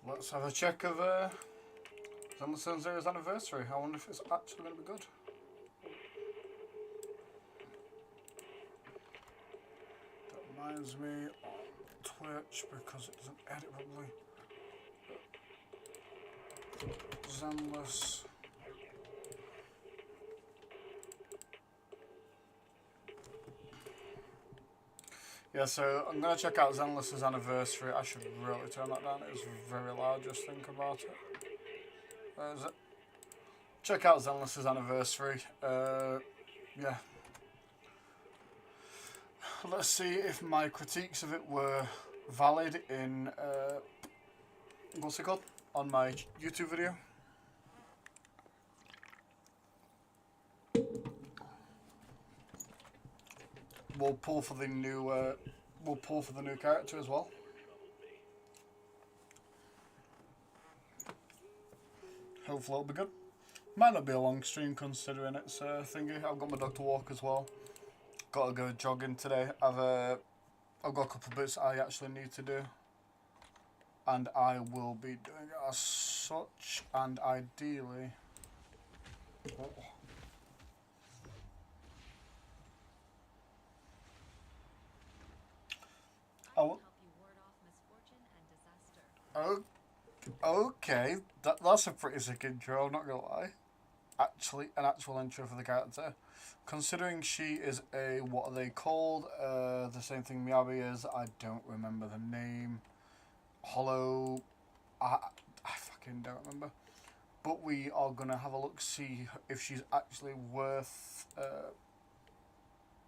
Let's have a check of Zenless Zone Zero's anniversary. I wonder if it's actually going to be good. That reminds me on Twitch, because it doesn't edit properly. Zenless. Yeah, so I'm going to check out Zenless's anniversary. I should really turn that down. It was very loud, just think about it. Where is it? Check out Zenless's anniversary. Yeah. Let's see if my critiques of it were valid in, what's it called? On my YouTube video. We'll pull for the new character as well. Hopefully it'll be good. Might not be a long stream considering it's a thingy. I've got my dog to walk as well. Got to go jogging today. I've got a couple of bits I actually need to do, and I will be doing it as such. And ideally, okay, that's a pretty sick intro, not gonna lie. Actually, an actual intro for the character. Considering she is a, what are they called? The same thing Miyabi is, I don't remember the name. Hollow, I fucking don't remember. But we are gonna have a look, see if she's actually worth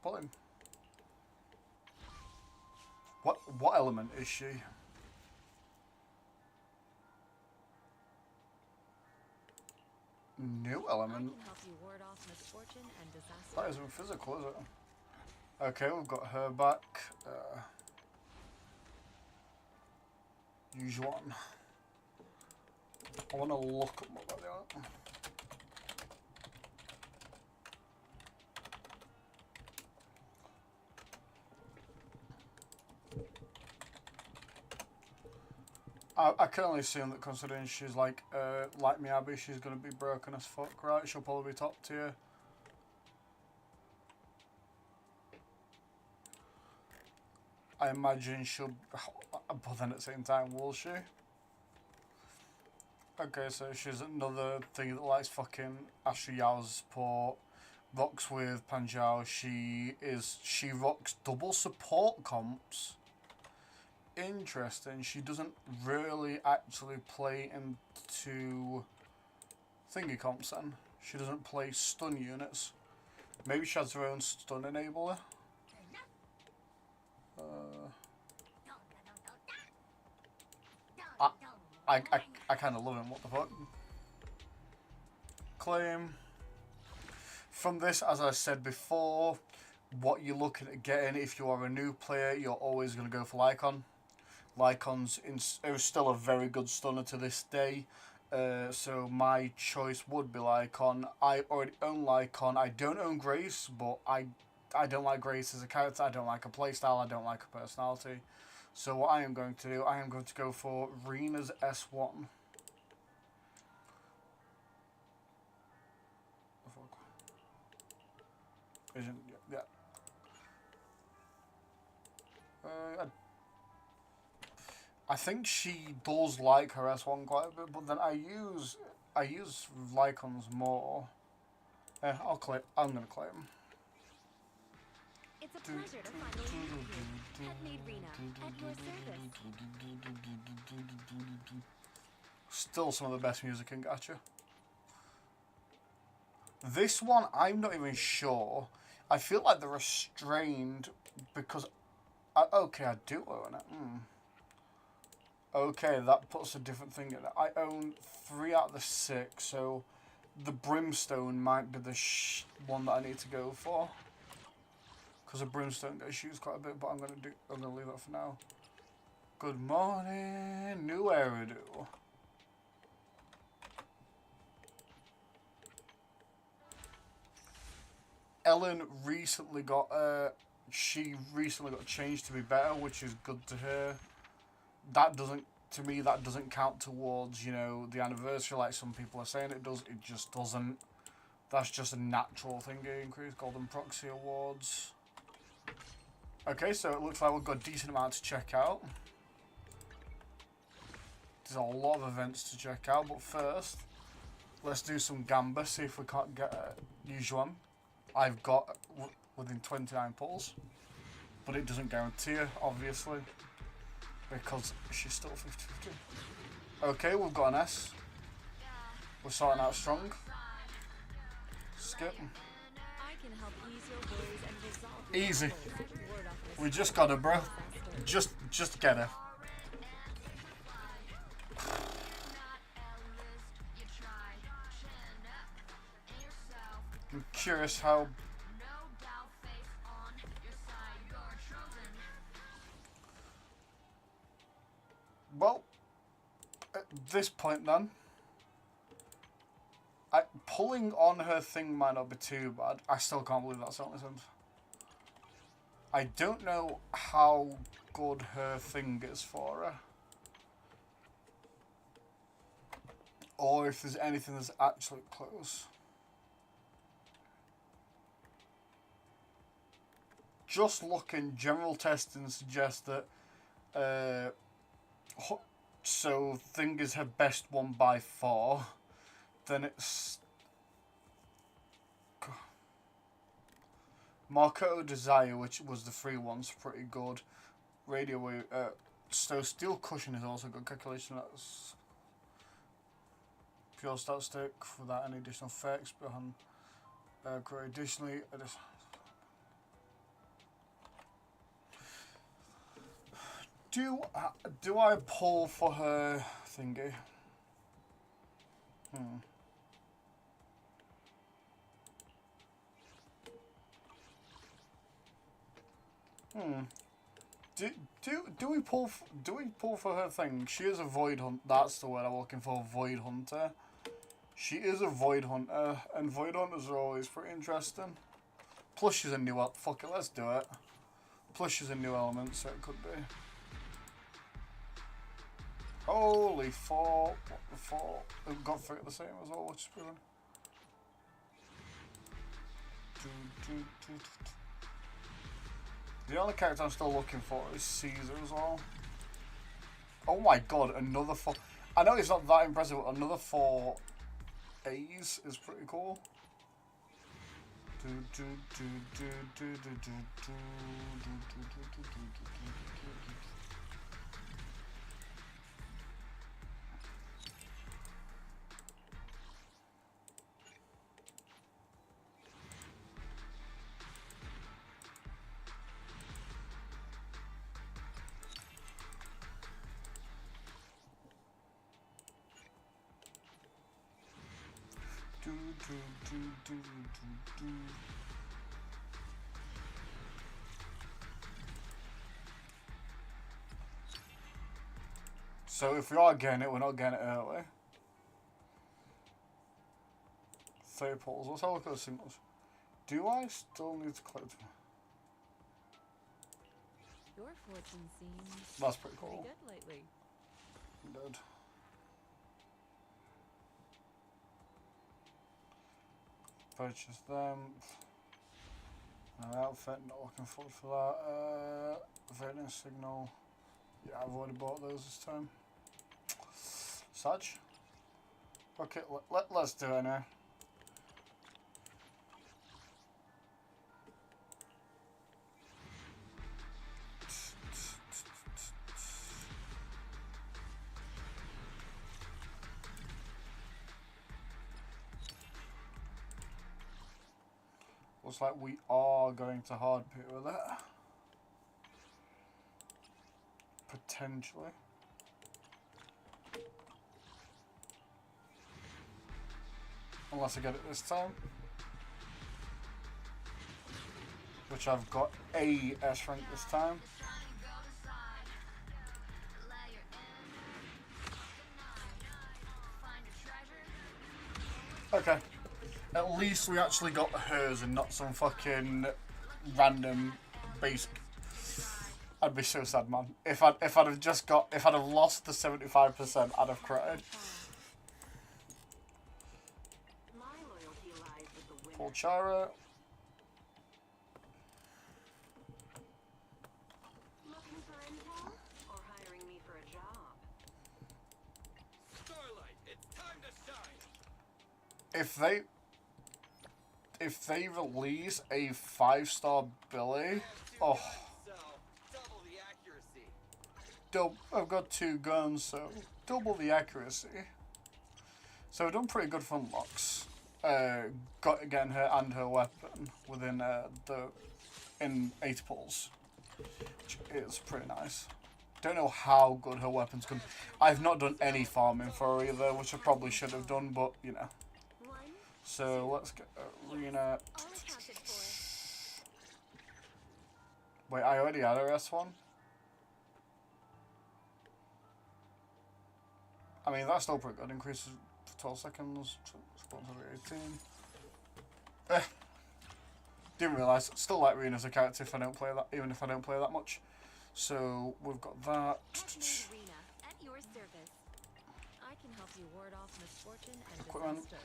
pulling. What element is she? New element? That isn't physical, is it? Okay, we've got her back. Use one. I want to look at what they are. I can only assume that considering she's like Miyabi, she's going to be broken as fuck, right? She'll probably be top tier. I imagine she'll, but then at the same time, will she? Okay, so she's another thing that likes fucking Asher Yao's support. Rocks with Panjiao. She rocks double support comps. Interesting. She doesn't really actually play into thingy comps then. She doesn't play stun units. Maybe she has her own stun enabler. I kind of love him. What the fuck? Claim. From this, as I said before, what you're looking at getting if you are a new player, you're always going to go for Lycon. Lycon's still a very good stunner to this day. So my choice would be Lycon. I already own Lycon. I don't own Grace, but I don't like Grace as a character. I don't like her playstyle. I don't like her personality. So what I am going to do, I am going to go for Rena's S1. Yeah. I think she does like her S1 quite a bit, but then I I use Lycons more. I'm gonna claim. It's a pleasure to finally meet you. Pet-made Rena, at your service. Still some of the best music in Gacha. This one, I'm not even sure. I feel like they're restrained because... okay, I do own it. Okay, that puts a different thing in it. I own 3 out of the 6, so the Brimstone might be the one that I need to go for. Because the Brimstone gets used quite a bit, but I'm gonna leave that for now. Good morning, new Eridu. Ellen recently got she recently got changed to be better, which is good to hear. That doesn't, to me, that doesn't count towards, you know, the anniversary like some people are saying it does. It just doesn't. That's just a natural thing to increase. Golden Proxy Awards. Okay, so it looks like we've got a decent amount to check out. There's a lot of events to check out, but first, let's do some Gamba, see if we can't get a usual one. I've got within 29 pulls, but it doesn't guarantee her, obviously, because she's still 50-50. Okay, we've got an S. We're starting out strong. Skip. Easy. We just got her, bro. Just get her. I'm curious how... Well, at this point then, pulling on her thing might not be too bad. I still can't believe that's Zenless Zone. I don't know how good her thing is for her. Or if there's anything that's actually close. Just looking, general testing suggests that so thing is her best one by far. Then it's Marco Desire, which was the free one's pretty good. Radio Wave, so Steel Cushion is also good. Calculation, that's pure stat stick without any additional effects behind. Additionally, do I pull for her thingy? Do we pull for her thing? She is a void hunt. That's the word I'm looking for. Void hunter. She is a void hunter, and void hunters are always pretty interesting. Plus, she's a new fuck it, let's do it. Plus, she's a new element, so it could be. Holy fuck! What the fuck? We've got 3 the same as well, which is brilliant. The only character I'm still looking for is Caesar as well. Oh my god, another 4. I know it's not that impressive, but another 4 A's is pretty cool. So if we are getting it, we're not getting it early. 30 pulls. Let's have a look at the signals. Do I still need to collect them? Your fortune seems That's pretty cool. pretty good lately. Good. Purchase them. No outfit, not looking forward for that. Variant signal. Yeah, I've already bought those this time. Saj. Okay, let's do it now. Looks like we are going to hard pit with it. Potentially. Unless I get it this time. Which I've got a S rank this time. Okay. At least we actually got hers and not some fucking random basic. I'd be so sad, man. If I'd have lost the 75%, I'd have cried. Full Chara. Looking for intel or hiring me for a job? Starlight, it's time to shine. If they release a 5-star Billy, oh, Double the accuracy. I've got 2 guns, so double the accuracy. So we've done pretty good for unlocks. Getting her and her weapon within in 8 pulls, which is pretty nice. Don't know how good her weapon's gonna. I've not done any farming for her either, which I probably should have done, but you know. So let's get Arena. Wait, I already had her S1. I mean, that's still pretty good. Increases for 12 seconds. Spawns every 18. Didn't realise. Still like Rena as a character if I don't play that, even if I don't play that much. So we've got that. Rena, at your service. I can help you ward off misfortune and Equipment. disaster.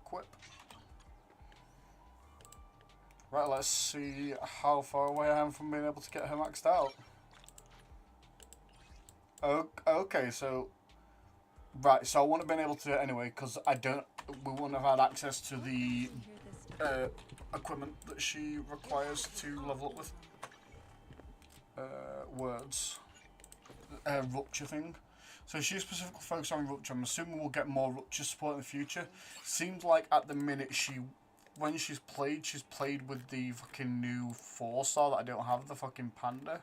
Equip. Right, let's see how far away I am from being able to get her maxed out. Okay, so right, so I wouldn't have been able to do it anyway because we wouldn't have had access to the equipment that she requires to level up with. Words. Rupture thing. So she's specifically focused on Rupture. I'm assuming we'll get more Rupture support in the future. Seems like at the minute when she's played with the fucking new 4-star that I don't have, the fucking Panda.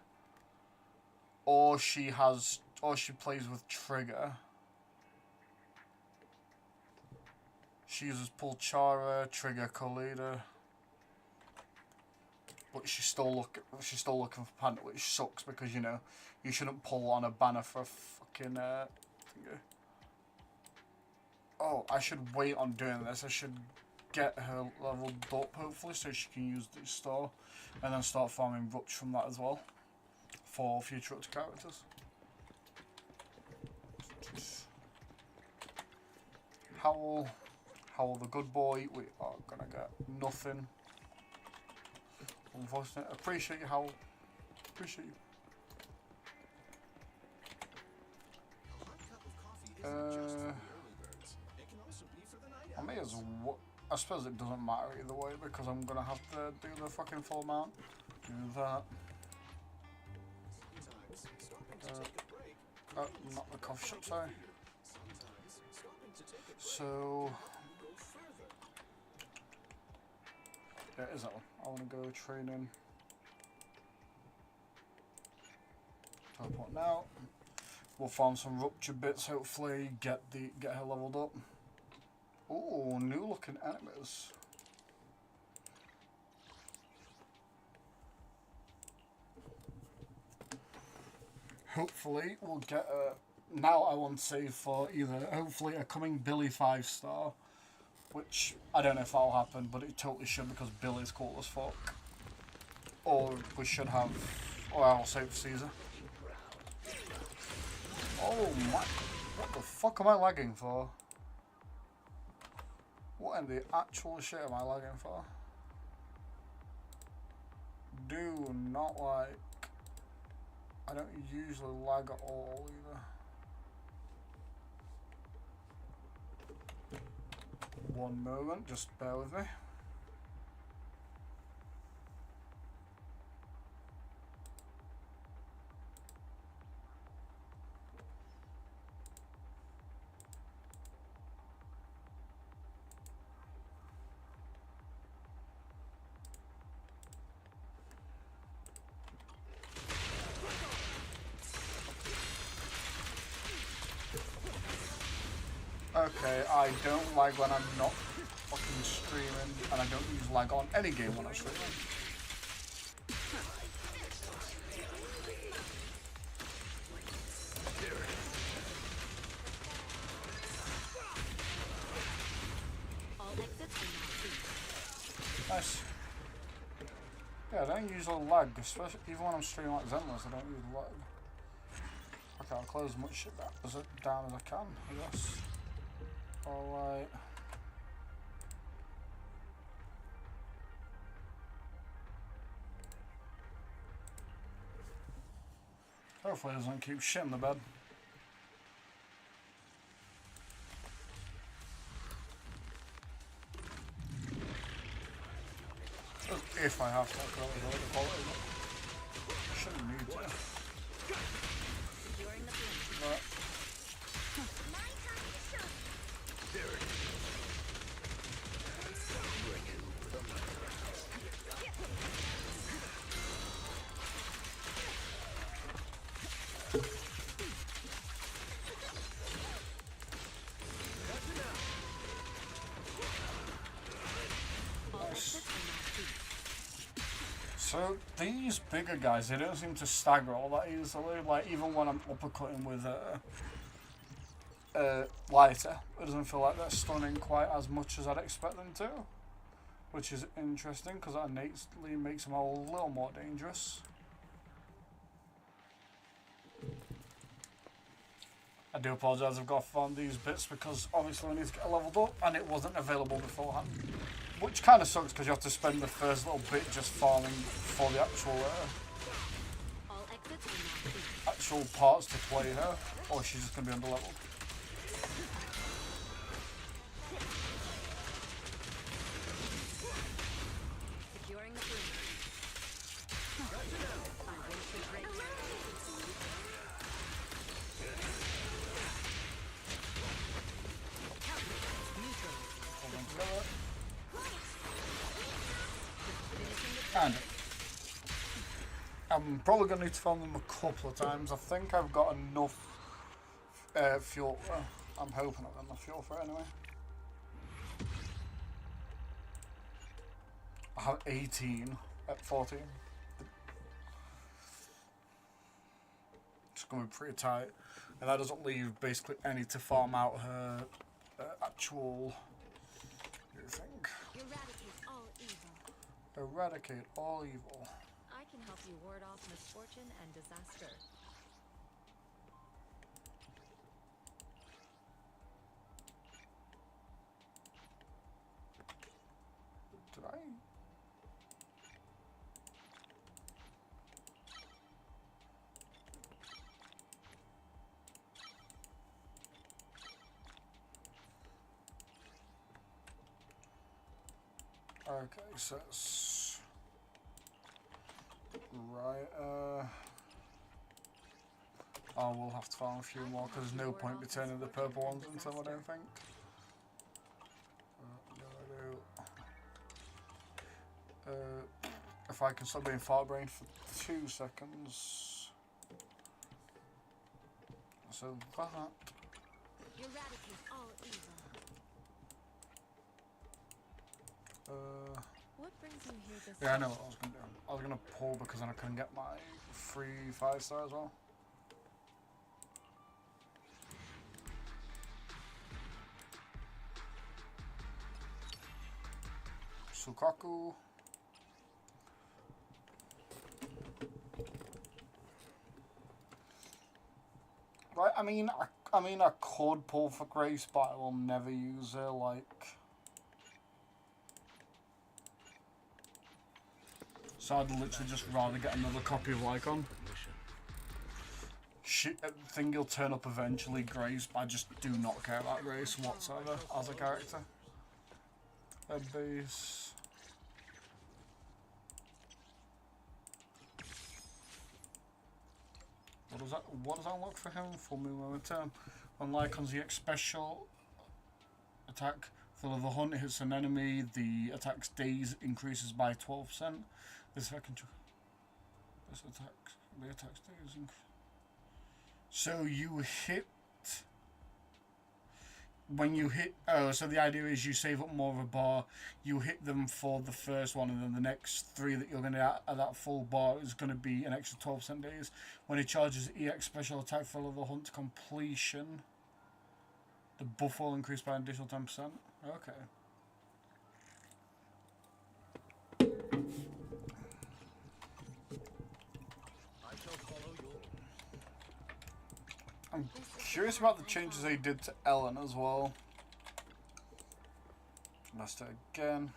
Or she plays with Trigger. She uses Pulchara, Trigger, Colida. But she's still looking for Panda, which sucks because you know you shouldn't pull on a banner for a fucking thingy. Oh, I should wait on doing this. I should get her leveled up hopefully so she can use the store, and then start farming Rupture from that as well for future Rupture characters. Howl the good boy. We are gonna get nothing. Unfortunate. Appreciate you, Howl. Appreciate you. I may as well. I suppose it doesn't matter either way because I'm gonna have to do the fucking full amount. Do that. Not the coffee shop, sorry. So yeah, it is that one. I want to go training. Teleport now. We'll farm some Rupture bits. Hopefully, get her leveled up. Oh, new looking enemies. Hopefully, we'll get a. Now I want to save for either hopefully a coming Billy 5-star, which I don't know if that'll happen, but it totally should because Billy's cool as fuck. Or we should have, or I'll save for Caesar. Oh my! What the fuck am I lagging for? What in the actual shit am I lagging for? Do not like. I don't usually lag at all either. One moment, just bear with me. Okay, I don't lag when I'm not fucking streaming, and I don't use lag on any game when I'm streaming. All exits are now free. Nice. Yeah, I don't use a lag, especially even when I'm streaming like Zenless, I don't use lag. Okay, I'll close as much shit down as I can, I guess. Alright. Hopefully it doesn't keep shit in the bed. If I have to, I can always lower the quality, but shouldn't need to. Securing the blink. Right. All exits are now free. So these bigger guys, they don't seem to stagger all that easily. Like even when I'm uppercutting with lighter, it doesn't feel like they're stunning quite as much as I'd expect them to, which is interesting because that innately makes them a little more dangerous. I do apologise, I've got to find these bits because obviously I need to get leveled up and it wasn't available beforehand. Which kind of sucks because you have to spend the first little bit just farming for the actual All exits are now free. actual parts to play her, or she's just going to be underleveled. Securing the blink. I will be great. Neutral. And I'm probably going to need to farm them a couple of times. I think I've got enough fuel. I'm hoping I've got enough fuel for it anyway. I have 18 at 14. It's going to be pretty tight. And that doesn't leave basically any to farm out her actual thing. Eradicate all evil. Eradicate all evil. I can help you ward off misfortune and disaster. Did I? Okay, so it's right. I will have to farm a few more because there's no point returning the purple ones until I don't think. If I can stop being fart brained for 2 seconds. So that. Eradicate all evil. What brings you here this Yeah, I know what I was going to do. I was going to pull because then I can get my free 5-star as well. Sukaku. Right, I mean I could pull for Grace, but I will never use her, like. So I'd literally just rather get another copy of Lycon. I think he'll turn up eventually, Grace, but I just do not care about Grace whatsoever as a character. Third base. What does that look for him? Full move momentum. On Lycon's EX special attack for the hunt hits an enemy, the attack's days increases by 12%. This attack's days increase. So you hit when you hit, so the idea is you save up more of a bar, you hit them for the first one, and then the next 3 that you're going to get at that full bar is going to be an extra 12% days. When he charges EX special attack for the hunt to completion, the buff will increase by an additional 10%. Okay. I'm curious about the changes they did to Ellen as well. Let's do it again.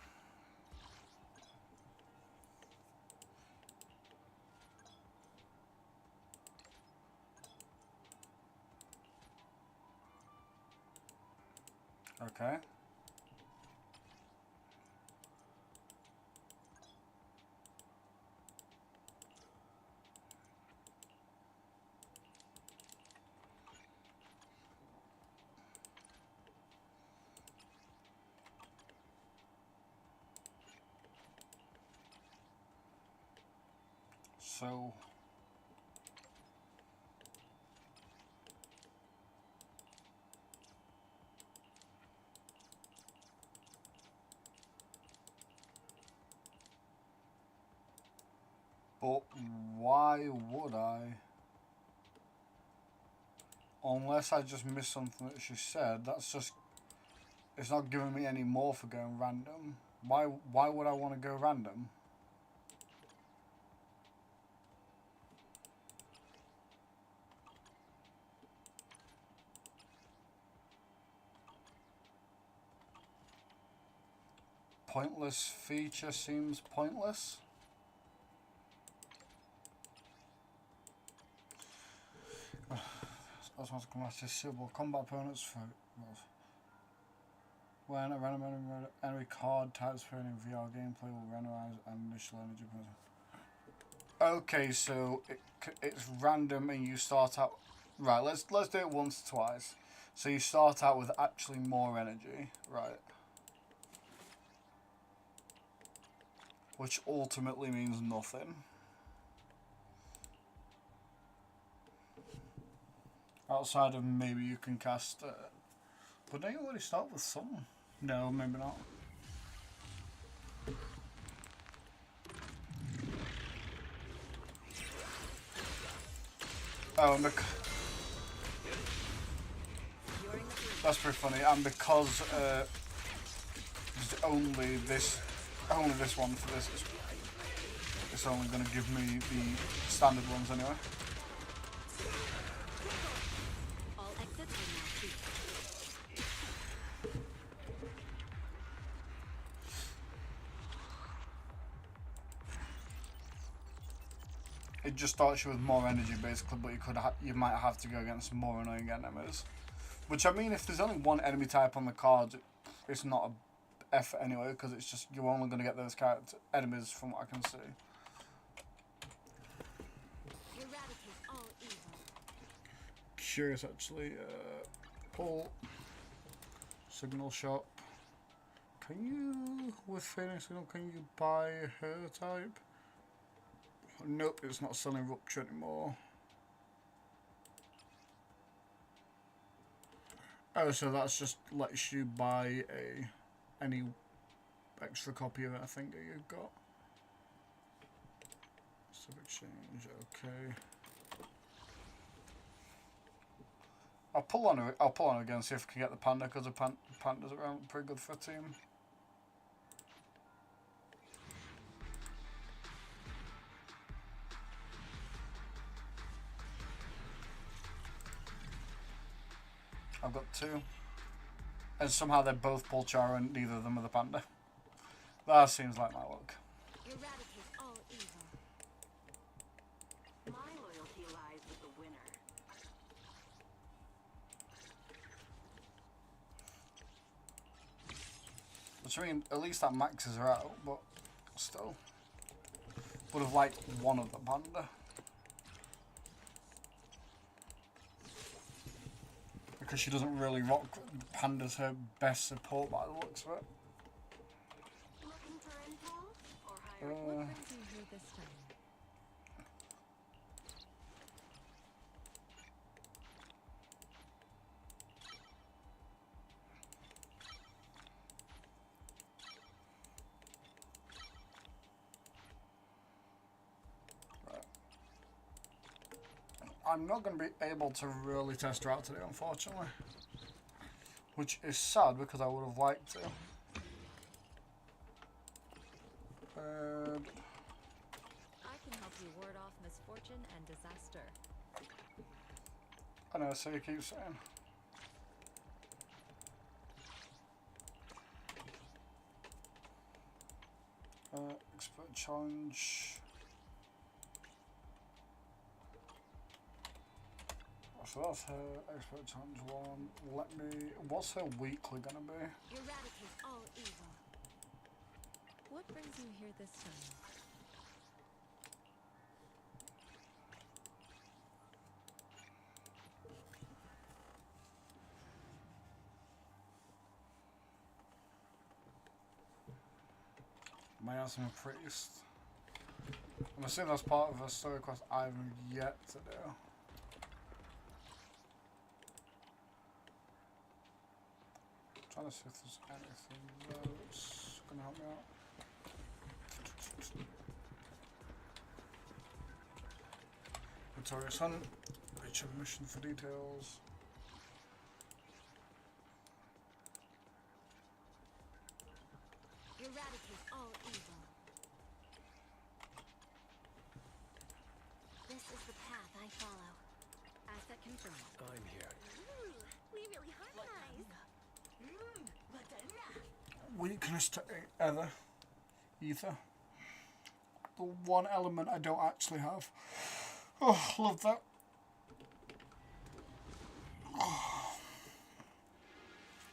Okay. So but why would I? Unless I just missed something that she said. That's just, it's not giving me any more for going random. Why would I want to go random? Pointless feature seems pointless. That's what's come after suitable combat opponents for when a random enemy card types for any VR gameplay will randomize an initial energy person. Okay, so it's random and you start out right. Let's do it once, twice. So you start out with actually more energy, right? Which ultimately means nothing. Outside of maybe you can cast, but don't you already start with some? No, maybe not. Oh, and that's pretty funny. And because there's only this one for this, it's only going to give me the standard ones anyway. All exits are now free. It just starts you with more energy basically, but you might have to go against more annoying enemies. Which, I mean, if there's only one enemy type on the cards, it's not a effort anyway, because it's just you're only going to get those enemies from what I can see. Eradicate all evil. Curious actually. Pull. Signal shop. Can you, with Fading Signal, can you buy her type? Nope, it's not selling Rupture anymore. Oh, so that's just lets you buy any extra copy of it, I think, that you've got. Sub exchange, okay. I'll pull on her again, see if I can get the panda, because the panda's around pretty good for a team. I've got 2. And somehow they both pull Chara and neither of them are the panda. That seems like my luck. Eradicate all evil. My loyalty lies with the winner. Which, I mean, at least that maxes her out, but still. Would have liked one of the panda. Because she doesn't really rock panda's her best support by the looks of it. Looking for intel or What hiring? brings you here this time? I'm not going to be able to really test her out today, unfortunately. Which is sad because I would have liked to. I can help you ward off misfortune and disaster. I know, so you keep saying. Expert challenge. So that's her expert challenge one. Let me. What's her weekly gonna be? Eradicate all evil. What brings you here this time? May ask him a priest. I'm assuming that's part of a story quest I've yet to do. Trying to see if there's anything that's gonna help me out. Victorious Hunt, reach a mission for details. Eradicate all evil. This is the path I follow. Asset confirmed. I'm here. Ooh, we really harmonize. Weakness to ether. The one element I don't actually have. Oh, love that. Oh.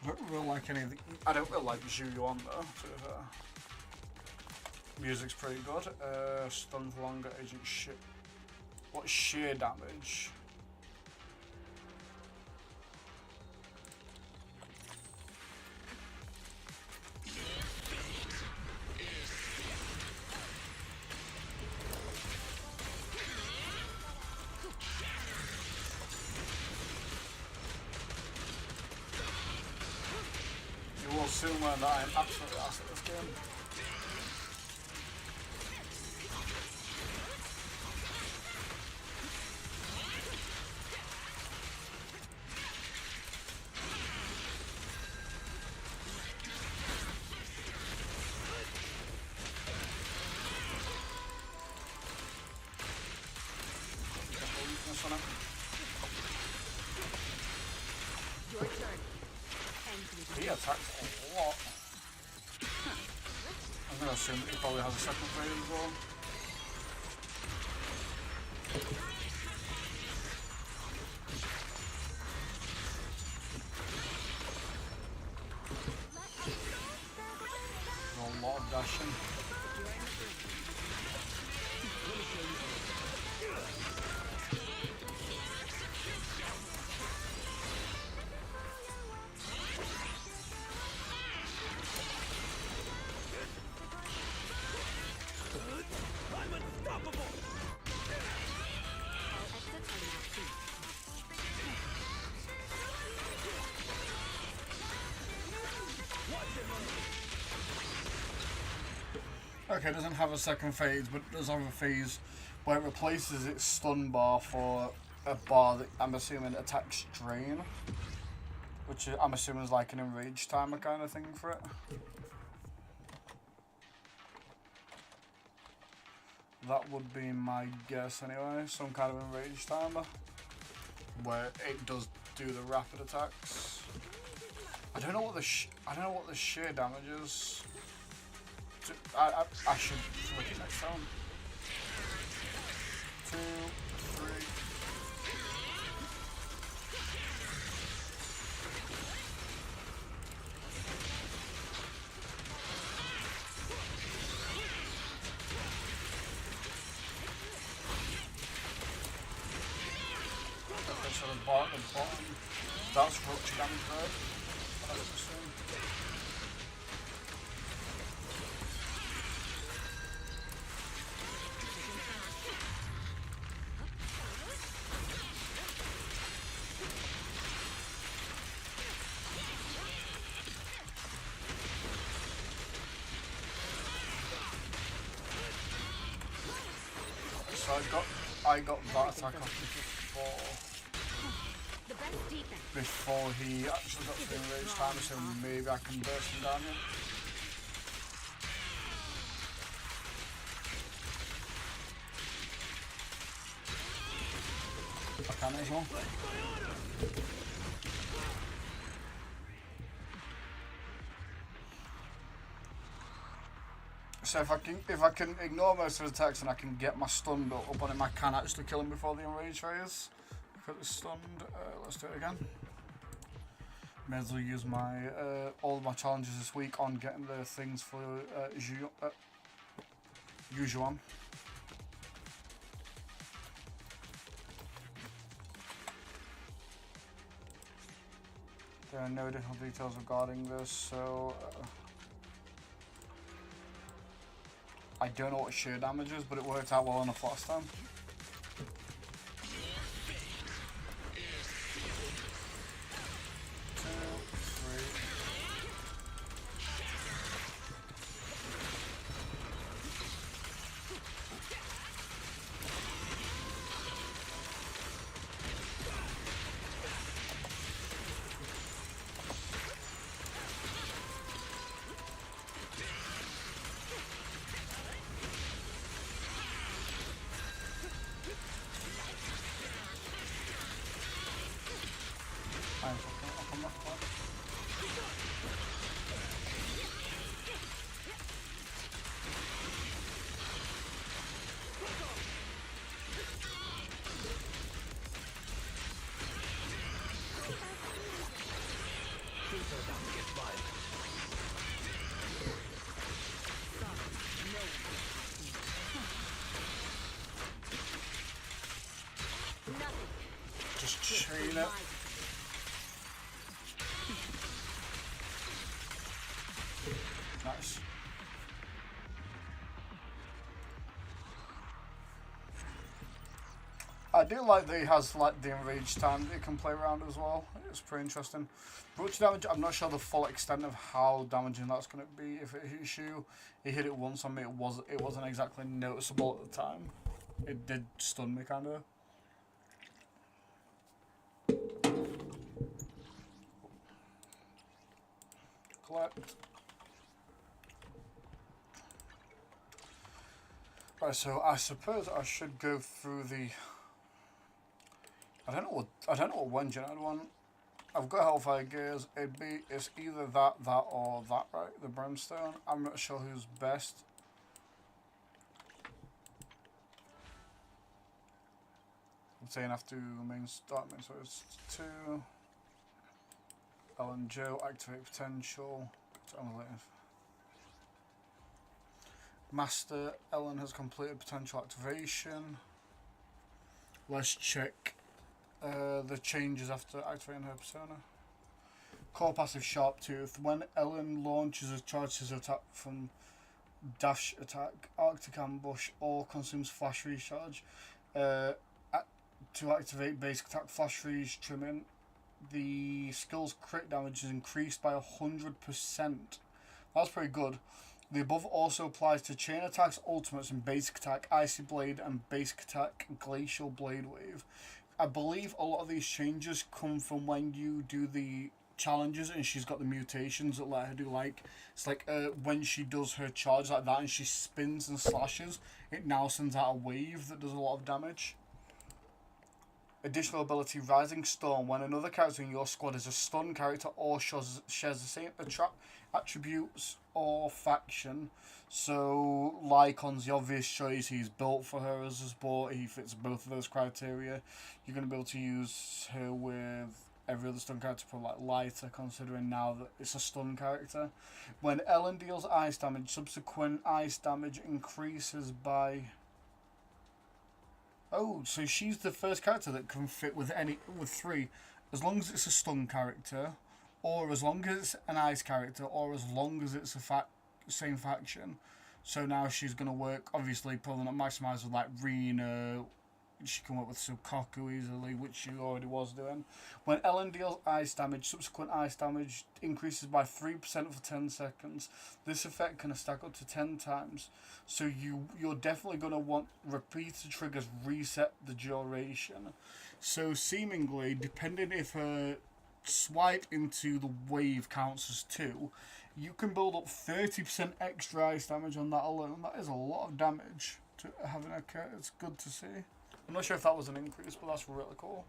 I don't really like any of the. I don't really like Zhu Yuan though. To be fair. Music's pretty good. Stuns longer, agent shit. What sheer damage? You will soon learn that I am absolutely ass at this game. Weakness on it. Your turn. Ends with He attacks a lot. I'm going to assume that he probably has a second phase as well. There's a lot of dashing. I'm unstoppable! all exits are now free. Okay, it doesn't have a second phase, but it does have a phase where it replaces its stun bar for a bar that I'm assuming attacks drain. Which I'm assuming is like an enrage timer kind of thing for it. That would be my guess anyway, some kind of enrage timer. Where it does do the rapid attacks. I don't know what the sheer damage is. I should flick it next time. 2, 3. bar at the bottom, that's rupture damage there. That's the same. So I got that attack off before he actually got to the enraged time, so maybe I can burst him down here. I can as well. So if I can ignore most of his attacks and I can get my stun built up on him, I can actually kill him before the enraged phase. Because it's stunned. Let's do it again. May as well use my all of my challenges this week on getting the things for Yujuan. There are no additional details regarding this, so I don't know what sheer damage is, but it worked out well enough last time. I'll come back. Just chain it. Nice. I do like that he has like the enraged time that he can play around as well. It's pretty interesting. Rupture damage, I'm not sure the full extent of how damaging that's going to be if it hits you. He hit it once on me, it wasn't exactly noticeable at the time. It did stun me kind of. Collect. Right, so I suppose I should go through the. I don't know what one gen I'd want. I've got Hellfire Gears. It's either that, or that, right? The Brimstone. I'm not sure who's best. I'm saying after main start, so it's 2. Ellen Joe, activate potential. Go to analytics. Master Ellen has completed potential activation. Let's check the changes after activating her persona. Core passive Sharp Tooth. When Ellen launches a charges attack from dash attack, Arctic ambush, or consumes flash recharge, to activate basic attack flash freeze trimming, the skill's crit damage is increased by 100%. That's pretty good. The above also applies to chain attacks, ultimates, and basic attack Icy Blade and basic attack Glacial Blade Wave. I believe a lot of these changes come from when you do the challenges and she's got the mutations that let her do, like, it's like when she does her charge like that and she spins and slashes, it now sends out a wave that does a lot of damage. Additional ability Rising Storm. When another character in your squad is a stun character or shares the same attributes or faction, so Lycon's the obvious choice. He's built for her as a support. He fits both of those criteria. You're going to be able to use her with every other stun character, probably like lighter, considering now that it's a stun character. When Ellen deals ice damage, subsequent ice damage increases by Oh, so she's the first character that can fit with three, as long as it's a stun character, or as long as it's an ice character, or as long as it's a same faction. So now she's gonna work. Obviously, probably not maximize with like Rena. She can work with Sukaku easily, which she already was doing. When Ellen deals ice damage, subsequent ice damage increases by 3% for 10 seconds. This effect can stack up to 10 times. So you're definitely going to want repeated triggers reset the duration. So seemingly, depending if her swipe into the wave counts as 2, you can build up 30% extra ice damage on that alone. That is a lot of damage to having a cat. It's good to see. I'm not sure if that was an increase, but that's really cool.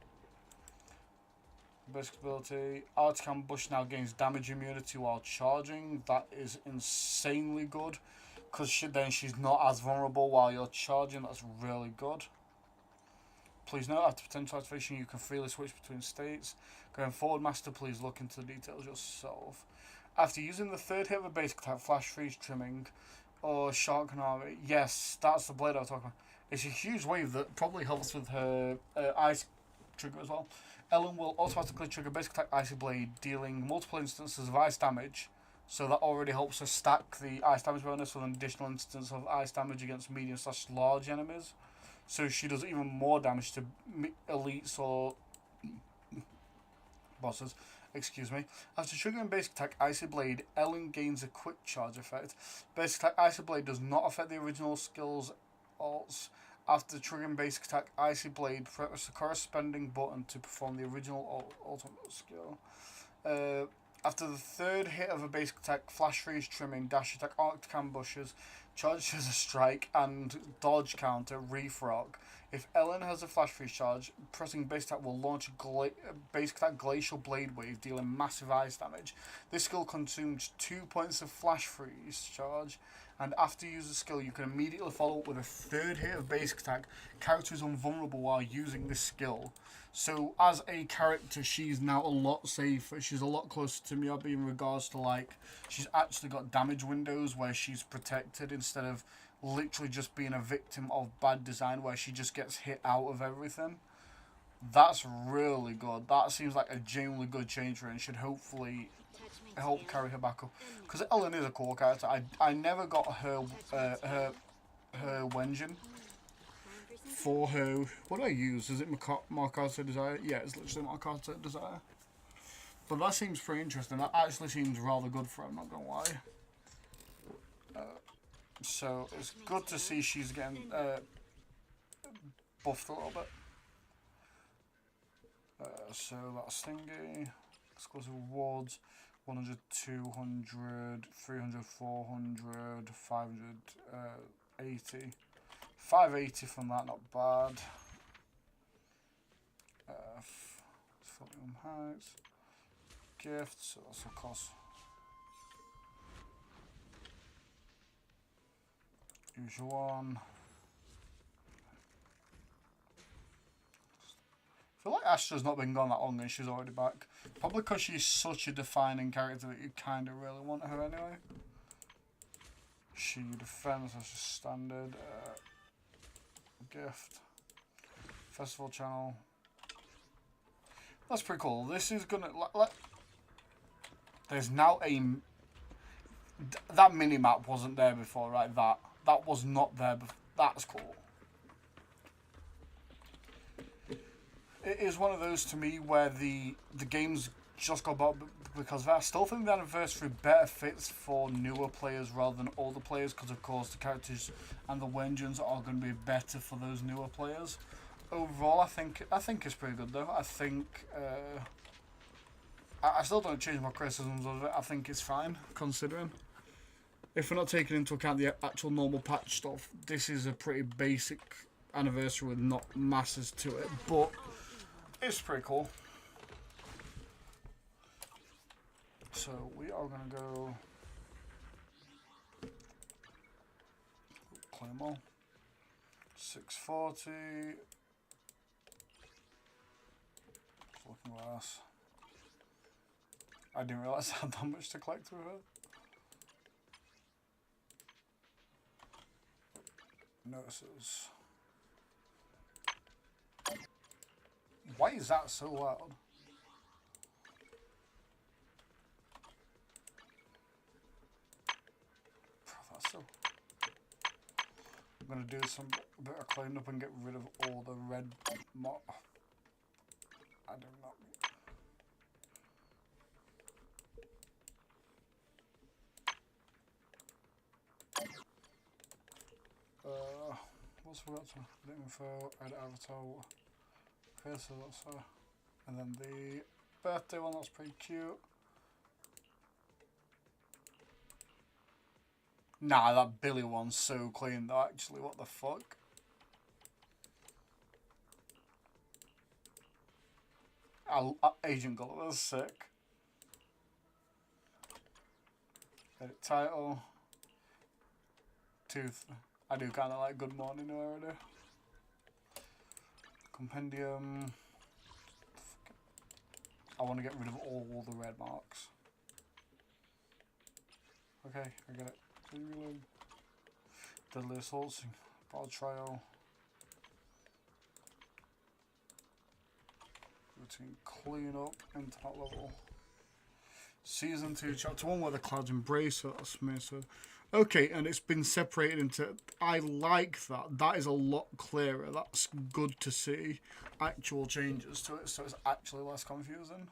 Basic ability. Arctic Ambush now gains damage immunity while charging. That is insanely good. Because then she's not as vulnerable while you're charging. That's really good. Please note, after potential activation, you can freely switch between states. Going forward, Master, please look into the details yourself. After using the third hit of a basic attack, Flash Freeze Trimming, or Shark Canary. Yes, that's the blade I was talking about. It's a huge wave that probably helps with her ice trigger as well. Ellen will automatically trigger basic attack Icy Blade, dealing multiple instances of ice damage. So that already helps her stack the ice damage bonus with an additional instance of ice damage against medium/large enemies. So she does even more damage to elites or bosses. Excuse me. After triggering basic attack Icy Blade, Ellen gains a quick charge effect. Basic attack Icy Blade does not affect the original skill's alts. After triggering basic attack Icy Blade, press the corresponding button to perform the original ultimate skill. After the third hit of a basic attack, Flash Freeze Trimming, Dash Attack, Arctic Ambushes, Charge as a Strike, and Dodge Counter, Reef Rock. If Ellen has a Flash Freeze charge, pressing basic attack will launch a basic attack Glacial Blade Wave, dealing massive ice damage. This skill consumes 2 points of Flash Freeze charge, and after you use the skill, you can immediately follow up with a third hit of basic attack. Character is invulnerable while using this skill. So as a character, she's now a lot safer. She's a lot closer to Miyabi in regards to, like, she's actually got damage windows where she's protected instead of literally just being a victim of bad design where she just gets hit out of everything. That's really good. That seems like a genuinely good change for her and should hopefully help carry her back up. Because Ellen is a cool character. I never got her Wenjin for her. What do I use? Is it Markata Desire? Yeah, it's literally Markata Desire. But that seems pretty interesting. That actually seems rather good for her, I'm not gonna lie. So it's good to see she's getting buffed a little bit. So that's Stingy. Exclusive rewards. 100, 200, 300, 400, 580. 580 from that, not bad. Volume heights. Gifts, so that's a cost. Usual one. I feel like Astra's not been gone that long and she's already back. Probably because she's such a defining character that you kind of really want her anyway. She defense, that's just standard. Gift. Festival channel. That's pretty cool. This is gonna... There's now a... That mini-map wasn't there before, right? That was not there before. That's cool. It is one of those to me where the games just got bought because I still think the anniversary better fits for newer players rather than older players because of course the characters and the Wenjins are going to be better for those newer players. Overall, I think it's pretty good though. I think I still don't change my criticisms of it. I think it's fine considering. If we're not taking into account the actual normal patch stuff, this is a pretty basic anniversary with not masses to it, but it's pretty cool. So we are gonna go claim all 640. Looking glass. I didn't realise I had that much to collect with it. Notices. Why is that so loud? That's so... I'm gonna do some bit of cleanup and get rid of all the red I do not mean. What's forgot to the info, add avatar, okay, so that's and then the birthday one, that's pretty cute. Nah, that Billy one's so clean though, actually, what the fuck? Agent Gulliver's sick. Edit title. Tooth. I do kind of like Good Morning already. Compendium. I want to get rid of all the red marks. Okay, I get it. Deadly Assaults. Ball Trial. Routine Cleanup. Internet Level. Season 2, Chapter 1, where the clouds embrace us. So, okay, and it's been separated into... I like that. That is a lot clearer. That's good to see actual changes to it, so it's actually less confusing.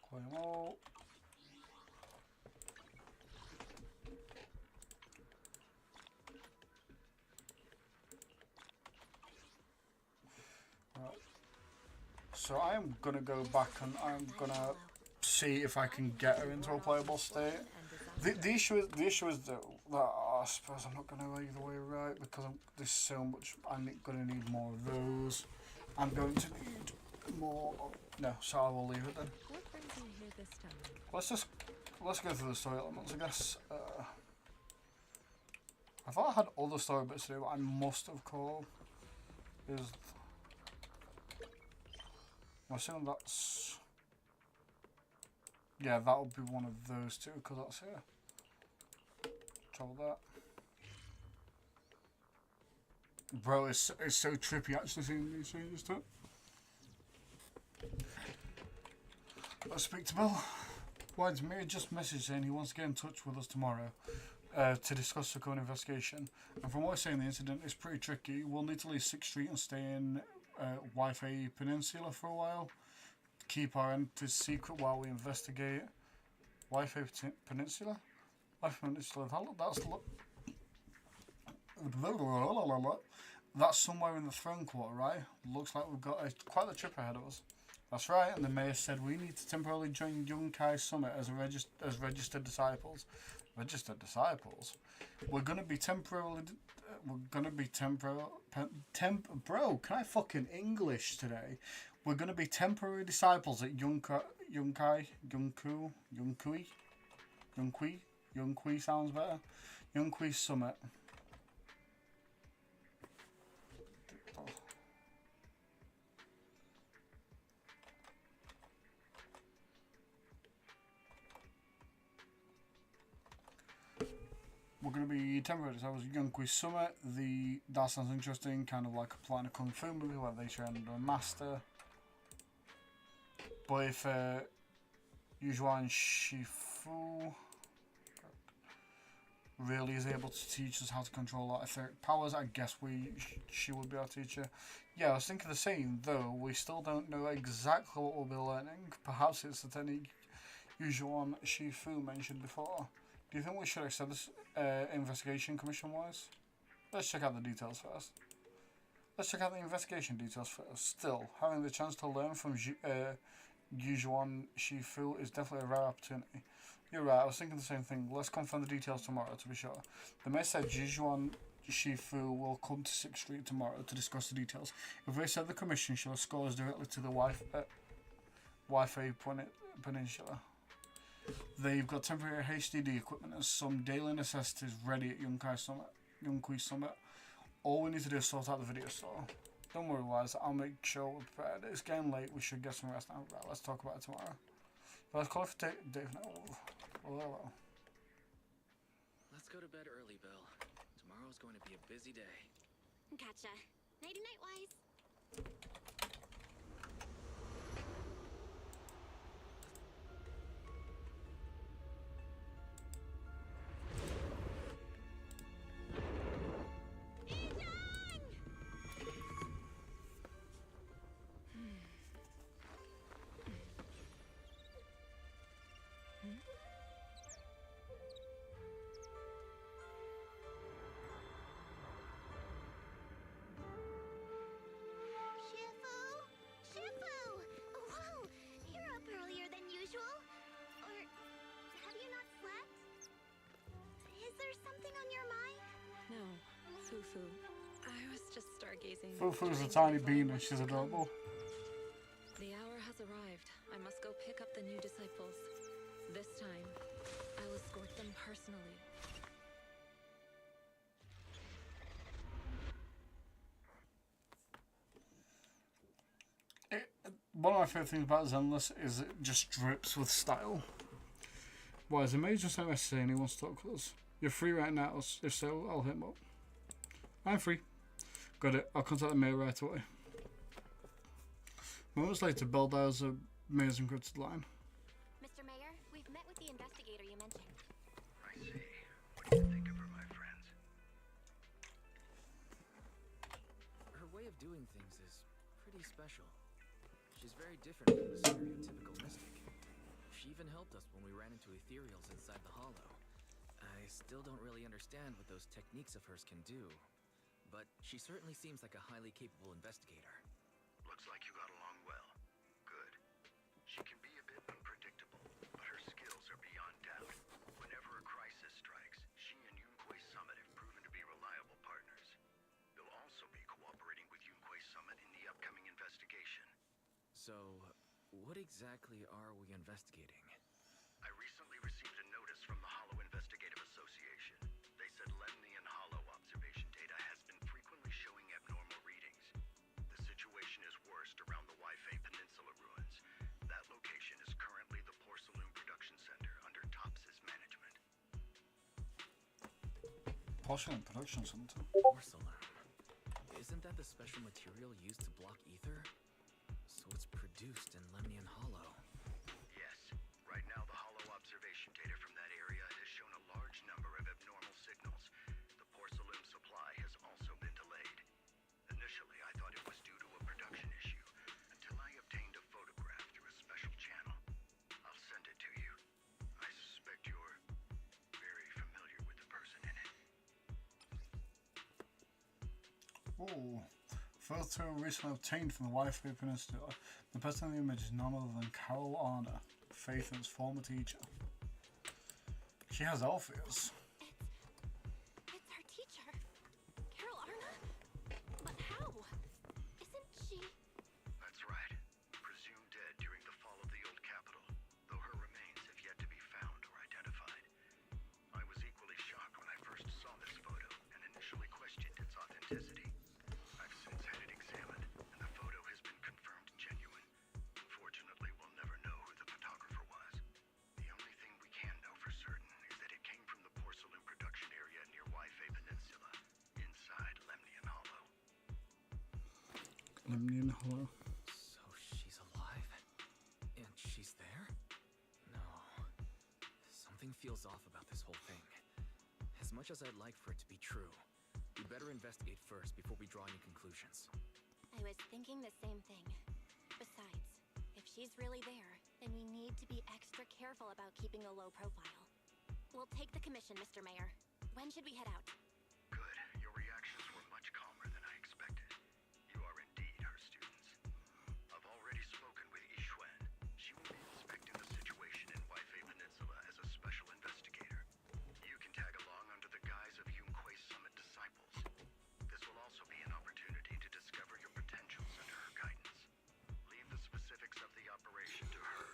Clear them all. Right. So I am gonna go back and I'm gonna see if I can get her into a playable state. The issue is that I suppose I'm not gonna either way right because there's so much. I'm gonna need more of those. I'm going to need more. No, so I will leave it then. What brings you here this time? Let's go through the story elements, I guess. I thought I had other story bits to do, but I must have called. I'm assuming that's... Yeah, that would be one of those two, because that's here. Trouble that. Bro, it's so trippy actually seeing these changes to it. Let's speak to Bill. Wide's Mir just messaged saying he wants to get in touch with us tomorrow to discuss the current investigation. And from what he's saying, the incident is pretty tricky. We'll need to leave 6th Street and stay in Wi-Fi Peninsula for a while. Keep our entities secret while we investigate. Wi-Fi Peninsula? Wi-Fi Peninsula, that's somewhere in the Throne Quarter, right? Looks like we've got quite the trip ahead of us. That's right, and the mayor said we need to temporarily join Yonkai's summit as registered disciples. Registered disciples? Bro, can I fucking English today? We're gonna be temporary disciples at Yonkui sounds better. Yonkui Summit. We're going to be temporary disciples at Yonkui Summit. That sounds interesting, kind of like a plan of Kung Fu movie where they train under a master. But if Yujuan Shifu really is able to teach us how to control our etheric powers, I guess she would be our teacher. Yeah, I was thinking the same, though we still don't know exactly what we'll be learning. Perhaps it's the technique Yujuan Shifu mentioned before. Do you think we should accept this investigation commission-wise? Let's check out the details first. Let's check out the investigation details first. Still, having the chance to learn from Yujuan Shifu is definitely a rare opportunity. You're right, I was thinking the same thing. Let's confirm the details tomorrow to be sure. The mayor said Yujuan Shifu will come to 6th Street tomorrow to discuss the details. If they said the commission shall escort us directly to the Wi-Fi Peninsula. They've got temporary HDD equipment and some daily necessities ready at Yonkui Summit. All we need to do is sort out the video store. Don't worry, Wise, I'll make sure we're prepared. It's getting late, we should get some rest now. Right, let's talk about it tomorrow. Let's call it for Dave now. Let's Let's go to bed early, Bill. Tomorrow's going to be a busy day. Gotcha. Nighty-night, Wise. Shifu! Whoa! You're up earlier than usual? Or have you not slept? Is there something on your mind? No, Fufu. I was just stargazing. Fufu's a trying tiny to bean define and what's she's to come. adorable. The hour has arrived. I must go pick up the new disciples. This time, I'll escort them personally. One of my favourite things about Zenless is it just drips with style. Why is the mage just sent a message saying he wants to talk to us? You're free right now, if so, I'll hit him up. I'm free. Got it, I'll contact the mayor right away. Moments later, Bell dials a mayor's encrypted line. Mr. Mayor, we've met with the investigator you mentioned. I see. What do you think of her, my friends? Her way of doing things is pretty special. She's very different from the stereotypical mystic. She even helped us when we ran into ethereals inside the hollow. I still don't really understand what those techniques of hers can do, but she certainly seems like a highly capable investigator. Looks like you got along well. Good. She can be a bit unpredictable, but her skills are beyond doubt. Whenever a crisis strikes, she and Yunquei Summit have proven to be reliable partners. You'll also be cooperating with Yunquei Summit in the upcoming investigation. So, what exactly are we investigating? I recently received a notice from the Hollow Investigative Association. They said Lemnian Hollow observation data has been frequently showing abnormal readings. The situation is worst around the Waifei Peninsula ruins. That location is currently the Porcelain Production Center under Tops's management. Porcelain Production Center. Porcelain. Isn't that the special material used to block ether? So it's produced in Lemnian Hollow. Yes. Right now, the Hollow observation data from that area has shown a large number of abnormal signals. The porcelain supply has also been delayed. Initially, I thought it was due to a production issue, until I obtained a photograph through a special channel. I'll send it to you. I suspect you're very familiar with the person in it. Oh. Photo recently obtained from the Waifei Peninsula. The person in the image is none other than Carol Arner, Phaethon's former teacher. She has elf ears. It's our teacher. Carol Arna? But how? Isn't she... That's right. Presumed dead during the fall of the old capital, though her remains have yet to be found or identified. I was equally shocked when I first saw this photo and initially questioned its authenticity. I've since had it examined, and the photo has been confirmed genuine. Unfortunately, we'll never know who the photographer was. The only thing we can know for certain is that it came from the porcelain production area near Waifei Peninsula, inside Lemnian Hollow. Lemnian Hollow. So she's alive? And she's there? No. Something feels off about this whole thing. As much as I'd like for it to be true, we better investigate first before we draw any conclusions. I was thinking the same thing. Besides, if she's really there, then we need to be extra careful about keeping a low profile. We'll take the commission, Mr. Mayor. When should we head out? Good. Your reactions were much calmer than I expected. You are indeed her students. I've already spoken with Yixuan. She will be inspecting the situation in Waifei Peninsula as a special investigator. You can tag along under the guise of Yunquei Summit disciples. This will also be an opportunity to discover your potentials under her guidance. Leave the specifics of the operation to her.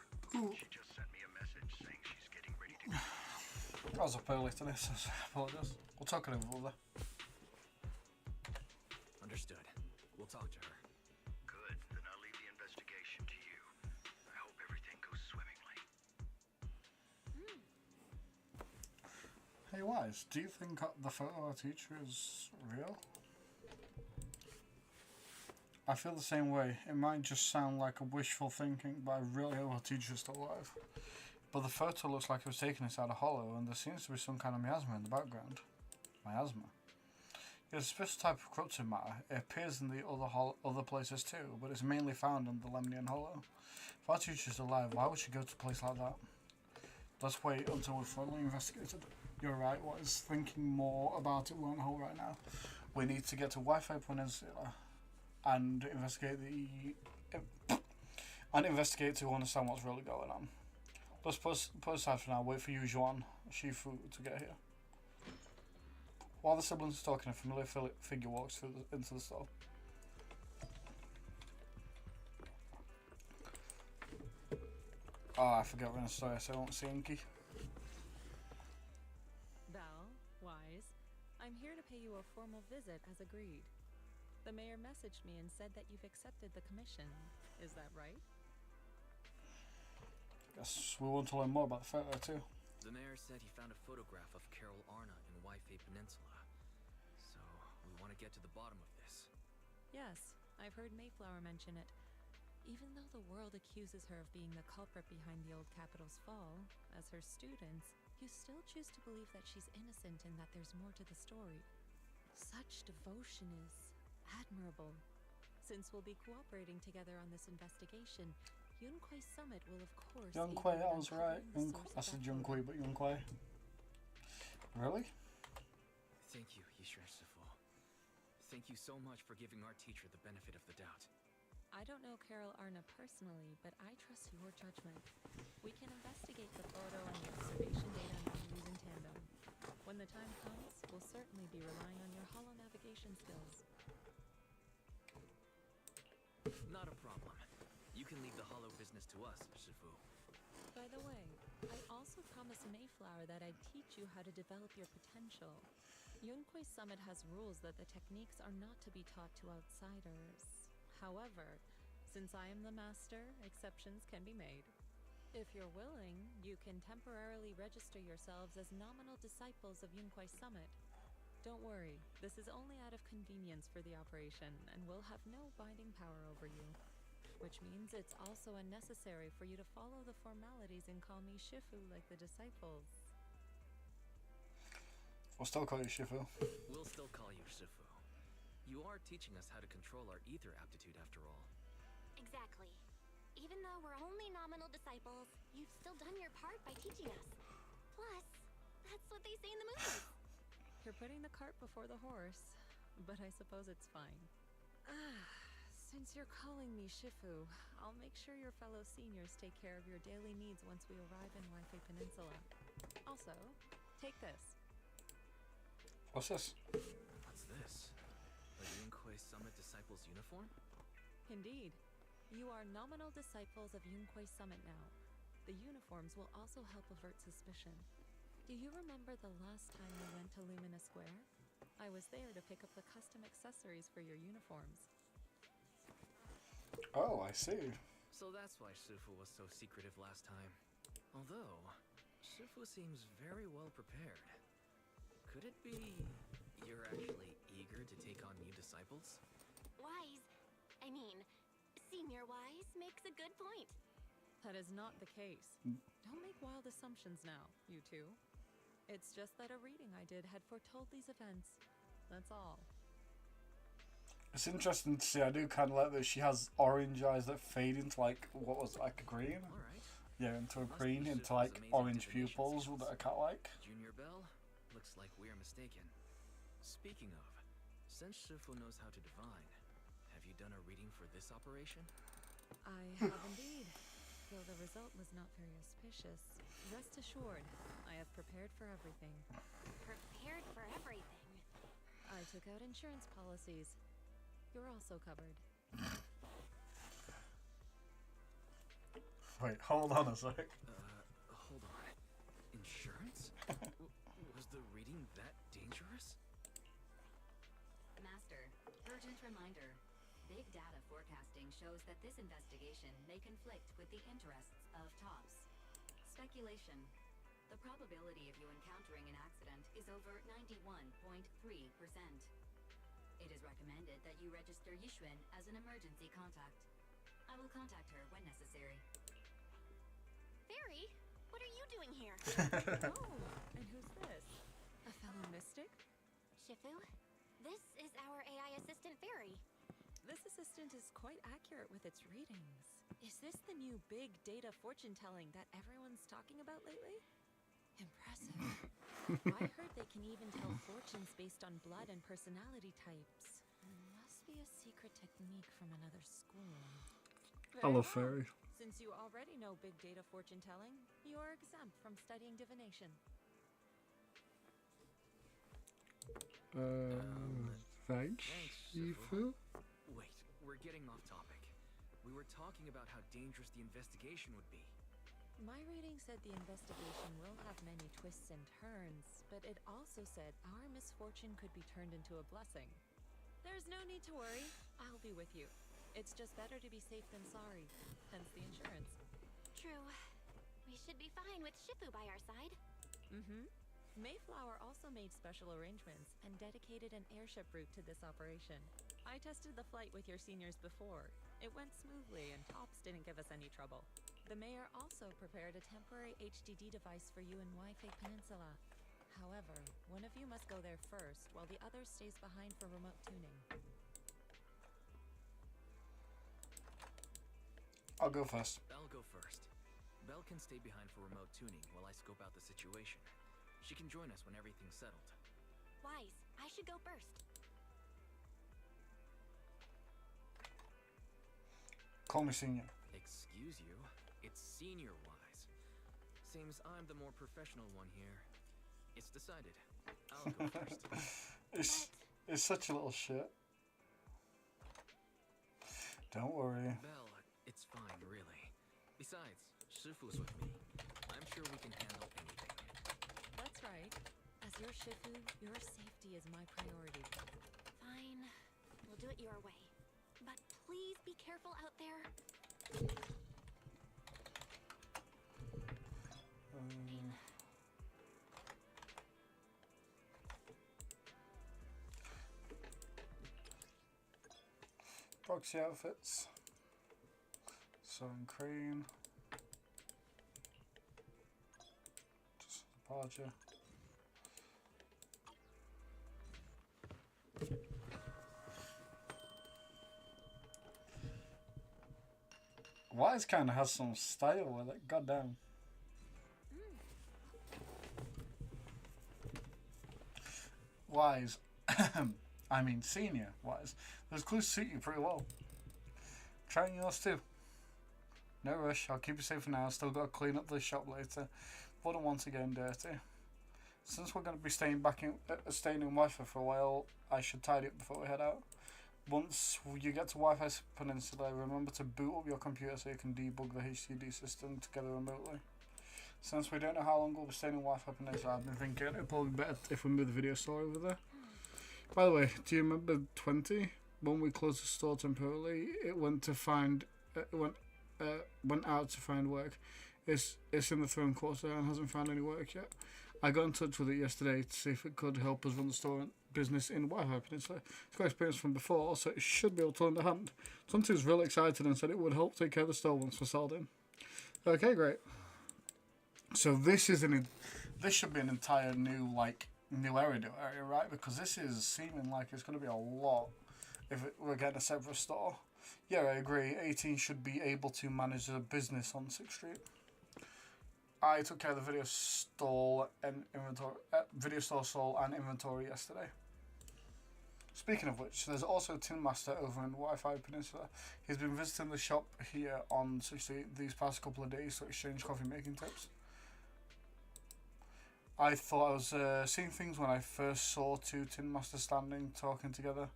She just sent me a message saying she's getting ready to go. I was up early today, so I apologise. We'll talk it over there. Understood. We'll talk to her. Good. Then I'll leave the investigation to you. I hope everything goes swimmingly. Hey Wise, do you think the photo of our teacher is real? I feel the same way. It might just sound like a wishful thinking, but I really hope our teacher's still alive. But the photo looks like it was taken inside a hollow, and there seems to be some kind of miasma in the background. Miasma? It's a special type of corrupted matter. It appears in the other places too, but it's mainly found in the Lemnian Hollow. If our teacher's alive, why would she go to a place like that? Let's wait until we've fully investigated. You're right, what is thinking more about it won't hold right now. We need to get to Wi-Fi Peninsula and investigate to understand what's really going on. Let's put aside for now, wait for you, Juan, Shifu, to get here. While the siblings are talking, a familiar figure walks into the store. Oh, I forgot we're in a store, so I won't see Inky. Val, Wise, I'm here to pay you a formal visit as agreed. The mayor messaged me and said that you've accepted the commission. Is that right? Guess we want to learn more about the photo too. The mayor said he found a photograph of Carol Arna in Wi-Fi Peninsula. So, we want to get to the bottom of this. Yes, I've heard Mayflower mention it. Even though the world accuses her of being the culprit behind the old capital's fall, as her students, you still choose to believe that she's innocent and that there's more to the story. Such devotion is admirable. Since we'll be cooperating together on this investigation, Yunquei Summit will of course... Yunquei, I was right. I said Yunquei, but Yunquei. Really? Thank you, Yishuan Shifu. Thank you so much for giving our teacher the benefit of the doubt. I don't know Carol Arna personally, but I trust your judgment. We can investigate the photo and the observation data and use in tandem. When the time comes, we'll certainly be relying on your holo navigation skills. Not a problem. You can leave the hollow business to us, Shifu. By the way, I also promised Mayflower that I'd teach you how to develop your potential. Yunquei Summit has rules that the techniques are not to be taught to outsiders. However, since I am the master, exceptions can be made. If you're willing, you can temporarily register yourselves as nominal disciples of Yunquei Summit. Don't worry, this is only out of convenience for the operation and will have no binding power over you. Which means it's also unnecessary for you to follow the formalities and call me Shifu like the disciples. We'll still call you Shifu. We'll still call you Shifu. You are teaching us how to control our ether aptitude after all. Exactly. Even though we're only nominal disciples, you've still done your part by teaching us. Plus, that's what they say in the movies. You're putting the cart before the horse, but I suppose it's fine. Since you're calling me Shifu, I'll make sure your fellow seniors take care of your daily needs once we arrive in Wi-Fi Peninsula. Also, take this. What's this? What's this? A Yunquei Summit Disciples uniform? Indeed. You are nominal disciples of Yunquei Summit now. The uniforms will also help avert suspicion. Do you remember the last time we went to Lumina Square? I was there to pick up the custom accessories for your uniforms. Oh, I see. So that's why Shifu was so secretive last time. Although, Shifu seems very well prepared. Could it be you're actually eager to take on new disciples? Senior Wise makes a good point. That is not the case. Don't make wild assumptions now, you two. It's just that a reading I did had foretold these events. That's all. It's interesting to see. I do kind of like that she has orange eyes that fade into like, what was it, like a green? Alright. Yeah, into a green, into like orange pupils that are cat-like. Junior Bell, looks like we are mistaken. Speaking of, since Shifu knows how to divine, have you done a reading for this operation? I have indeed. Though the result was not very auspicious, rest assured, I have prepared for everything. Prepared for everything. I took out insurance policies. You're also covered. Wait, hold on a sec. Hold on. Insurance? Was the reading that dangerous? Master, urgent reminder. Big data forecasting shows that this investigation may conflict with the interests of TOPS. Speculation. The probability of you encountering an accident is over 91.3%. It is recommended that you register Yixuan as an emergency contact. I will contact her when necessary. Fairy, what are you doing here? Oh, and who's this? A fellow mystic? Shifu, this is our AI assistant, Fairy. This assistant is quite accurate with its readings. Is this the new big data fortune telling that everyone's talking about lately? Impressive. I heard they can even tell fortunes based on blood and personality types. Must be a secret technique from another school. I love Very well. Fairy. Since you already know big data fortune telling, you are exempt from studying divination. Thanks, Shifu. Wait, we're getting off topic. We were talking about how dangerous the investigation would be. My reading said the investigation will have many twists and turns, but it also said our misfortune could be turned into a blessing. There's no need to worry. I'll be with you. It's just better to be safe than sorry, hence the insurance. True. We should be fine with Shifu by our side. Mm-hmm. Mayflower also made special arrangements and dedicated an airship route to this operation. I tested the flight with your seniors before. It went smoothly and Tops didn't give us any trouble. The mayor also prepared a temporary HDD device for you in Wi-Fi Peninsula. However, one of you must go there first, while the other stays behind for remote tuning. I'll go first. I'll go first. Belle can stay behind for remote tuning while I scope out the situation. She can join us when everything's settled. Wise, I should go first. Call me senior. Excuse you? It's senior-wise. Seems I'm the more professional one here. It's decided. I'll go first. It's such a little shit. Don't worry. Belle, it's fine, really. Besides, Shifu's with me. I'm sure we can handle anything. That's right. As your Shifu, your safety is my priority. Fine. We'll do it your way. But please be careful out there. Proxy outfits. Sun cream. Just departure. Wise kind of has some style with it, goddamn. Wise, I mean senior Wise, those clues suit you pretty well. Trying yours too. No rush, I'll keep you safe for now, still got to clean up the shop later. Wouldn't want to get dirty. Since we're going to be staying in Wi-Fi for a while, I should tidy up before we head out. Once you get to Wi-Fi Peninsula, remember to boot up your computer so you can debug the HDD system together remotely. Since we don't know how long we'll be staying in Wi-Fi Peninsula, I've been thinking it'd probably be better if we move the video store over there. By the way, do you remember 20? When we closed the store temporarily, it went to find, went out to find work. It's in the throne quarter and hasn't found any work yet. I got in touch with it yesterday to see if it could help us run the store business in Wi-Fi Peninsula. It's got experience from before, so it should be able to lend a hand. Tonti was really excited and said it would help take care of the store once we're sold in. Okay, great. So this should be an entire new area, right? Because this is seeming like it's going to be a lot if we're getting a separate store. Yeah, I agree. 18 should be able to manage a business on 6th Street. I took care of the video store stall and inventory yesterday. Speaking of which, there's also Tin Master over in Wi-Fi Peninsula. He's been visiting the shop here on 6th Street these past couple of days to exchange coffee making tips. I thought I was seeing things when I first saw two Tin Masters standing, talking together.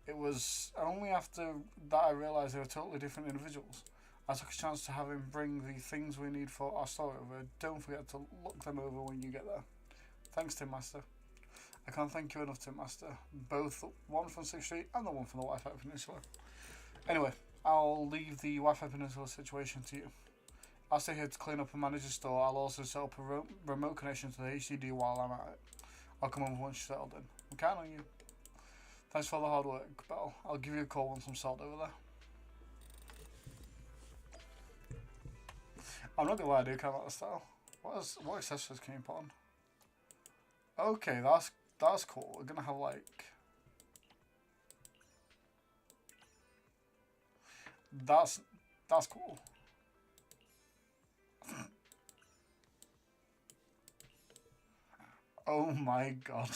It was only after that I realised they were totally different individuals. I took a chance to have him bring the things we need for our store over. Don't forget to look them over when you get there. Thanks, Tin Master. I can't thank you enough, Tin Master. Both one from 6th Street and the one from the Wi-Fi Peninsula. Anyway, I'll leave the Wi-Fi Peninsula situation to you. I'll stay here to clean up and manage the store. I'll also set up a remote connection to the HDD while I'm at it. I'll come over once you're settled in. I'm counting on you. Thanks for all the hard work, Belle. I'll give you a call once I'm settled over there. I'm not gonna lie, I do kind of like the style. What accessories can you put on? Okay, that's cool. We're gonna have like that's cool. Oh my god.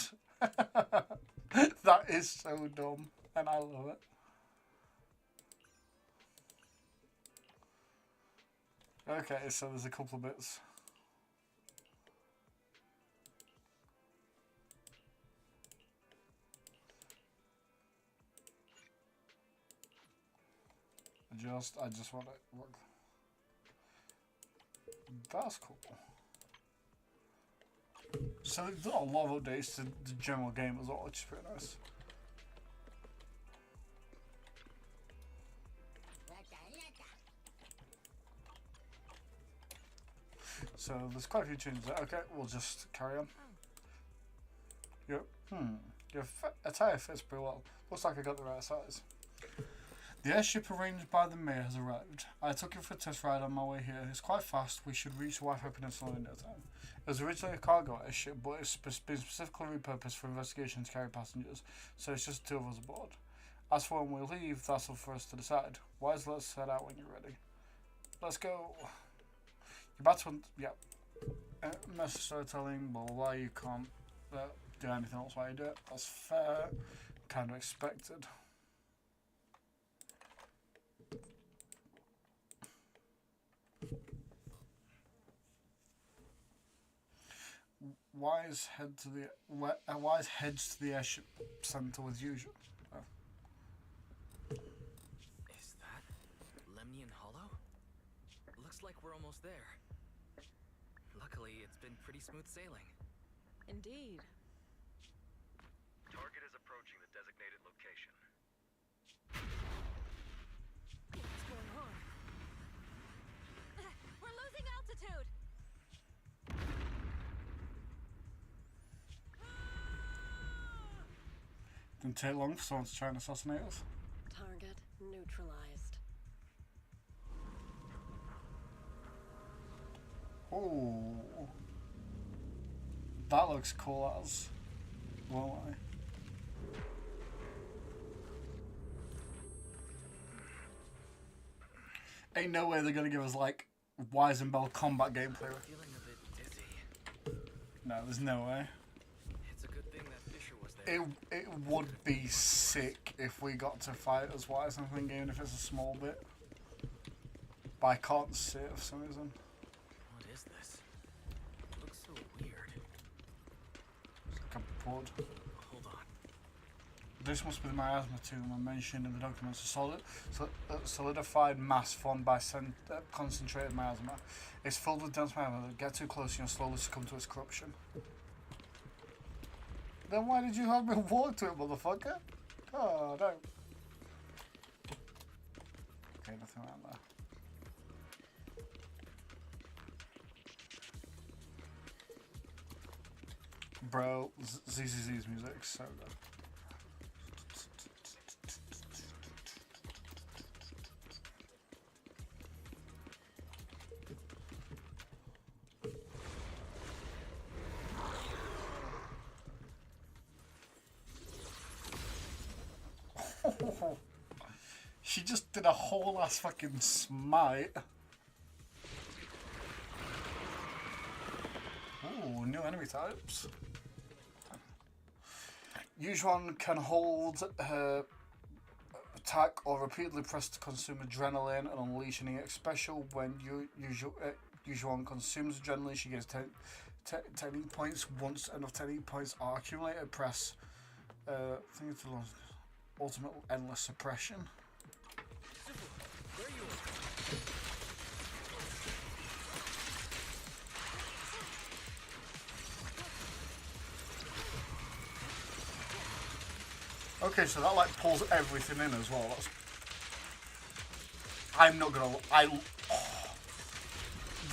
That is so dumb and I love it. Okay, so there's a couple of bits. I just want to work. That's cool. So they've done a lot of updates to the general game as well, which is pretty nice. So there's quite a few changes there. Okay, we'll just carry on. Yep. Your attire fits pretty well. Looks like I got the right size. The airship arranged by the mayor has arrived. I took it for a test ride on my way here. It's quite fast. We should reach the Wi-Fi Peninsula in no time. It was originally a cargo airship, but it's been specifically repurposed for investigation to carry passengers, so it's just the two of us aboard. As for when we leave, that's up for us to decide. Wise, let's head out when you're ready. Let's go. You're about to... Yep. Message storytelling, blah blah blah. You can't do anything else while you do it. That's fair. Kind of expected. Wise heads to the airship center as usual. Oh. Is that Lemnian Hollow? Looks like we're almost there. Luckily, it's been pretty smooth sailing. Indeed. Target is approaching the designated location. What's going on? We're losing altitude! Didn't take long for someone to try and assassinate us. Target neutralized. Oh, that looks cool as. Won't I? Ain't no way they're gonna give us like Wise and Bell combat gameplay. Feeling a bit dizzy. No, there's no way. It's a good thing that Fisher was there. It would be sick if we got to fight as Wise, I think, even if it's a small bit. But I can't see it for some reason. What is this? It looks so weird. It's like a pod. Hold on. This must be the miasma tomb mentioned in the documents. A solidified mass formed by concentrated miasma. It's filled with dense miasma. Get too close and you'll slowly succumb to its corruption. Then why did you have me walk to it, motherfucker? Oh, no. Okay, nothing around there. Bro, ZZZ's music is so good. She just did a whole ass fucking smite. Ooh, new enemy types. Yuuzhan can hold her attack or repeatedly press to consume adrenaline and unleash an EX special. When Yuuzhan consumes adrenaline, she gets 10 points. Once enough 10 points are accumulated, press I think it's ultimate endless suppression. There you Okay, so that like pulls everything in as well. I'm not gonna.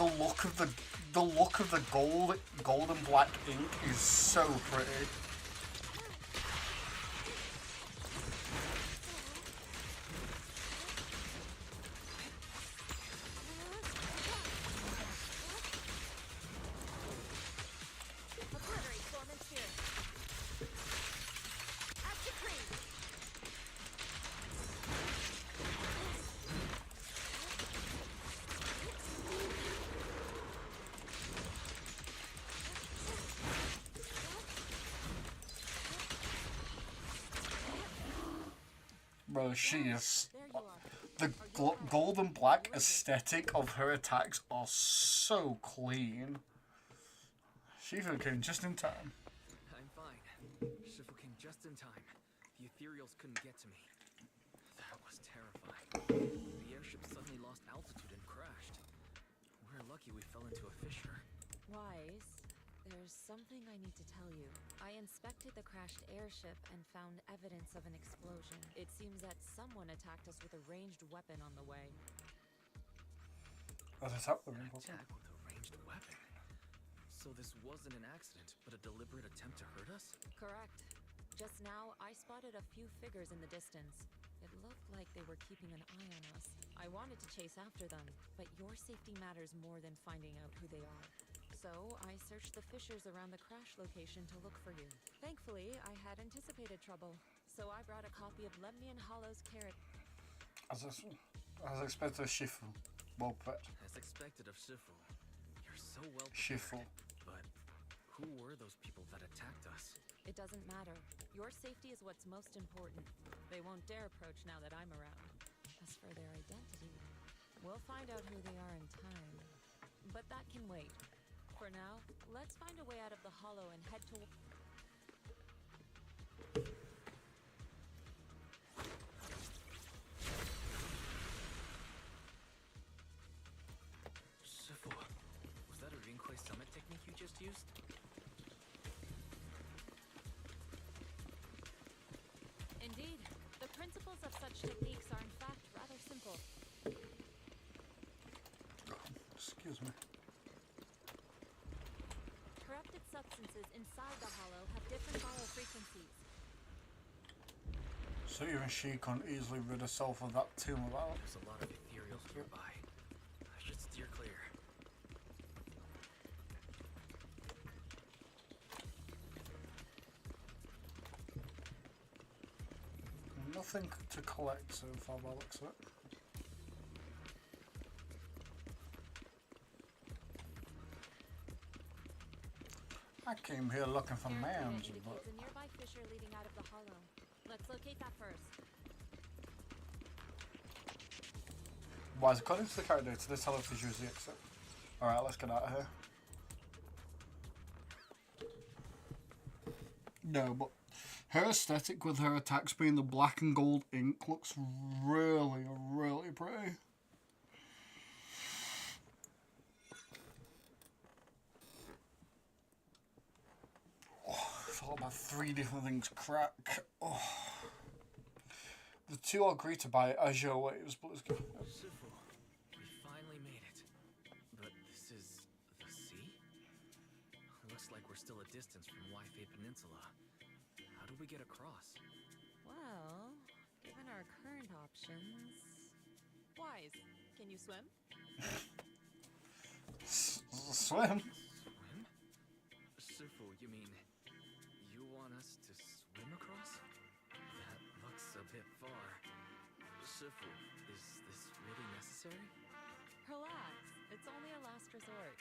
the look of the gold and black ink is so pretty. Bro, she is. The gold and black aesthetic of her attacks are so clean. She even came just in time. I'm fine. Shifu came just in time. The ethereals couldn't get to me. That was terrifying. The airship suddenly lost altitude and crashed. We're lucky we fell into a fissure. Wise, there's something I need to tell you. I inspected the crashed airship and found evidence of an explosion. It seems that someone attacked us with a ranged weapon on the way. An attack with An attack with a ranged weapon? So this wasn't an accident, but a deliberate attempt to hurt us? Correct. Just now, I spotted a few figures in the distance. It looked like they were keeping an eye on us. I wanted to chase after them, but your safety matters more than finding out who they are. So, I searched the fissures around the crash location to look for you. Thankfully, I had anticipated trouble, so I brought a copy of Lemnian Hollow's carrot. As expected of Shifu. Well put. As expected of Shifu. You're so well Shifu. prepared. But who were those people that attacked us? It doesn't matter. Your safety is what's most important. They won't dare approach now that I'm around. As for their identity, we'll find out who they are in time. But that can wait. For now, let's find a way out of the hollow and head to... Shifu, was that a Rinkwei summit technique you just used? Indeed. The principles of such techniques are in fact rather simple. Excuse me. Corrupted substances inside the hollow have different biofrequencies. So even she can't easily rid herself of that tomb of that. There's a lot of ethereals nearby. I should steer clear. Nothing to collect so far by the looks of it. I came here looking for mans, but... a nearby fissure leading out of the hollow. Let's locate that first. Why is according to the character data, this hollow fissure is the exit. Alright, let's get out of here. No, but her aesthetic with her attacks being the black and gold ink looks really, really pretty. It's all about 3 different things crack. Oh. The 2 are greeted by azure waves, but let's go. Shifu, we finally made it. But this is the sea? Looks like we're still a distance from Waifei Peninsula. How do we get across? Well, given our current options... Wise, can you swim? Swim? Swim? Shifu, you mean you want us to swim across? That looks a bit far. Shifu, is this really necessary? Relax, it's only a last resort.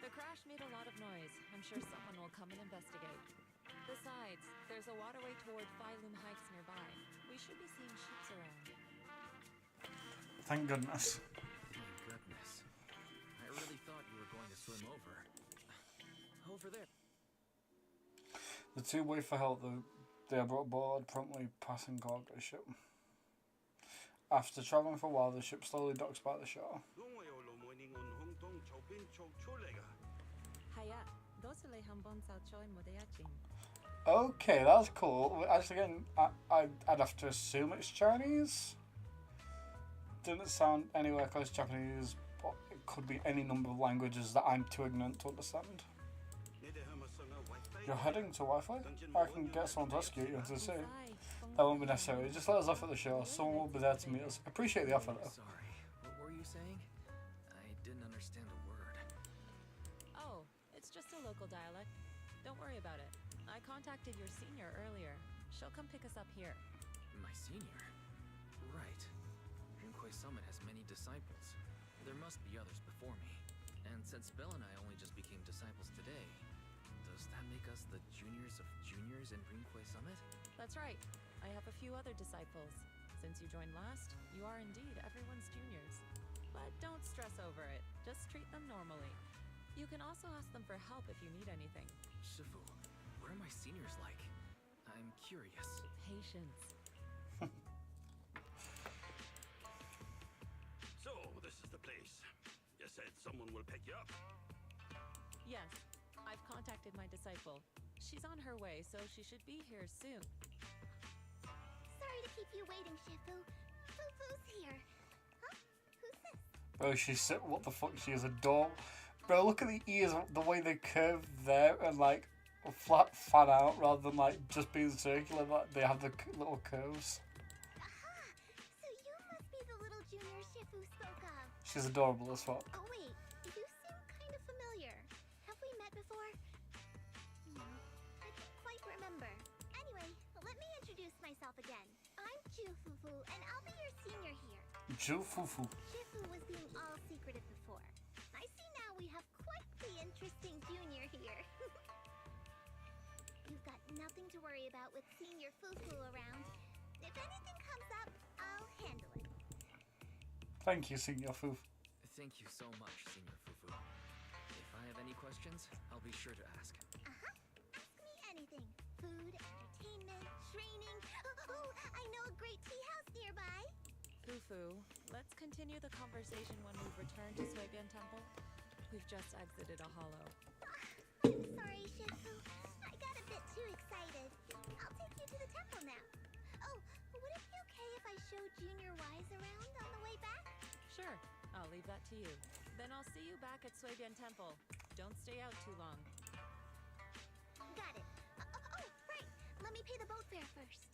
The crash made a lot of noise. I'm sure someone will come and investigate. Besides, there's a waterway toward Phylum Heights nearby. We should be seeing ships around. Thank goodness. Thank goodness. I really thought you were going to swim over. Over there. The 2 wait for help, they are brought aboard, promptly passing cargo ship. After travelling for a while, the ship slowly docks by the shore. Okay, that's cool. Actually, again, I'd have to assume it's Chinese. Didn't sound anywhere close to Japanese, but it could be any number of languages that I'm too ignorant to understand. You're heading to Wi-Fi? I can get someone to escort you into the city. That won't be necessary. Just let us off at the show. Someone will be there to meet us. Appreciate the offer, though. Sorry, what were you saying? I didn't understand a word. Oh, it's just a local dialect. Don't worry about it. I contacted your senior earlier. She'll come pick us up here. My senior? Right. Rinkway Summit has many disciples. There must be others before me. And since Belle and I only just became disciples today, does that make us the juniors of juniors in Rinkway Summit? That's right. I have a few other disciples. Since you joined last, you are indeed everyone's juniors. But don't stress over it. Just treat them normally. You can also ask them for help if you need anything. Shifu, what are my seniors like? I'm curious. Patience. So, this is the place. You said someone will pick you up. Yes, I've contacted my disciple. She's on her way, so she should be here soon. Sorry to keep you waiting, Shifu. Fufu's here. Huh? Who's this? Bro, she's so, what the fuck? She is adorable. Bro, look at the ears, the way they curve there and like flat fan out rather than like just being circular. Like they have the little curves. Aha! So you must be the little junior Shifu spoke of. She's adorable as fuck. Oh wait, you seem kind of familiar. Have we met before? I can't quite remember. Anyway, let me introduce myself again. I'm Jufufu, and I'll be your senior here. Jufufu. Shifu was being all secretive before. I see now we have quite the interesting junior here. You've got nothing to worry about with Senior Fufu around. If anything comes up, I'll handle it. Thank you, Senior Foof. Thank you so much, Senior Fufu. If I have any questions, I'll be sure to ask. Ask me anything. Food, entertainment, training. Oh, I know a great tea house nearby. Fufu, let's continue the conversation when we've returned to Suibian Temple. We've just exited a hollow. I'm sorry, Shifu. I got a bit too excited. I'll take you to the temple now. Oh, would it be okay if I showed Junior Wise around on the way back? Sure, I'll leave that to you. Then I'll see you back at Suibian Temple. Don't stay out too long. Got it. Oh, right. Let me pay the boat fare first.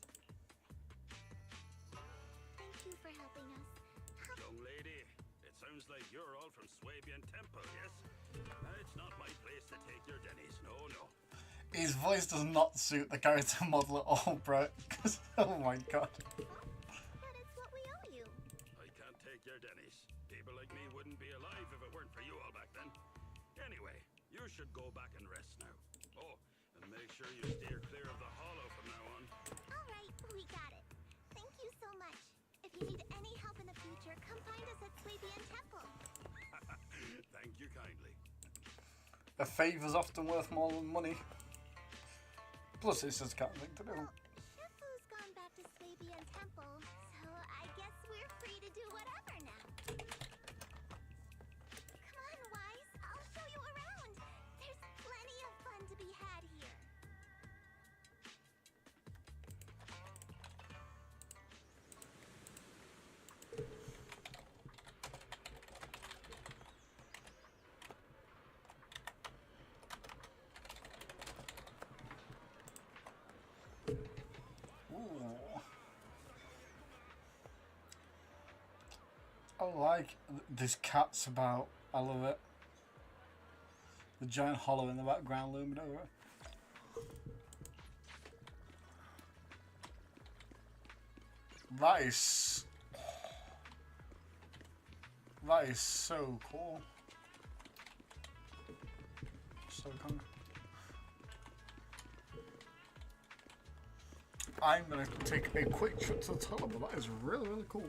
Thank you for helping us. Young lady, it sounds like you're all from Swabian Temple, yes? It's not my place to take your dennies. No, no. His voice does not suit the character model at all, bro. Oh my god. But it's what we owe you. I can't take your dennies. People like me wouldn't be alive if it weren't for you all back then. Anyway, you should go back and rest now. Oh, and make sure you steer clear of the hollow from now on. All right, we got it. Thank you so much. If you need any help in the future, come find us at Swabian Temple. Thank you kindly. A favour's often worth more than money. Plus, it's just kind of thing to do. Well, Shifu's gone back to Swabian Temple, so I guess we're free to do whatever now. Come on, Wise. I'll show you around. There's plenty of fun to be had here. Ooh. I like this cat's about. I love it. The giant hollow in the background looming over it. That is so cool. So cool. I'm gonna take a quick trip to the toilet, but that is really, really cool.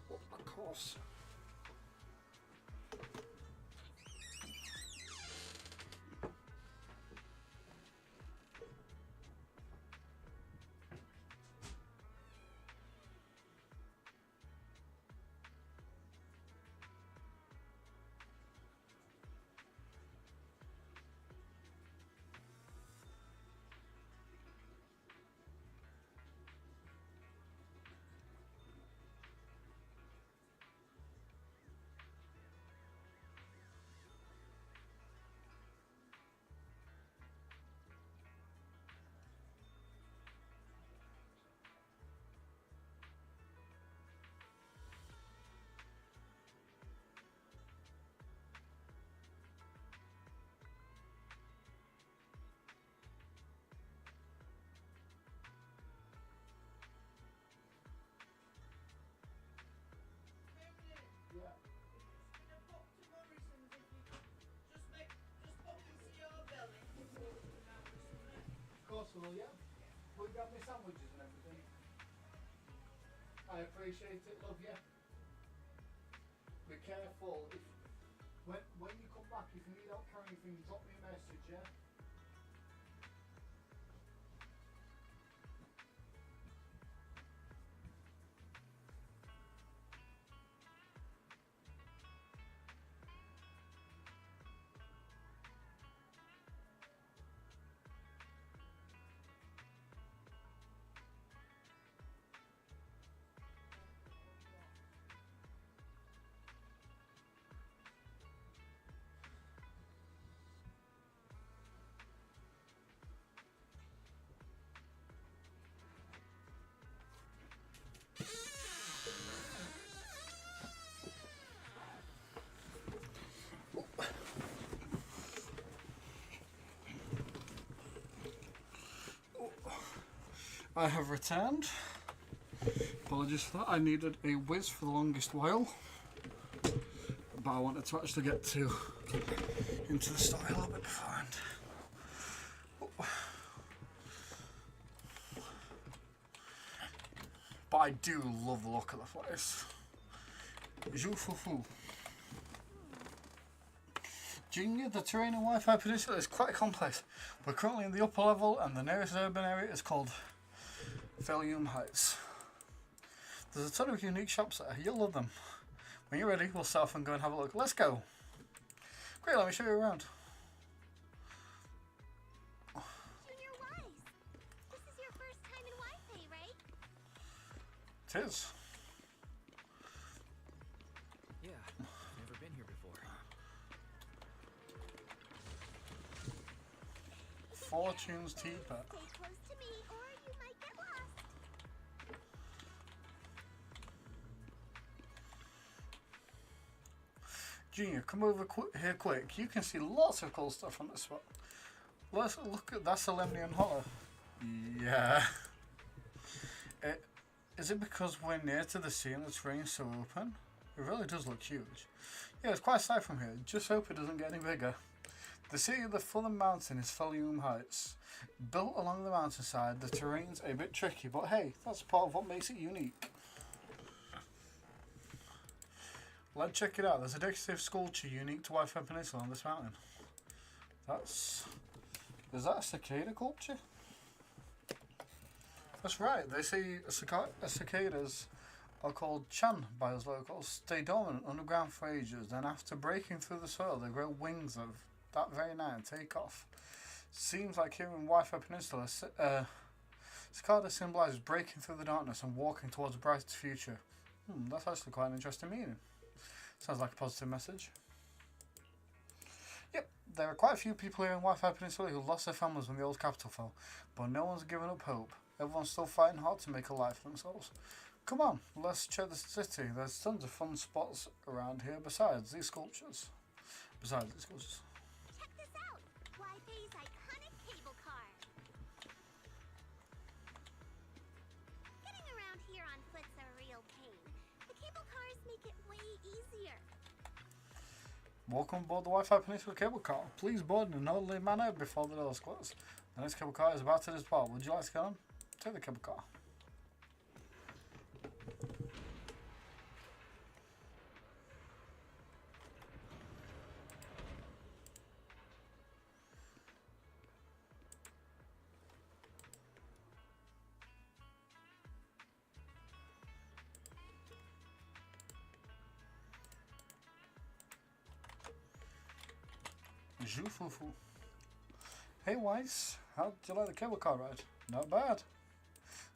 Of course. I appreciate it, love you. Be careful. When you come back, if you need help carrying anything, drop me a message, yeah? I have returned. Apologies for that. I needed a whiz for the longest while, but I wanted to actually get into the story a little bit beforehand. But I do love the look of the place. Zhufufu. Junior, the terrain in Wi-Fi Peninsula is quite complex. We're currently in the upper level, and the nearest urban area is called Felium Heights. There's a ton of unique shops there. You'll love them. When you're ready, we'll set off and go and have a look. Let's go. Great, let me show you around. Junior Wise, this is your first time in Wi-Fi, right? It is. Yeah, never been here before. Fortune's Teapot. Stay close to me, or you might get lost. Junior, come over here quick. You can see lots of cool stuff on this spot. Let's look at that Solemnian Hollow. Yeah. Is it because we're near to the sea and the terrain's so open? It really does look huge. Yeah, it's quite a sight from here. Just hope it doesn't get any bigger. The city of the Fulham Mountain is Felium Heights. Built along the mountainside, the terrain's a bit tricky, but hey, that's part of what makes it unique. Let's check it out. There's a decorative sculpture unique to Wi-Fi Peninsula on this mountain. Is that a cicada sculpture? That's right. They say cicadas are called Chan by us locals. Stay dormant underground for ages. Then after breaking through the soil, they grow wings of that very night and take off. Seems like here in Wi-Fi Peninsula, cicada symbolises breaking through the darkness and walking towards a brighter future. That's actually quite an interesting meaning. Sounds like a positive message. Yep, there are quite a few people here in Wi-Fi Peninsula who lost their families when the old capital fell, but no one's given up hope. Everyone's still fighting hard to make a life for themselves. Come on, let's check the city. There's tons of fun spots around here besides these sculptures. Check this out! Wi-Fi's iconic cable car. Getting around here on foot's a real pain. The cable cars make it way easier. Welcome aboard the Wi-Fi Peninsula cable car. Please board in an orderly manner before the doors close. The next cable car is about to depart. Would you like to get on? Take the cable car. Zhufufu. Hey Weiss, how'd you like the cable car ride? Not bad.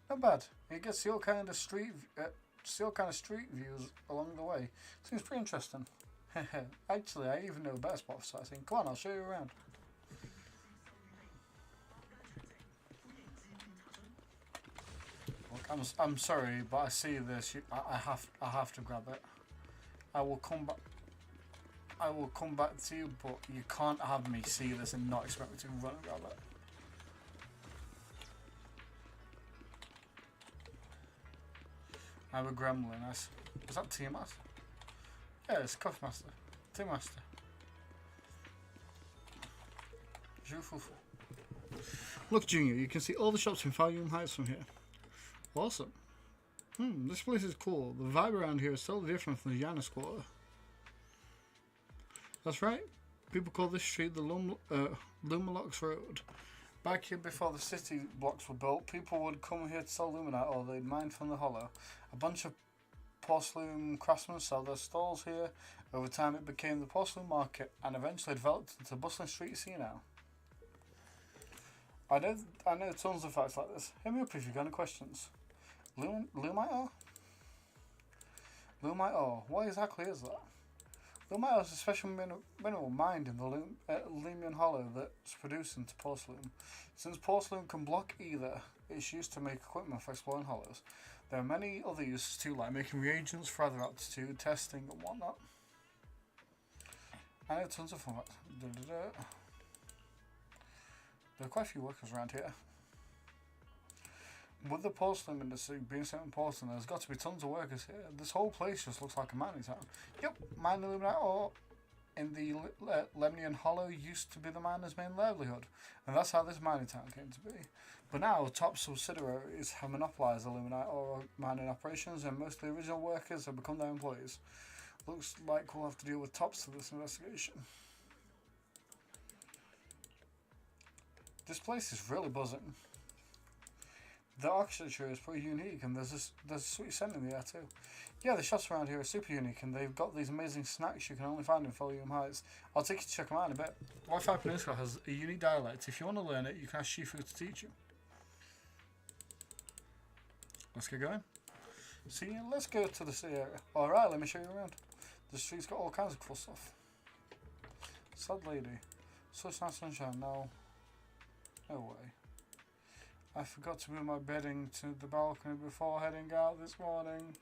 Not bad. You get to see all kind of street views along the way. Seems pretty interesting. Actually, I even know a better spot for sightseeing. Come on, I'll show you around. Look, I'm sorry, but I see this. I have to grab it. I will come back to you, but you can't have me see this and not expect me to run and grab it. I have a gremlin. Is that Tea Master? Yeah, it's Coffee Master. Tea Master. Zhufufu. Look, Junior, you can see all the shops in Falium Heights from here. Awesome. This place is cool. The vibe around here is totally different from the Janus Quarter. That's right. People call this street the Lumalox Road. Back here before the city blocks were built, people would come here to sell luminite or they'd mine from the hollow. A bunch of porcelain craftsmen sell their stalls here. Over time it became the porcelain market and eventually developed into the bustling street you see now. I know tons of facts like this. Hit me up if you've got any questions. Lumite ore? Lumite ore. What exactly is that? Lumite ore is a special mineral mined in the Lumion Hollow that's produced into porcelain. Since porcelain can block either, it's used to make equipment for exploring hollows. There are many other uses too, like making reagents for other aptitude, testing and whatnot. I know tons of fun facts. There are quite a few workers around here. With the porcelain industry being so important, there's got to be tons of workers here. This whole place just looks like a mining town. Yep, mining luminite ore in the Lemnian Hollow used to be the miner's main livelihood, and that's how this mining town came to be. But now, top subsidiaries have monopolised the luminite ore mining operations, and most of the original workers have become their employees. Looks like we'll have to deal with tops for this investigation. This place is really buzzing. The architecture is pretty unique, and there's a sweet scent in the air too. Yeah, the shops around here are super unique, and they've got these amazing snacks you can only find in Folium Heights. I'll take you to check them out in a bit. Wi-Fi Peninsula has a unique dialect. If you want to learn it, you can ask Shifu to teach you. Let's get going. See, let's go to the city area. Alright, let me show you around. The street's got all kinds of cool stuff. Sad lady. Such nice sunshine. No way. I forgot to move my bedding to the balcony before heading out this morning.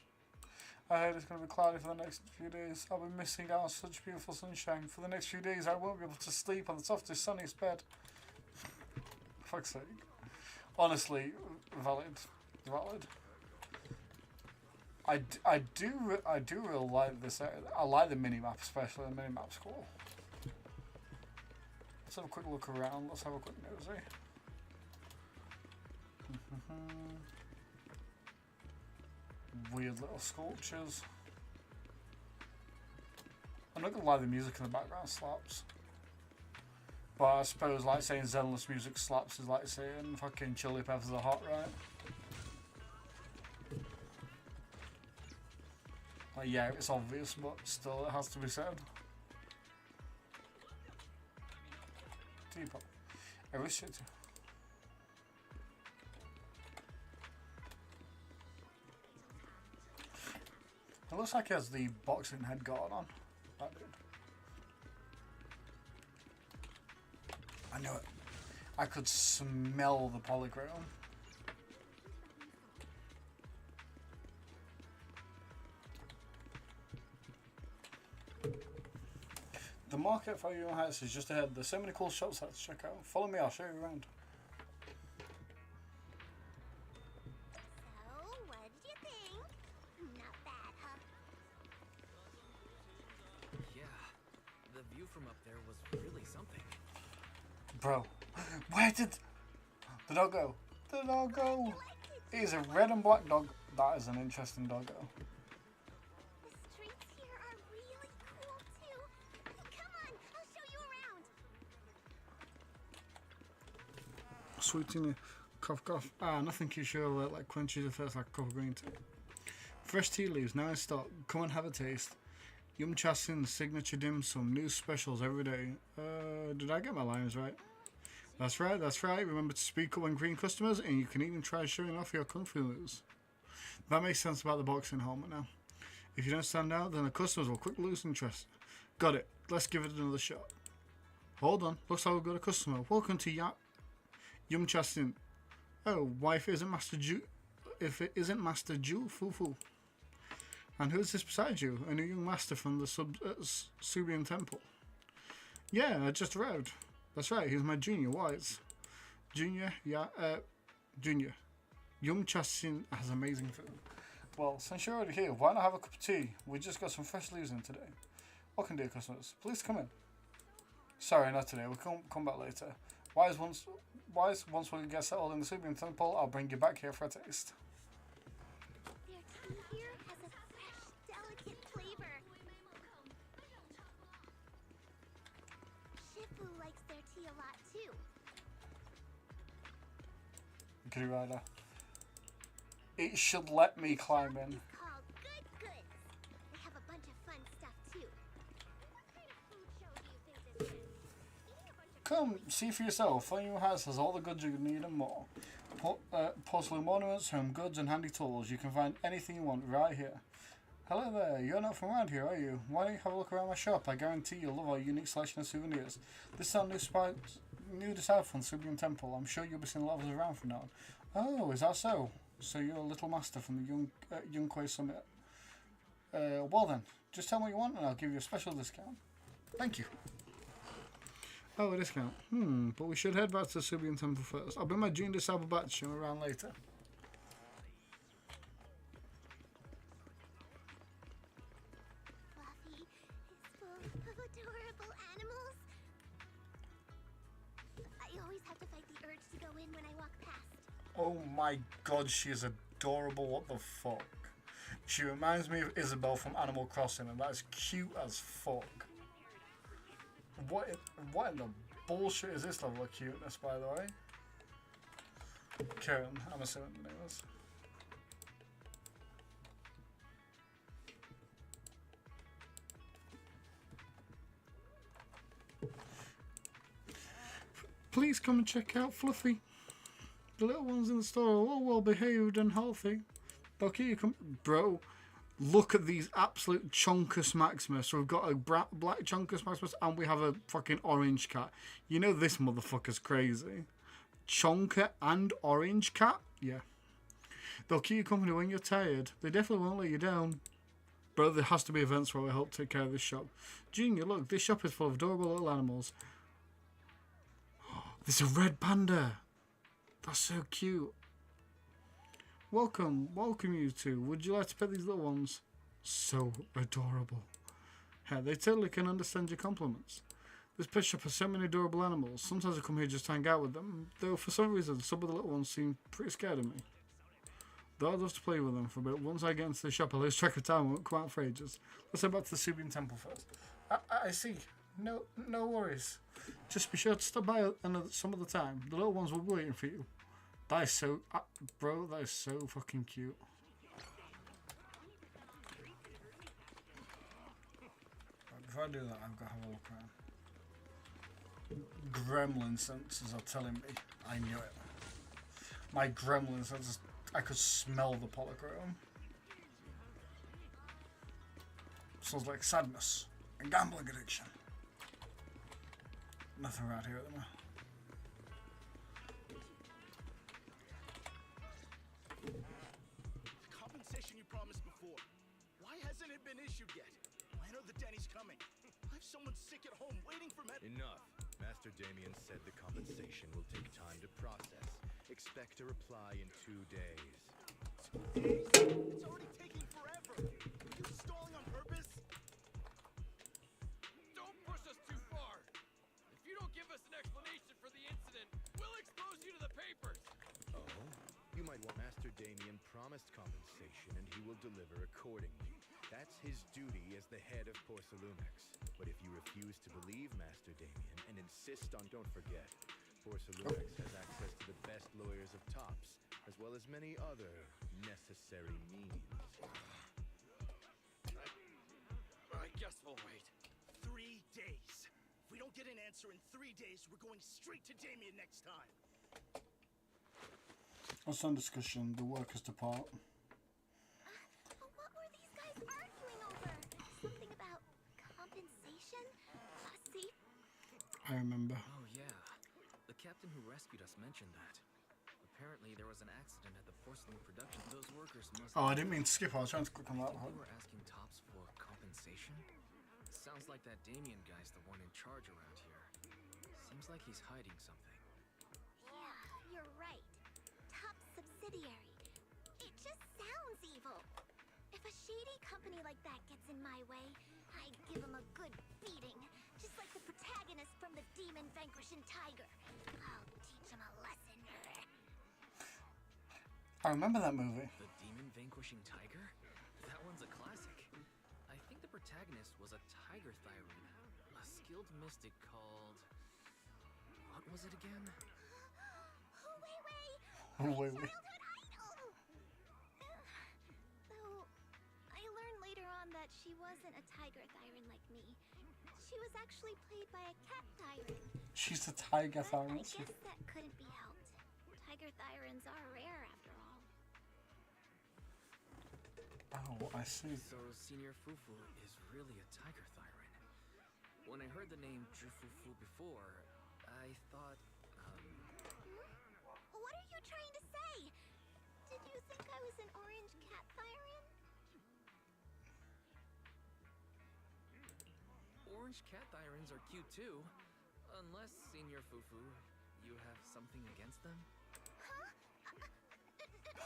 I heard it's going to be cloudy for the next few days. I'll be missing out on such beautiful sunshine. For the next few days, I won't be able to sleep on the softest, sunniest bed. For fuck's sake. Honestly, valid. I do really like this area. I like the mini-map, especially. The mini-map's cool. Let's have a quick look around. Let's have a quick nosy. Weird little sculptures. I'm not gonna lie, the music in the background slaps. But I suppose like saying Zenless music slaps is like saying fucking Chili Peppers are hot, right? Like, yeah, it's obvious, but still it has to be said. Teapot. Every shit. It looks like he has the boxing head guard on. That dude. I knew it. I could smell the polychrome. The market for your house is just ahead. There's so many cool shops to check out. Follow me, I'll show you around. So, what did you think? Not bad, huh? Yeah, the view from up there was really something. Bro, where did the dog go? The dog go? He's a red and black dog. That is an interesting doggo. The streets here are really cool too. Come on, I'll show you around. Sweetening, cough cough. Ah, nothing too sure like quenches the thirst like a cup of green tea. Fresh tea leaves, now in stock. Come and have a taste. Yum Chasin, signature dim sum, new specials every day. Did I get my lines right? That's right. Remember to speak up when greeting customers, and you can even try showing off your kung fu moves. That makes sense about the boxing helmet now. If you don't stand out, then the customers will quickly lose interest. Got it. Let's give it another shot. Hold on. Looks like we've got a customer. Welcome to Yum Chasin. Oh, why if it isn't Master Ju? If it isn't Master Ju, Fufu. And who's this beside you? A new young master from the Subian Temple. Yeah, I just arrived. That's right, he's my junior, Wise. Junior. Yum Chasin has amazing food. Well, since you're already here, why not have a cup of tea? We just got some fresh leaves in today. Welcome, dear customers. Please come in. Sorry, not today. We'll come back later. Wise, once we get settled in the Subian Temple, I'll bring you back here for a taste. They're Fu likes their tea a lot too. Kitty Rider. It should let me climb in. It's called Good Goods. They have a bunch of fun stuff too. What kind of food show do you think this is? Eating a bunch of Come, see for yourself. Our new house has all the goods you need and more. Porcelain ornaments, home goods, and handy tools. You can find anything you want right here. Hello there, you're not from around here, are you? Why don't you have a look around my shop? I guarantee you'll love our unique selection of souvenirs. This is our new design from Subian Temple. I'm sure you'll be seeing lovers around from now on. Oh, is that so? So you're a little master from the Yunquay Summit. Well then, just tell me what you want and I'll give you a special discount. Thank you. Oh, a discount. But we should head back to the Subian Temple first. I'll bring my junior disciple back to show him around later. Fluffy is full of adorable animals. I always have to fight the urge to go in when I walk past. Oh my god, she is adorable. What the fuck? She reminds me of Isabelle from Animal Crossing, and that's cute as fuck. What in the bullshit is this level of cuteness, by the way? Karen, I'm assuming the name is. Please come and check out Fluffy. The little ones in the store are all well behaved and healthy. Okay, you come, bro. Look at these absolute Chunkus Maximus. So we've got a black Chunkus Maximus and we have a fucking orange cat. You know this motherfucker's crazy. Chonker and orange cat? Yeah. They'll keep you company when you're tired. They definitely won't let you down. Bro, there has to be events where we help take care of this shop. Junior, look, this shop is full of adorable little animals. There's a red panda. That's so cute. Welcome you two. Would you like to pet these little ones? So adorable. Yeah, they totally can understand your compliments. This pet shop has so many adorable animals. Sometimes I come here just to hang out with them, though for some reason some of the little ones seem pretty scared of me. Though I'd love to play with them for a bit. Once I get into the shop, I lose track of time and won't come out for ages. Let's head back to the Subian Temple first. I see. No worries. Just be sure to stop by some of the time. The little ones will be waiting for you. That is so... bro, that is so fucking cute. Right, before I do that, I've got to have a look around. Gremlin senses are telling me. I knew it. My gremlin senses... I could smell the polychrome. Smells like sadness and gambling addiction. Nothing around here at the moment. Compensation you promised before. Why hasn't it been issued yet? When are the Denny's coming? I have someone sick at home waiting for Enough. Master Damien said the compensation will take time to process. Expect a reply in 2 days. 2 days? It's already taking forever. Are you stalling on purpose? Don't push us too far. If you don't give us an explanation for the incident, we'll expose you to the papers. Oh? You might want Master Damien promised compensation and he will deliver accordingly. That's his duty as the head of Porcelumex. But if you refuse to believe Master Damien and insist on... Don't forget, Porcelumex has access to the best lawyers of Tops, as well as many other necessary means. I guess we'll wait. 3 days. If we don't get an answer in 3 days, we're going straight to Damien next time. What's on discussion? The workers depart. What were these guys arguing over? Something about compensation? See? I remember. Oh, yeah. The captain who rescued us mentioned that. Apparently, there was an accident at the porcelain production. Those workers must... Oh, I didn't mean to skip. I was trying to click on that They one. were asking Tops for compensation? Sounds like that Damien guy's the one in charge around here. Seems like he's hiding something. Yeah, you're right. Top subsidiary. It just sounds evil. If a shady company like that gets in my way, I'd give him a good beating. Just like the protagonist from the Demon Vanquishing Tiger. I'll teach him a lesson. I remember that movie. The Demon Vanquishing Tiger? That one's a classic. I think the protagonist was a tiger thyrean, a skilled mystic called... What was it again? Wait. Childhood idol! Though, I learned later on that she wasn't a tiger thyron like me. She was actually played by a cat thyron. She's the tiger But thyron. I guess that couldn't be helped. Tiger thyrons are rare after all. Oh, I see. So Senior Fufu is really a tiger thyron. When I heard the name Jufufu before, I thought, What are you trying to say? Did you think I was an orange cat thyron? orange cat thyrons are cute too. Unless, Senior Fufu, you have something against them? Huh?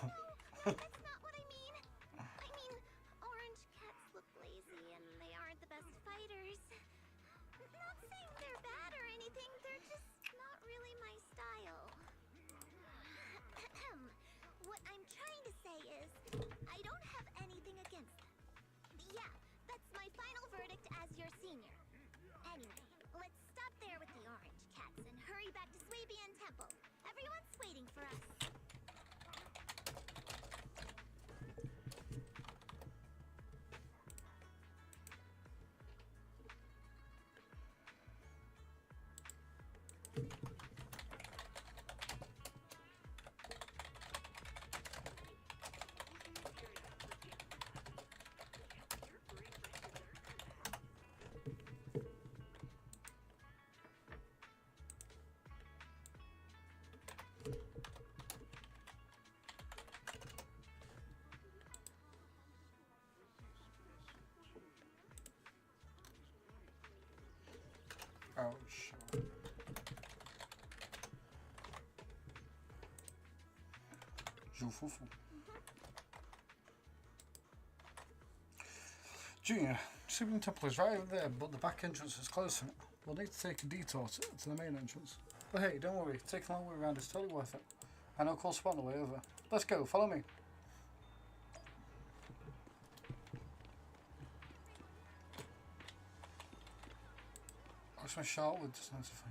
No, that's not what I mean. I mean, orange cats look lazy and they aren't the best fighters. Not saying they're bad or anything, they're just not really my style. What I'm trying to say is, I don't have anything against them. Yeah, that's my final verdict as your senior. Anyway, let's stop there with the orange cats and hurry back to Swabian Temple. Everyone's waiting for us. Ouch. Jufufu. Junior, Sibling Temple is right over there, but the back entrance is closed. We'll need to take a detour to the main entrance. But hey, don't worry, taking a long way around is totally worth it. I know a cool spot on the way over. Let's go, follow me. What's my shot with just notify?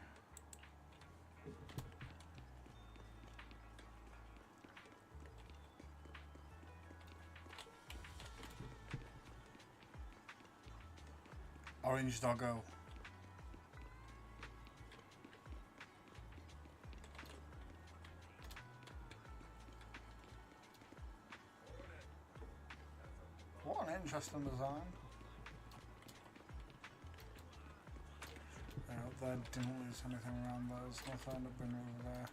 Orange doggo. What an interesting design. I hope that didn't lose anything around there. There's nothing to bring over there.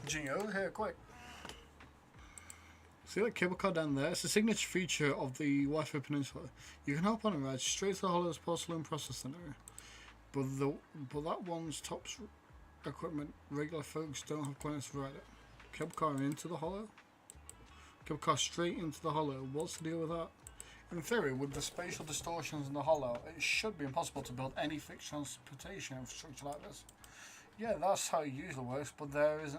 Jing, over here, quick. See that cable car down there? It's a signature feature of the Wi-Fi Peninsula. You can hop on and ride straight to the Hollow's porcelain processing area. But that one's top equipment. Regular folks don't have plans to ride it. Cable car into the Hollow? Cable car straight into the Hollow. What's the deal with that? In theory, with the spatial distortions in the Hollow, it should be impossible to build any fixed transportation infrastructure like this. Yeah, that's how it usually works, but there's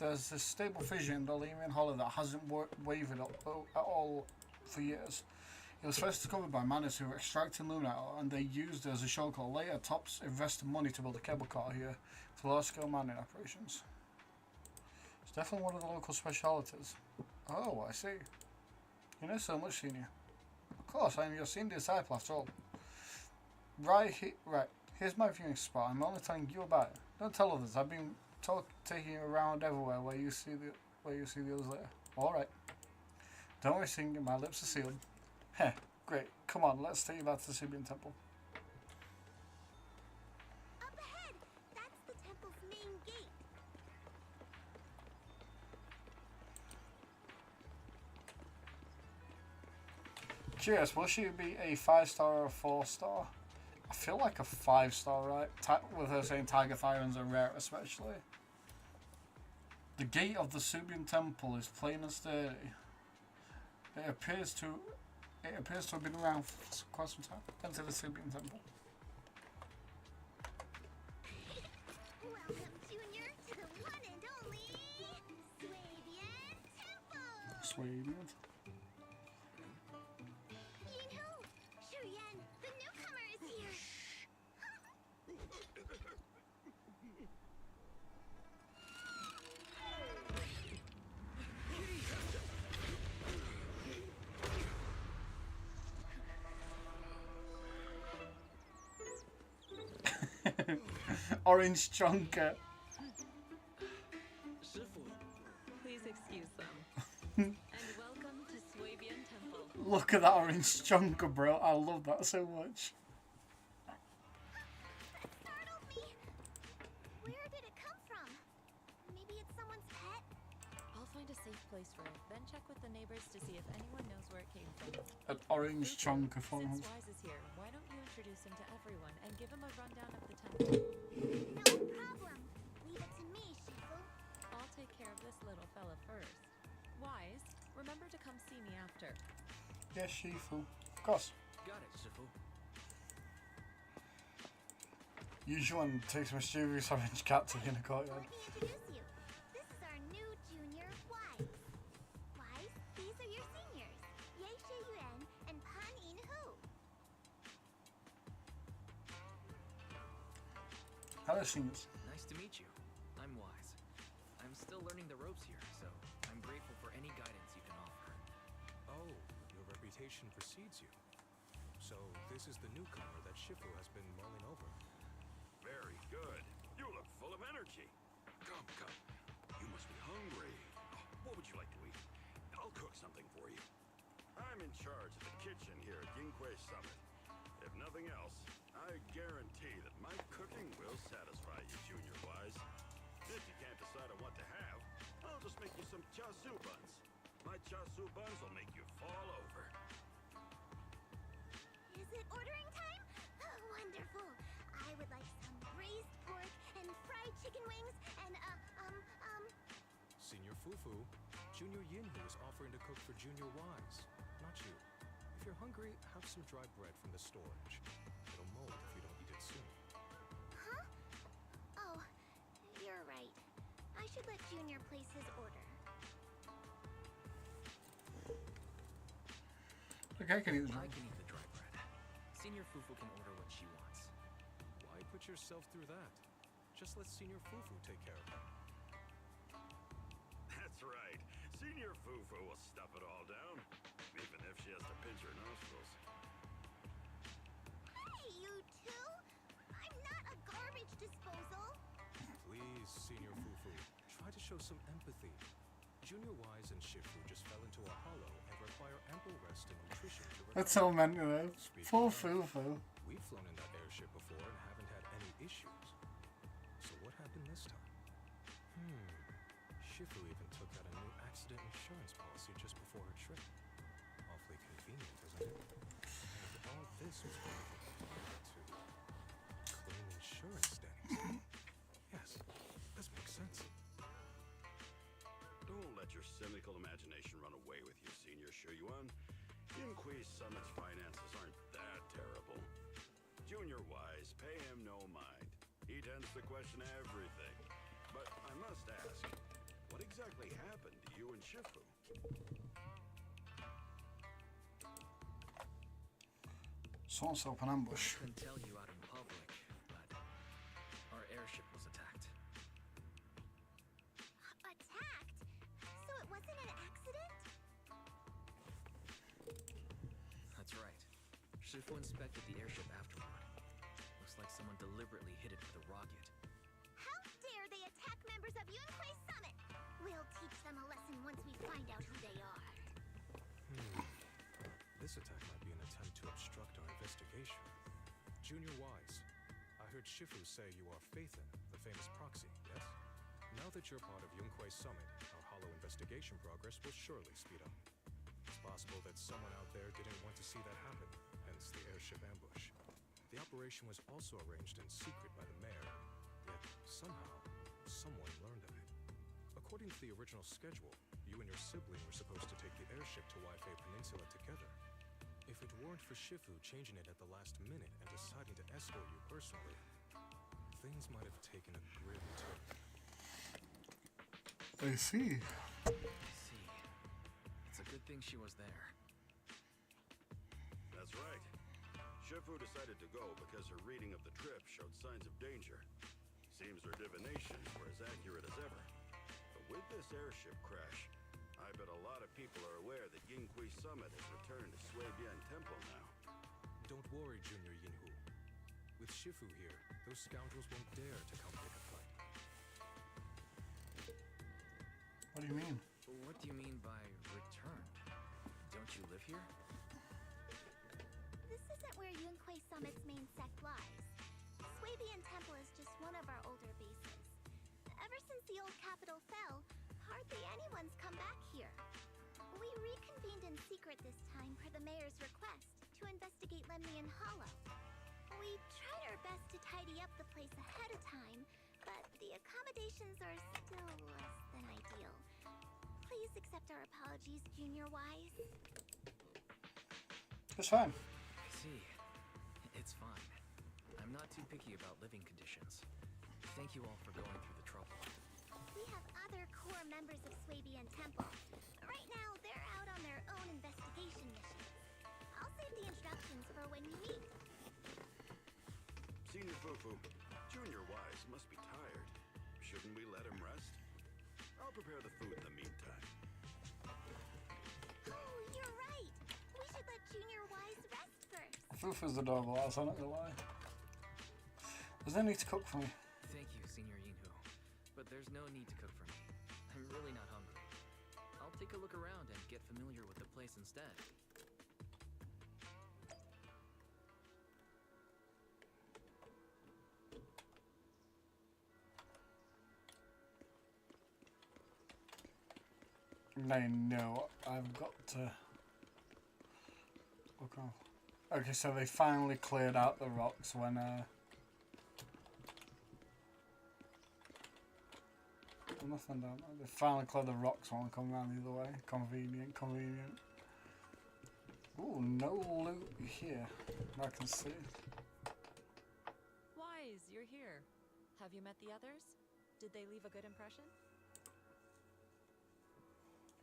this stable fission in the Lemurian Hollow that hasn't wavered at all for years. It was first discovered by miners who were extracting luminite, and they used it as a shortcut. Later, Tops invested money to build a cable car here for large-scale mining operations. It's definitely one of the local specialities. Oh, I see. You know so much, Senior. Of course, I am your senior disciple after all. Right, here's my viewing spot. I'm only telling you about it. Don't tell others. I've been taking you around everywhere where you see the others later. All right. Don't worry, Senior. My lips are sealed. Heh. Great. Come on, let's take you back to the Sibian Temple. Up ahead! That's the temple's main gate. Curious, will she be a 5-star or a 4-star? I feel like a 5-star, right? With her saying Tiger Thyrons are rare, especially. The gate of the Sibian Temple is plain and sturdy. It appears to have been around for quite some time. Enter the Sibian Temple. Welcome, Junior, to the one and only Swabian Temple! Swabian. Yinhu, Shuyan, the newcomer Orange chunker. Please excuse them. And welcome to Swabian Temple. Look at that orange chunker, bro. I love that so much. Startled me! Where did it come from? Maybe it's someone's pet? I'll find a safe place for it, then check with the neighbors to see if anyone knows where it came from. An orange chunker from Since Wise is here, why don't you introduce him to everyone and give him a rundown of the temple? No problem. Leave it to me, Shifu. I'll take care of this little fella first. Wise, remember to come see me after. Yes, Shifu. Of course. Got it, Shifu. Yujuan takes a mysterious orange cat to the inner courtyard. Let me introduce you. This is our new junior, Wise. Wise, these are your seniors. Ye Yuan and Pan In Hu. Hello, seniors. Nice to meet you. I'm Wise. I'm still learning the ropes here, so I'm grateful for any guidance you can offer. Oh, your reputation precedes you. So this is the newcomer that Shifu has been mulling over. Very good. You look full of energy. Come, come. You must be hungry. What would you like to eat? I'll cook something for you. I'm in charge of the kitchen here at Yinghui Summit. If nothing else, I guarantee that my cooking will satisfy you, Junior Wise. If you can't decide on what to have, I'll just make you some chasu buns. My chasu buns will make you fall over. Is it ordering time? Oh, wonderful. I would like some braised pork and fried chicken wings and, Senior Fufu, Junior Yinhu is offering to cook for Junior Wise, not you. If you're hungry, have some dry bread from the storage. It'll mold if you don't eat it soon. Huh? Oh, you're right. I should let Junior place his order. Okay, I can eat the I drink. can eat the dry bread. Senior Fufu can order what she wants. Why put yourself through that? Just let Senior Fufu take care of it. That's right. Senior Fufu will stuff it all down, even if she has to pinch her nostrils. Hey, you two! I'm not a garbage disposal. Please, Senior Fufu, try to show some empathy. Junior Wise and Shifu just fell into a hollow and require ample rest and nutrition to recover. That's so mental, though. Speaking Poor of, Fufu. We've flown in that airship before and haven't had any issues. So what happened this time? Shifu even took out a new accident insurance policy just before her trip. Awfully convenient, isn't it? And all this was going to claim insurance status. Yes, this makes sense. Don't let your cynical imagination run away with you, Senior Shuyuan. Yinghui Summit's finances aren't that terrible. Junior Wise, pay him no mind. He tends to question everything. But I must ask, what exactly happened to you and Shifu? Someone set up an ambush. I couldn't tell you out in public, but our airship was attacked. Attacked? So it wasn't an accident? That's right. Shifu inspected the airship afterward. Looks like someone deliberately hit it with a rocket. How dare they attack members of Yunhui Summit? We'll teach them a lesson once we find out who they are. This attack might be an attempt to obstruct our investigation. Junior Wise, I heard Shifu say you are Phaethon, the famous proxy, yes? Now that you're part of Yunhui Summit, our hollow investigation progress will surely speed up. It's possible that someone out there didn't want to see that happen, hence the airship ambush. The operation was also arranged in secret by the mayor, yet somehow, someone learned of it. According to the original schedule, you and your sibling were supposed to take the airship to Waifei Peninsula together. If it weren't for Shifu changing it at the last minute and deciding to escort you personally, things might have taken a grim turn. I see. I see. It's a good thing she was there. That's right. Shifu decided to go because her reading of the trip showed signs of danger. Seems her divinations were as accurate as ever. But with this airship crash, I bet a lot of people are aware that Yinghui Summit has returned to Swabian Temple now. Don't worry, Junior Yinhu. With Shifu here, those scoundrels won't dare to come pick a fight. What do you mean? What do you mean by returned? Don't you live here? This isn't where Yunquei Summit's main sect lies. Swabian Temple is just one of our older bases. Ever since the old capital fell, hardly anyone's come back here. We reconvened in secret this time per the mayor's request to investigate Lemnian Hollow. We tried our best to tidy up the place ahead of time, but the accommodations are still less than ideal. Please accept our apologies, Junior Wise. It's fine. I see. It's fine. I'm not too picky about living conditions. Thank you all for going through the trouble. We have other core members of Swabian Temple. Right now, they're out on their own investigation missions. I'll save the instructions for when you meet. Senior Fufu, Junior Wise must be tired. Shouldn't we let him rest? I'll prepare the food in the meantime. Oh, you're right. We should let Junior Wise rest first. Fufu's adorable, I'm not gonna lie. There's no need to cook for me. Thank you, Senior Yinhu. But there's no need to cook for me. I'm really not hungry. I'll take a look around and get familiar with the place instead. I know I've got to look off. Okay, so they finally cleared out the rocks when nothing down there. They finally cleared the rocks when I come around the other way. Convenient, convenient. Ooh, no loot here. I can see. Wise, you're here. Have you met the others? Did they leave a good impression?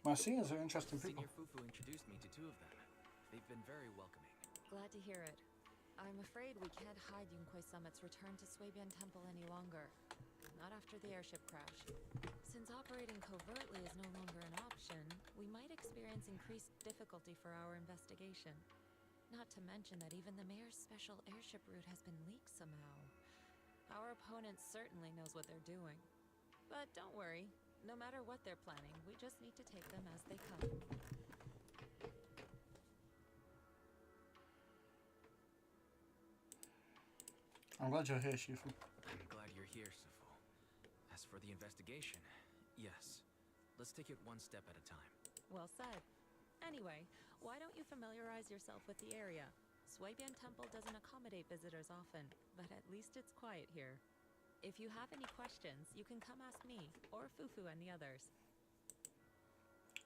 My seniors are interesting people. Senior Fufu introduced me to two of them. They've been very welcoming. Glad to hear it. I'm afraid we can't hide Yunquei Summit's return to Swabian Temple any longer. Not after the airship crash. Since operating covertly is no longer an option, we might experience increased difficulty for our investigation. Not to mention that even the mayor's special airship route has been leaked somehow. Our opponent certainly knows what they're doing. But don't worry, no matter what they're planning, we just need to take them as they come. I'm glad you're here, Shifu. I'm glad you're here, Sifu. As for the investigation, yes. Let's take it one step at a time. Well said. Anyway, why don't you familiarize yourself with the area? Swabian Temple doesn't accommodate visitors often, but at least it's quiet here. If you have any questions, you can come ask me, or Fufu and the others.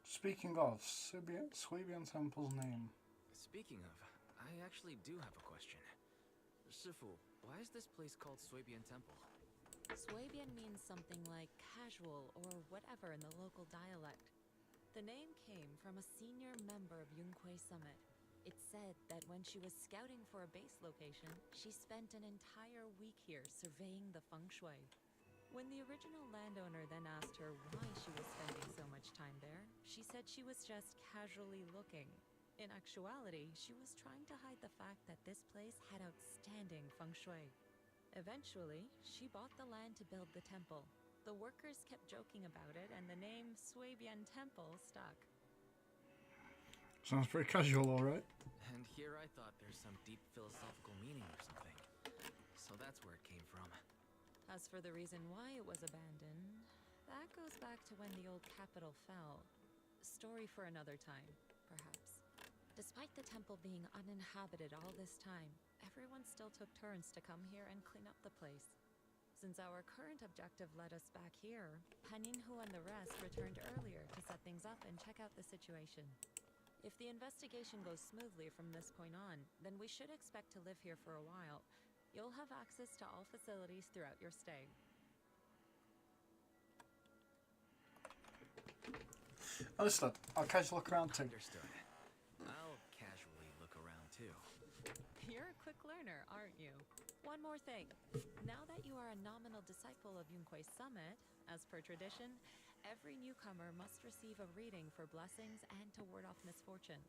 Speaking of, Swabian Temple's name. Speaking of, I actually do have a question. Sifu, why is this place called Swabian Temple? Swabian means something like casual or whatever in the local dialect. The name came from a senior member of Yunquei Summit. It said that when she was scouting for a base location, she spent an entire week here surveying the feng shui. When the original landowner then asked her why she was spending so much time there, she said she was just casually looking. In actuality, she was trying to hide the fact that this place had outstanding feng shui. Eventually, she bought the land to build the temple. The workers kept joking about it, and the name Swabian Temple stuck. Sounds pretty casual, alright. And here I thought there's some deep philosophical meaning or something. So that's where it came from. As for the reason why it was abandoned, that goes back to when the old capital fell. Story for another time, perhaps. Despite the temple being uninhabited all this time, everyone still took turns to come here and clean up the place. Since our current objective led us back here, Pan Yinhu and the rest returned earlier to set things up and check out the situation. If the investigation goes smoothly from this point on, then we should expect to live here for a while. You'll have access to all facilities throughout your stay. Understood. I'll casually look around too. Understood. I'll casually look around too. You're a quick learner, aren't you? One more thing. Now that you are a nominal disciple of Yunquei Summit, as per tradition, every newcomer must receive a reading for blessings and to ward off misfortune.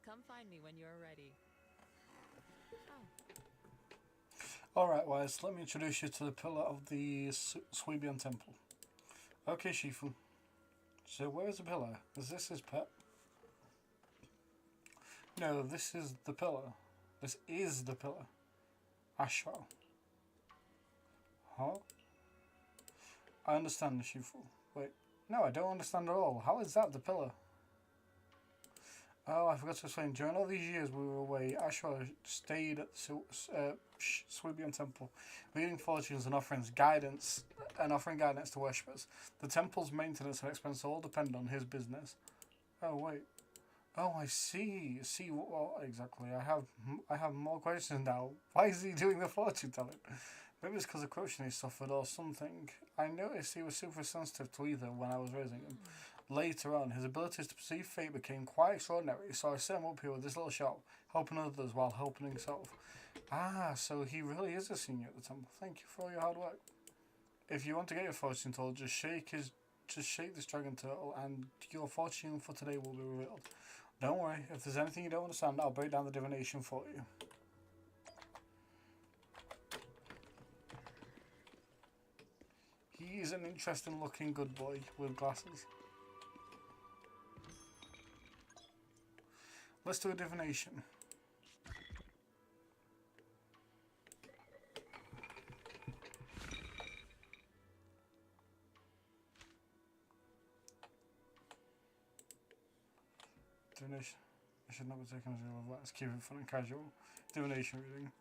Come find me when you're ready. Oh. Alright, Wise, let me introduce you to the pillar of the Sweebian Temple. Okay, Shifu. So where is the pillar? Is this his pet? No, this is the pillar. This is the pillar. Ashra. Huh? I understand, Shifu. Wait, no, I don't understand at all. How is that the pillar? Oh, I forgot to explain. During all these years we were away, Ashra stayed at the Sweebian Temple, leading fortunes and offering guidance to worshippers. The temple's maintenance and expense all depend on his business. Oh wait. Oh, I see. See, well, exactly. I have more questions now. Why is he doing the fortune telling? Maybe it's because of corruption he suffered or something. I noticed he was super sensitive to either when I was raising him. Later on, his abilities to perceive fate became quite extraordinary, so I set him up here with this little shop, helping others while helping himself. Ah, so he really is a senior at the temple. Thank you for all your hard work. If you want to get your fortune told, just shake this dragon turtle, and your fortune for today will be revealed. Don't worry, if there's anything you don't understand, I'll break down the divination for you. He's an interesting looking good boy with glasses. Let's do a divination. Divination. I should not be taken as real. Let's keep it fun and casual. Divination reading.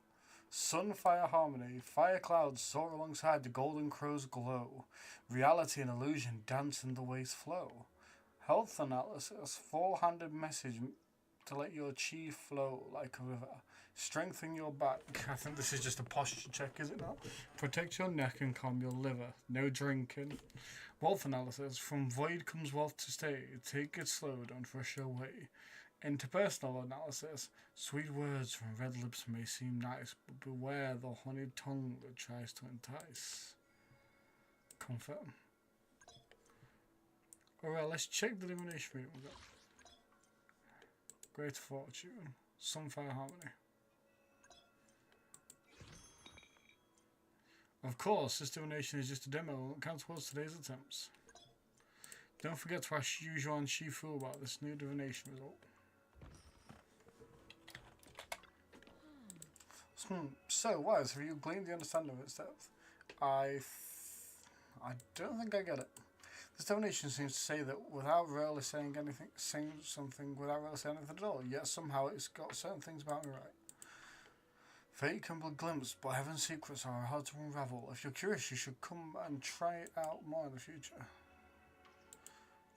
Sun, fire, harmony. Fire clouds soar alongside the golden crow's glow. Reality and illusion dance in the wave's flow. Health analysis. 400 message to let your chi flow like a river. Strengthen your back. I think this is just a posture check, is it not? Protect your neck and calm your liver. No drinking. Wealth analysis. From void comes wealth to stay. Take it slow, don't rush your way. Interpersonal analysis. Sweet words from red lips may seem nice, but beware the honeyed tongue that tries to entice. Confirm. Alright, let's check the divination reading we got. Great fortune. Sunfire harmony. Of course, this divination is just a demo and counts towards today's attempts. Don't forget to ask Yuzuan and Shifu about this new divination result. So, Wise, have you gleaned the understanding of its depth? I don't think I get it. This divination seems to say that without really saying anything, saying something without really saying anything at all, yet somehow it's got certain things about me right. Fate can be glimpsed, but heaven's secrets are hard to unravel. If you're curious, you should come and try it out more in the future.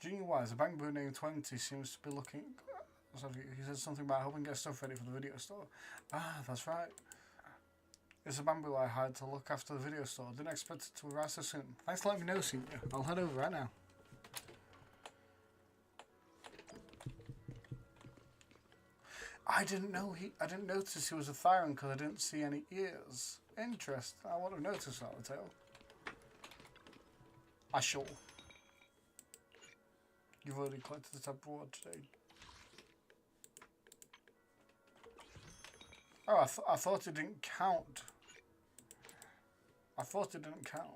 Junior Wise, a bamboo named 20 seems to be looking... Sorry, he said something about helping get stuff ready for the video store. Ah, that's right. It's a bamboo I hired to look after the video store. Didn't expect it to arrive so soon. Thanks for letting me know, Senior. I'll head over right now. I didn't notice he was a Thyron because I didn't see any ears. Interesting. I would have noticed that, the tail. I shall. You've already collected the type of reward today. Oh, I thought it didn't count. I thought it didn't count.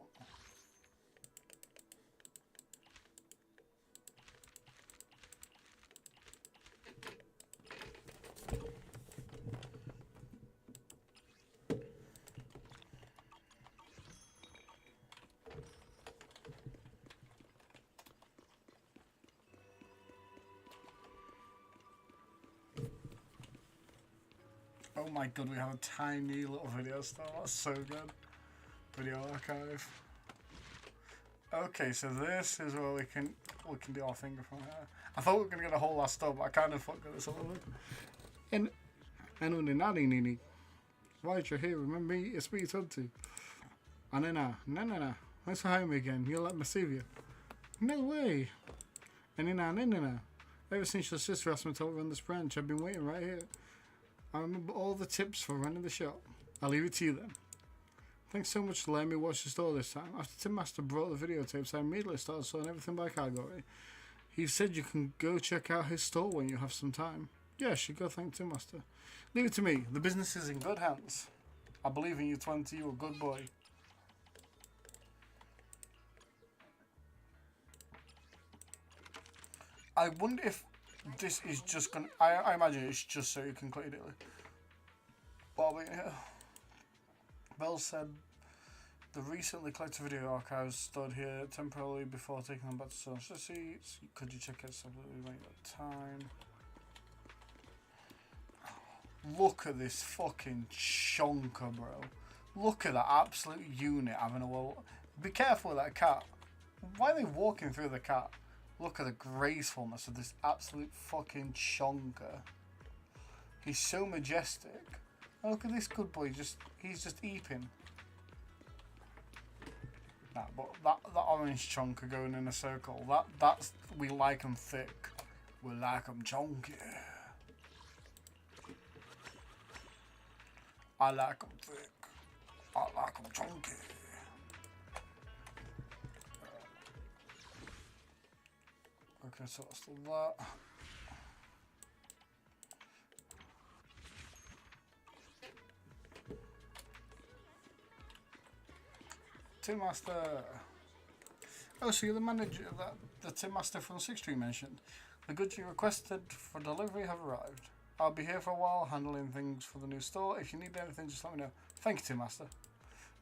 Oh my god, we have a tiny little video store. That's so good. Video archive. Okay, so this is where we can do our finger from here. I thought we were gonna get a whole last store, but I kind of fucked with this a little bit. And nini. Why you're here? Remember me? It's me, Tunti. No. Thanks for hiring me again. You'll let me save you. No way. No. Ever since your sister asked me to run this branch, I've been waiting right here. I remember all the tips for running the shop. I'll leave it to you then. Thanks so much for letting me watch the store this time. After Tim Master brought the videotapes, I immediately started sorting everything by category. He said you can go check out his store when you have some time. Yeah, you should go thank Tim Master. Leave it to me. The business is in good hands. I believe in you, 20. You're a good boy. I wonder if this is just gonna. I imagine it's just so you can click it. Bobby, yeah. Bell said the recently collected video archives stored here temporarily before taking them back to source receipts. Could you check it separately when you got time? Look at this fucking chonker, bro. Look at that absolute unit having a wall. Be careful with that cat. Why are they walking through the cat? Look at the gracefulness of this absolute fucking chonker. He's so majestic. Oh, look at this good boy. He's just eeping. Nah, but that orange chonker going in a circle. That's we like 'em thick. We like 'em chonky. I like 'em thick. I like 'em chunky. Okay, so that's that. Tin Master. Oh, so you're the manager that the Tin Master from 6 Tree mentioned. The goods you requested for delivery have arrived. I'll be here for a while handling things for the new store. If you need anything, just let me know. Thank you, Tin Master.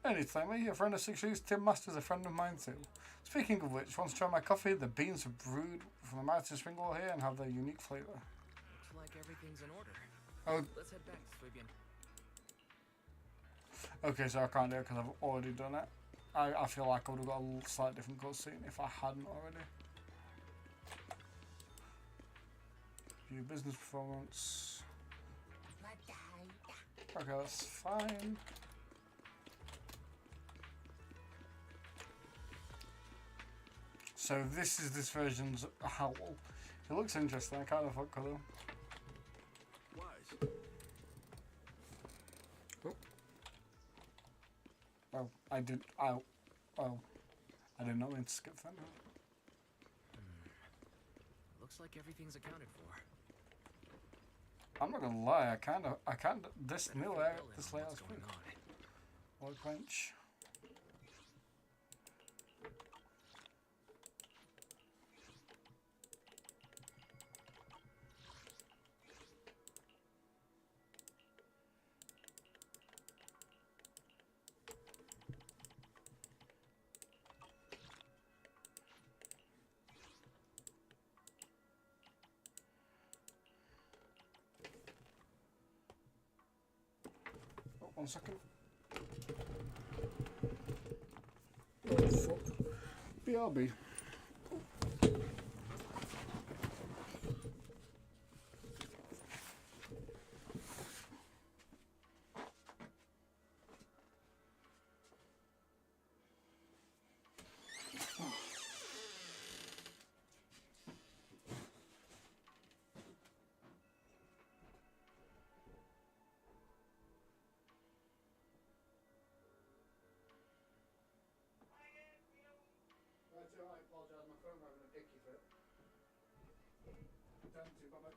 No need to thank me. A friend of 6 Trees, Tin Master's a friend of mine too. Speaking of which, want to try my coffee? The beans are brewed from the mountain spring roll here and have their unique flavour. Looks like everything's in order. Oh, Let's head back to Swabian. okay, so I can't do it because I've already done it. I feel like I would have got a slightly different cutscene if I hadn't already. View business performance. Okay, that's fine. So this is this version's Howl. It looks interesting. I kind of fuck with him. Wise. Oh, I did. Oh, I did not mean to skip that. Looks like everything's accounted for. I'm not gonna lie. I kind of. This Better new fill layout. Bill in This on layout's what's pretty going cool. on. Workbench. Oh, 1 second. Oh fuck. BRB. I apologise, my phone having a dicky fit. Down to bye bye.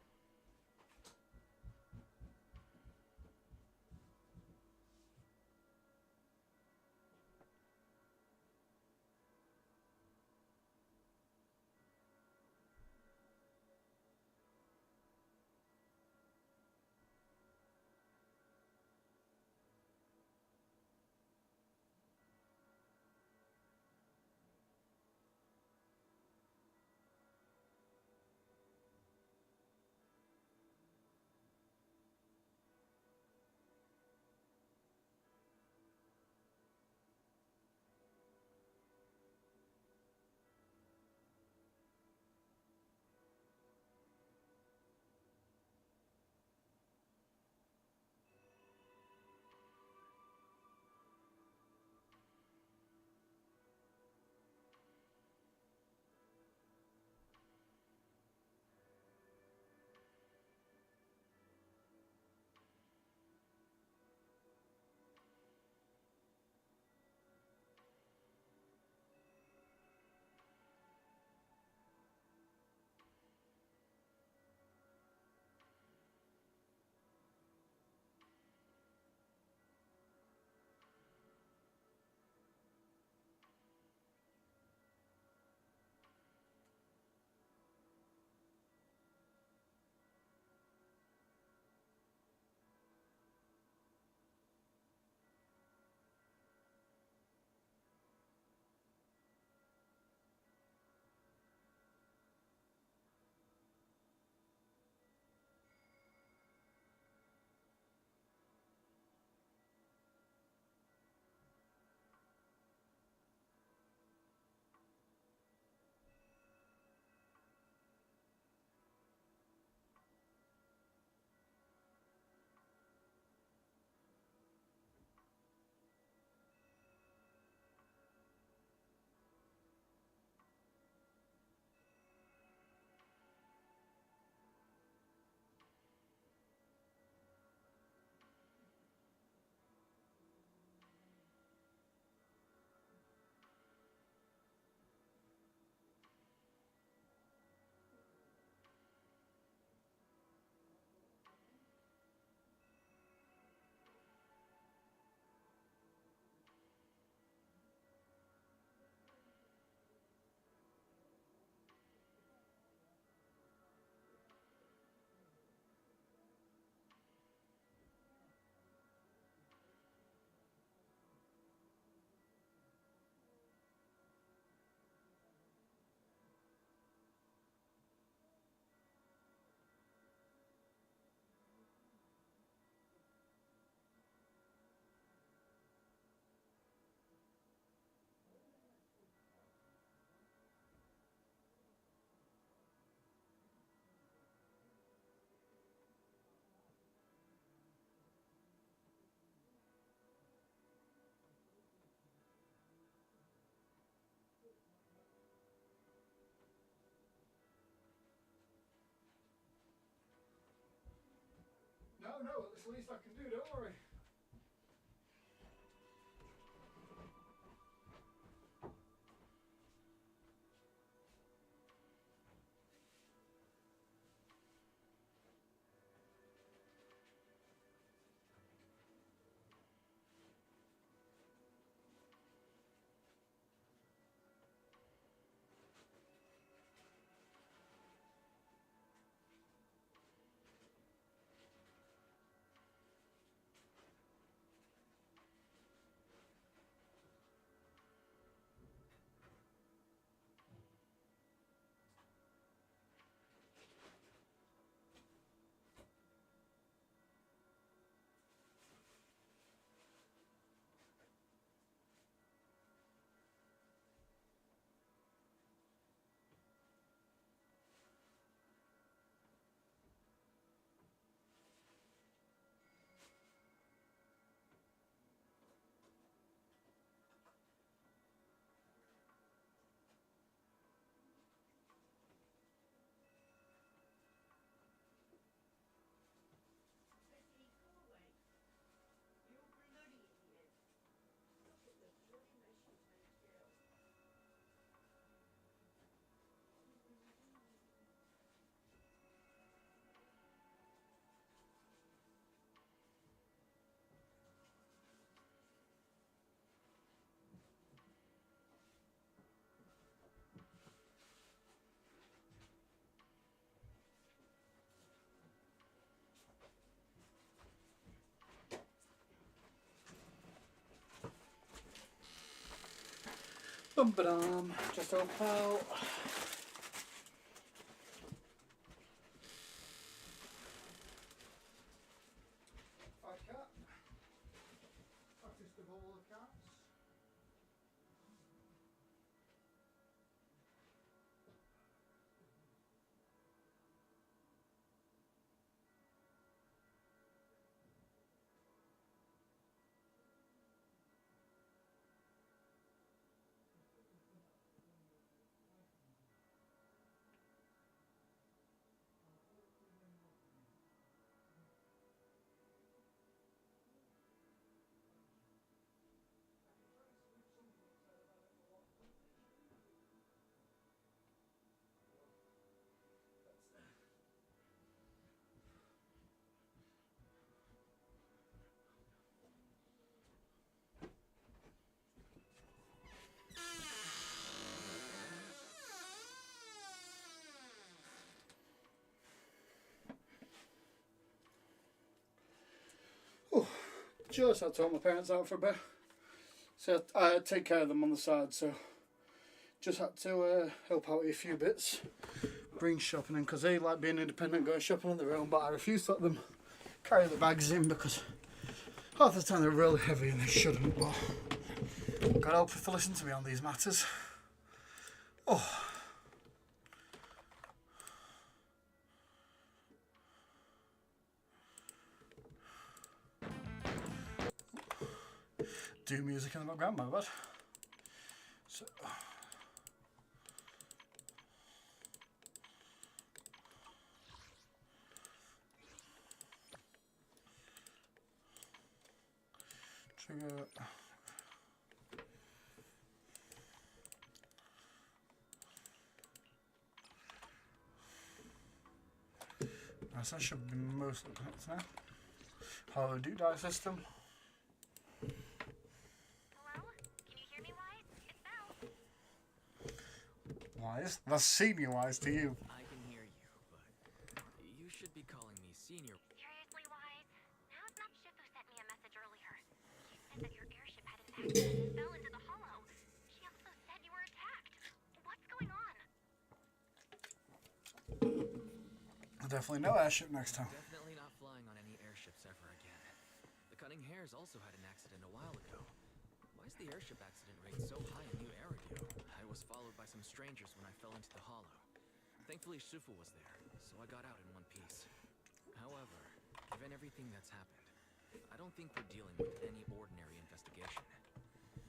no, it's the least I can do, don't worry. Bum ba dum, just old pal. Fat cat. Fattest of all the cats. Oh, just had to help my parents out for a bit. So I take care of them on the side, so just had to help out with a few bits. Bring shopping in, because they like being independent, going shopping on their own, but I refuse to let them carry the bags in because half the time they're really heavy and they shouldn't, but God help if they listen to me on these matters. Oh. Do music in the background, my bad. So. Trigger. Nice, that should be mostly connected now. Hello, do die system. Wise? That's senior wise to you. I can hear you, but you should be calling me senior. Seriously, Wise? How's not Shifu sent me a message earlier? She said that your airship had an accident and fell into the hollow. She also said you were attacked. What's going on? I'll definitely know airship next time. Definitely not flying on any airships ever again. The Cunning Hares also had an accident a while ago. Why is the airship accident rate so high in New Aradio? I was followed by some strangers when I fell into the hollow. Thankfully, Shifu was there, so I got out in one piece. However, given everything that's happened, I don't think we're dealing with any ordinary investigation.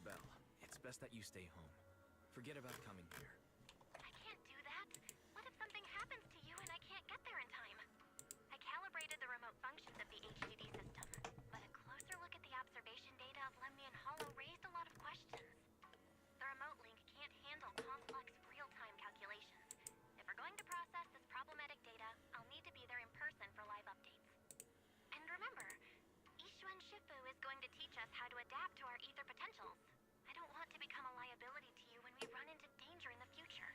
Belle, it's best that you stay home. Forget about coming here. I can't do that. What if something happens to you and I can't get there in time? I calibrated the remote functions of the HQ going to teach us how to adapt to our ether potentials. I don't want to become a liability to you when we run into danger in the future.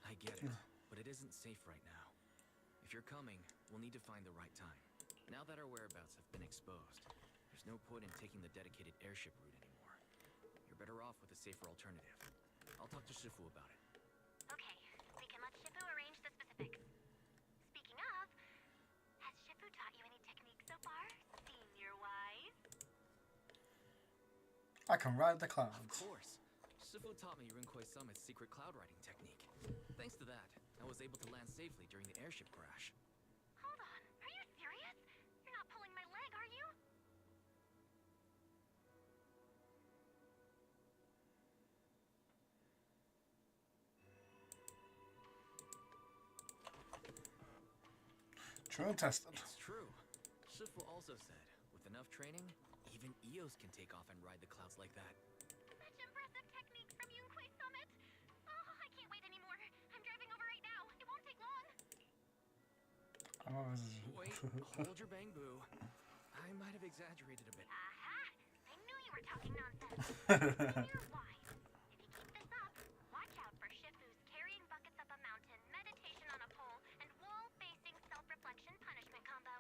I get it, but it isn't safe right now. If you're coming, we'll need to find the right time. Now that our whereabouts have been exposed, there's no point in taking the dedicated airship route anymore. You're better off with a safer alternative. I'll talk to Shifu about it. Okay, we can let Shifu arrange the specifics. Speaking of, has Shifu taught you any techniques so far, senior-wise? I can ride the Of clouds. course. Shifu taught me Rinkwei Summit's secret cloud riding technique. Thanks to that, I was able to land safely during the airship crash. Hold on, are you serious? You're not pulling my leg, are you? True and tested. It's true. Shifu also said, with enough training, even Eos can take off and ride the clouds like that. Such impressive technique from Yunkwei Summit. Oh, I can't wait anymore. I'm driving over right now. It won't take long. Wait, hold your bang boo. I might have exaggerated a bit. Aha! I knew you were talking nonsense. Senior-wise, if you keep this up, watch out for Shifu's carrying buckets up a mountain, meditation on a pole, and wall-facing self-reflection punishment combo.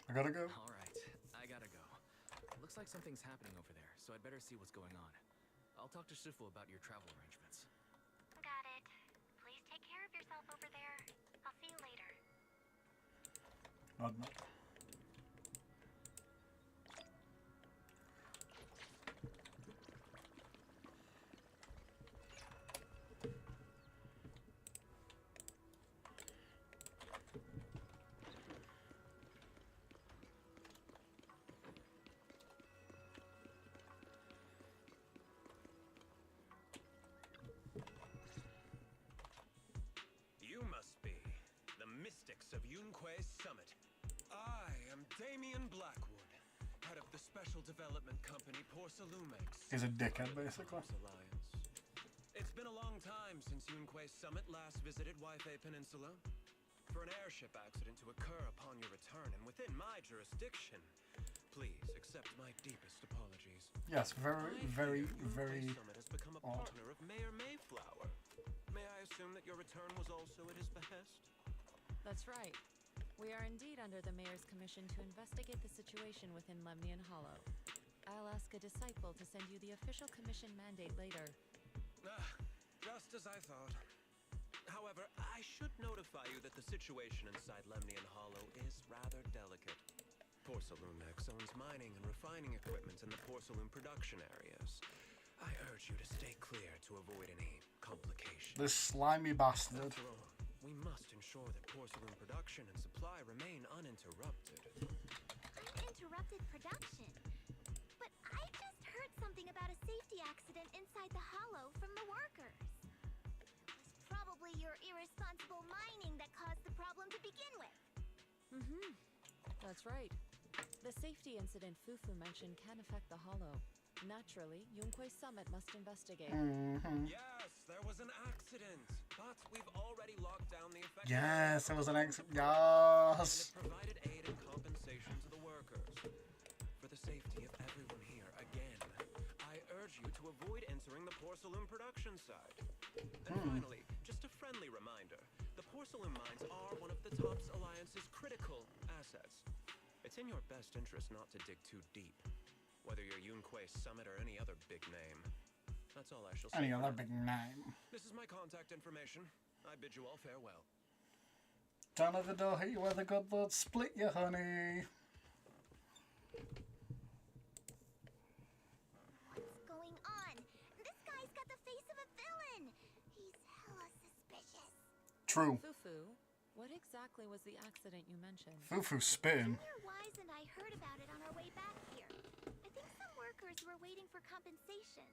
I gotta go. All right, I gotta go. Looks like something's happening over there, so I'd better see what's going on. I'll talk to Shifu about your travel arrangements. Got it. Please take care of yourself over there. I'll see you later. Nod, nod. You must be the mystics of Yunkwei Summit. I am Damien Blackwood, head of the special development company Porcelumex. He's a dickhead, basically. Alliance. It's been a long time since Yunkwei Summit last visited Waifei Peninsula. For an airship accident to occur upon your return and within my jurisdiction, please accept my deepest apologies. Yes, very, very, very Summit has become a odd. partner of Mayor Mayflower. May I assume that your return was also at his behest? That's right. We are indeed under the Mayor's commission to investigate the situation within Lemnian Hollow. I'll ask a disciple to send you the official commission mandate later. Just as I thought. However, I should notify you that the situation inside Lemnian Hollow is rather delicate. Porcelumex owns mining and refining equipment in the porcelain production areas. I urge you to stay clear to avoid any complications. This slimy bastard. After all, we must ensure that porcelain production and supply remain uninterrupted. Uninterrupted production? But I just heard something about a safety accident inside the hollow from the workers. It was probably your irresponsible mining that caused the problem to begin with. Mm-hmm. That's right. The safety incident Fufu mentioned can affect the hollow. Naturally, Yunkwei Summit must investigate. Yes, there was an accident, but we've already locked down the effects. Yes, there was an accident. And Yes. it provided aid and compensation to the workers. For the safety of everyone here, again, I urge you to avoid entering the porcelain production side. And finally, just a friendly reminder, the porcelain mines are one of the TOPS Alliance's critical assets. It's in your best interest not to dig too deep. Whether you're Yunkwei Summit or any other big name. That's all I shall say. Any for other now. big name. This is my contact information. I bid you all farewell. Don't let the door hit you where the good Lord split you, honey. What's going on? This guy's got the face of a villain. He's hella suspicious. True. Fufu, what exactly was the accident you mentioned? Fufu spitting. Junior Wise and I heard about it on our way back here. I think some workers were waiting for compensation.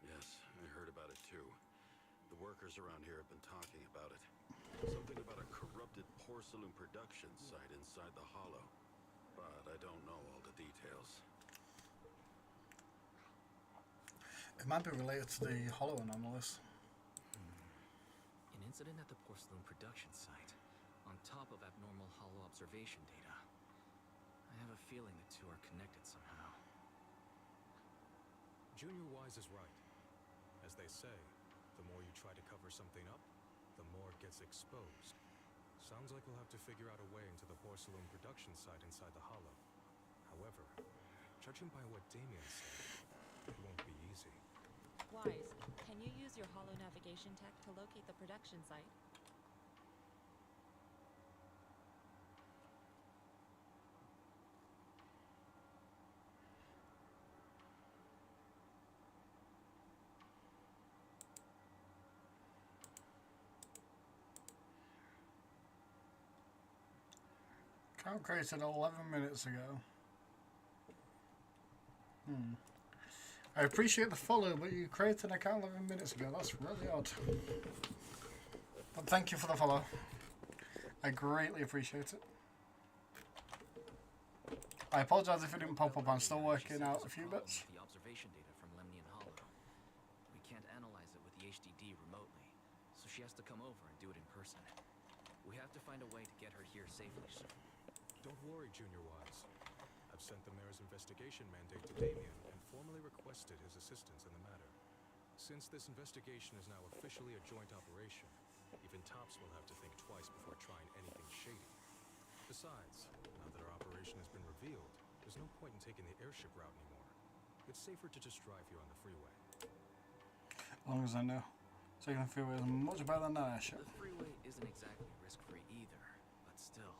Yes, I heard about it too. The workers around here have been talking about it. Something about a corrupted porcelain production site inside the hollow. But I don't know all the details. It might be related to the hollow anomalous. An incident at the porcelain production site, on top of abnormal hollow observation data. I have a feeling the two are connected somehow. Junior Wise is right. As they say, the more you try to cover something up, the more it gets exposed. Sounds like we'll have to figure out a way into the porcelain production site inside the hollow. However, judging by what Damien said, it won't be easy. Wise, can you use your hollow navigation tech to locate the production site? Account created 11 minutes ago. I appreciate the follow, but you created an account 11 minutes ago. That's really odd. But thank you for the follow. I greatly appreciate it. I apologise if it didn't pop up. I'm still working out a few bits. The observation data from Lemnian Hollow. We can't analyze it with the HDD remotely, so she has to come over and do it in person. We have to find a way to get her here safely soon. Don't worry, Junior Wise. I've sent the mayor's investigation mandate to Damien and formally requested his assistance in the matter. Since this investigation is now officially a joint operation, even Tops will have to think twice before trying anything shady. Besides, now that our operation has been revealed, there's no point in taking the airship route anymore. It's safer to just drive here on the freeway. As long as I know. Taking the freeway is much better than that airship. The freeway isn't exactly risk-free either, but still,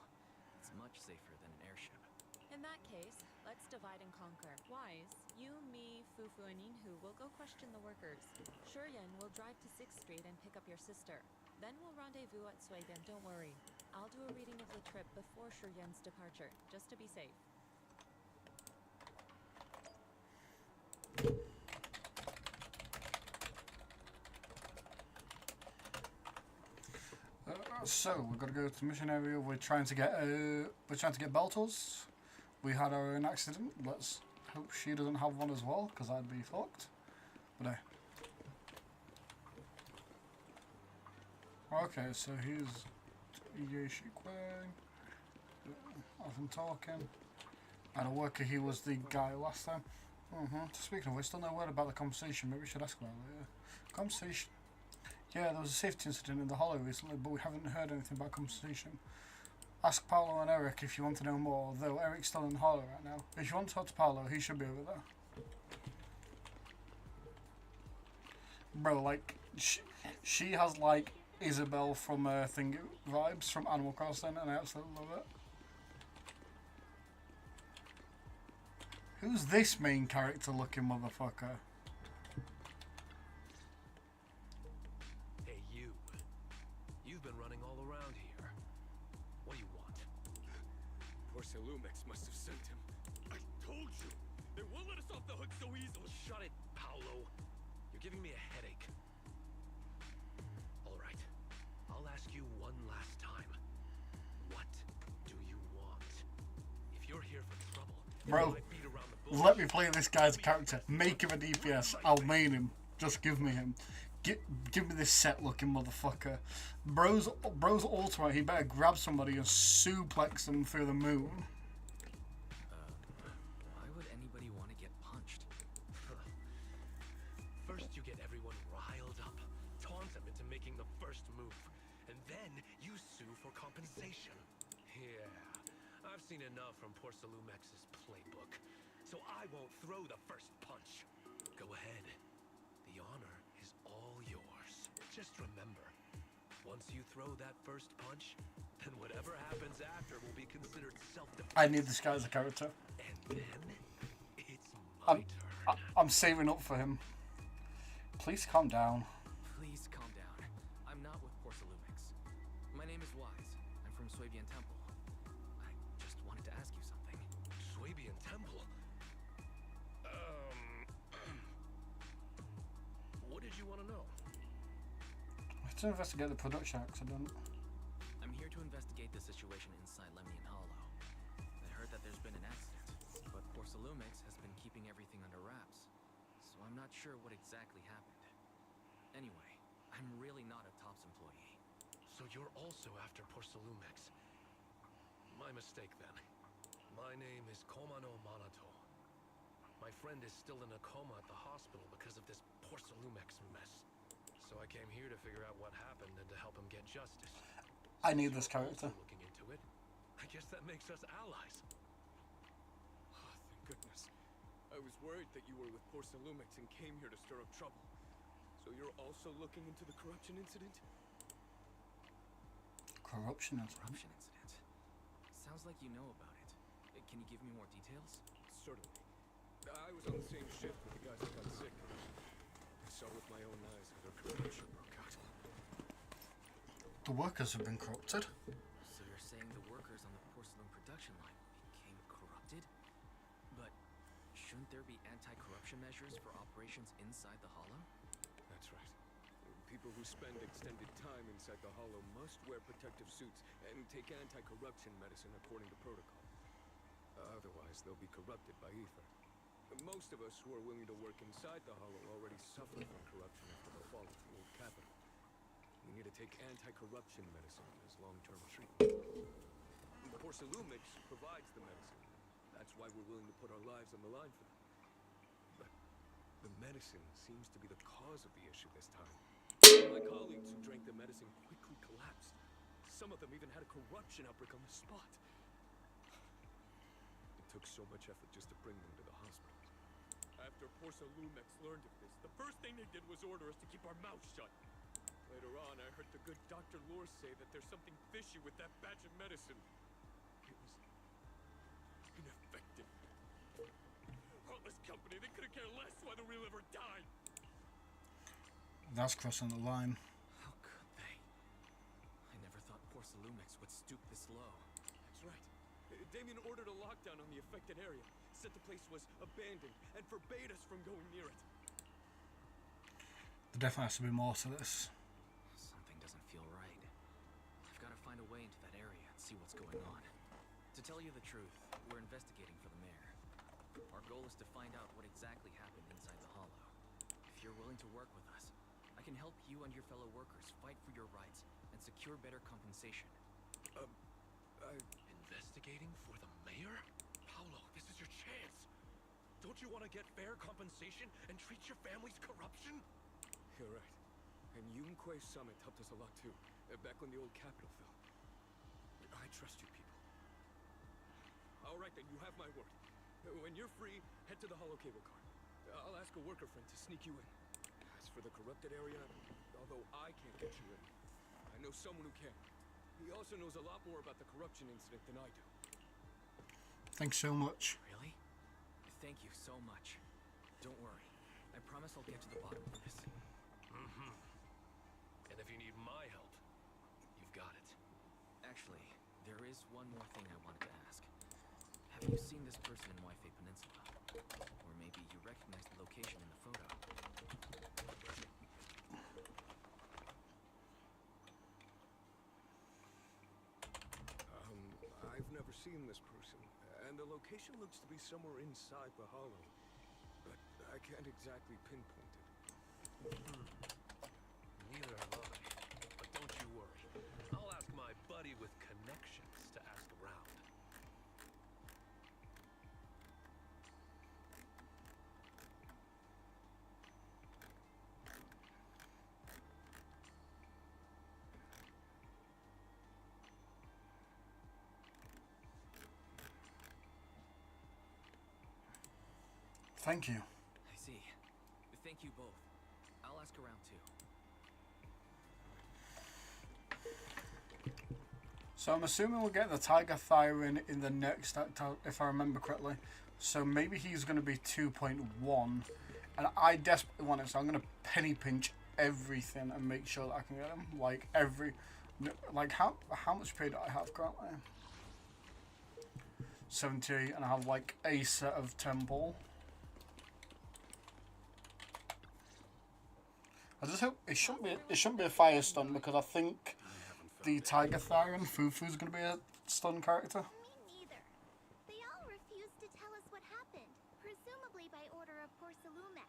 it's much safer than an airship. In that case, let's divide and conquer. Wise, you, me, Fufu, and Inhu will go question the workers. Shuryen will drive to 6th Street and pick up your sister. Then we'll rendezvous at Suibian, don't worry. I'll do a reading of the trip before Shuryen's departure, just to be safe. So we're gonna go to the mission area. We're trying to get Beltos. We had our own accident. Let's hope she doesn't have one as well, because I'd be fucked. But hey. Okay, so here's Yoshi Quang. I've been talking. And a worker, he was the guy last time. Speaking of which, still no word about the conversation. Maybe we should ask about it later. Conversation. Yeah, there was a safety incident in the hollow recently, but we haven't heard anything about compensation. Ask Paolo and Eric if you want to know more, though Eric's still in the hollow right now. If you want to talk to Paolo, he should be over there. Bro, like, she has, like, Isabel from Thingy vibes from Animal Crossing, and I absolutely love it. Who's this main character looking motherfucker? Hey, you. You've been running all around here. What do you want? Porcelumex must have sent him. I told you! They won't let us off the hook so easily! Shut it, Paolo. You're giving me a headache. All right. I'll ask you one last time. What do you want? If you're here for trouble, Bro, let me play this guy's character. Make him a DPS. I'll main him. Just give me him. Give me this set looking motherfucker. Bro's ultimate, he better grab somebody and suplex them through the moon. Why would anybody want to get punched? First you get everyone riled up, taunt them into making the first move, and then you sue for compensation. Yeah, I've seen enough from Porcelumex's playbook, so I won't throw the first punch. Go ahead. The honor is all yours. Just remember, once you throw that first punch, then whatever happens after will be considered self-defense. I need this guy as a character. And then it's my turn. I'm saving up for him. Please calm down. Please calm down. I'm not with Porcelumex. My name is Wise. I'm from Suibian Temple. I just wanted to ask you something. Suibian Temple? What did you want to know? To investigate the production accident. I'm here to investigate the situation inside Lemnian Hollow. I heard that there's been an accident, but Porcelumex has been keeping everything under wraps. so I'm not sure what exactly happened. Anyway, I'm really not a TOPS employee. So you're also after Porcelumex. My mistake then. My name is Komano Manato. My friend is still in a coma at the hospital because of this Porcelumex mess. So I came here to figure out what happened and to help him get justice. I need this You're character. also looking into it. I guess that makes us allies. Oh, thank goodness. I was worried that you were with Porcelumex and came here to stir up trouble. So you're also looking into the corruption incident? Corruption incident. Corruption incident. Sounds like you know about it. Can you give me more details? Certainly. I was on the same shift with the guys that got sick. I saw with my own eyes how their corruption broke out. The workers have been corrupted. So you're saying the workers on the porcelain production line became corrupted? But shouldn't there be anti-corruption measures for operations inside the Hollow? That's right. People who spend extended time inside the Hollow must wear protective suits and take anti-corruption medicine according to protocol. Otherwise, they'll be corrupted by ether. Most of us who are willing to work inside the Hollow already suffer from corruption after the fall of the old capital. We need to take anti-corruption medicine as long-term treatment. Porcelumex provides the medicine. That's why we're willing to put our lives on the line for them. But the medicine seems to be the cause of the issue this time. My colleagues who drank the medicine quickly collapsed. Some of them even had a corruption outbreak on the spot. It took so much effort just to bring them to the hospital. After Porcelumex learned of this, the first thing they did was order us to keep our mouths shut. Later on, I heard the good Dr. Lore say that there's something fishy with that batch of medicine. It was ineffective. Heartless company, they couldn't care less whether we live or die. That's crossing the line. How could they? I never thought Porcelumex would stoop this low. That's right. Damien ordered a lockdown on the affected area, said the place was abandoned, and forbade us from going near it. There definitely has to be more to this. Something doesn't feel right. I've got to find a way into that area and see what's going on. To tell you the truth, we're investigating for the mayor. Our goal is to find out what exactly happened inside the Hollow. If you're willing to work with us, I can help you and your fellow workers fight for your rights and secure better compensation. Investigating for the mayor? Paolo, this is your chance. Don't you want to get fair compensation and treat your family's corruption? You're right. And Yunquei Summit helped us a lot too, back when the old capital fell. I trust you people. All right then, you have my word. When you're free, head to the Hollow Cable Car. I'll ask a worker friend to sneak you in. As for the corrupted area, although I can't get you in, I know someone who can. He also knows a lot more about the corruption incident than I do. Thanks so much. Really? Thank you so much. Don't worry. I promise I'll get to the bottom of this. And if you need my help, you've got it. Actually, there is one more thing I wanted to ask. Have you seen this person in Waifei Peninsula? Or maybe you recognize the location in the photo. I've never seen this person, and the location looks to be somewhere inside the Hollow, but I can't exactly pinpoint it. Neither have I. But don't you worry. I'll ask my buddy with connections to ask around. Thank you. I see. Thank you both. I'll ask around too. So I'm assuming we'll get the Tiger Thyron in the next act, if I remember correctly. So maybe he's going to be 2.1. And I desperately want it, so I'm going to penny pinch everything and make sure that I can get him. Like every... Like how much pay do I have currently? 70, and I have like a set of 10 ball. I just hope it shouldn't be a fire stun, because I think the Tiger Thyron Fufu's gonna be a stun character. Me neither. They all refused to tell us what happened, presumably by order of Porcelumex.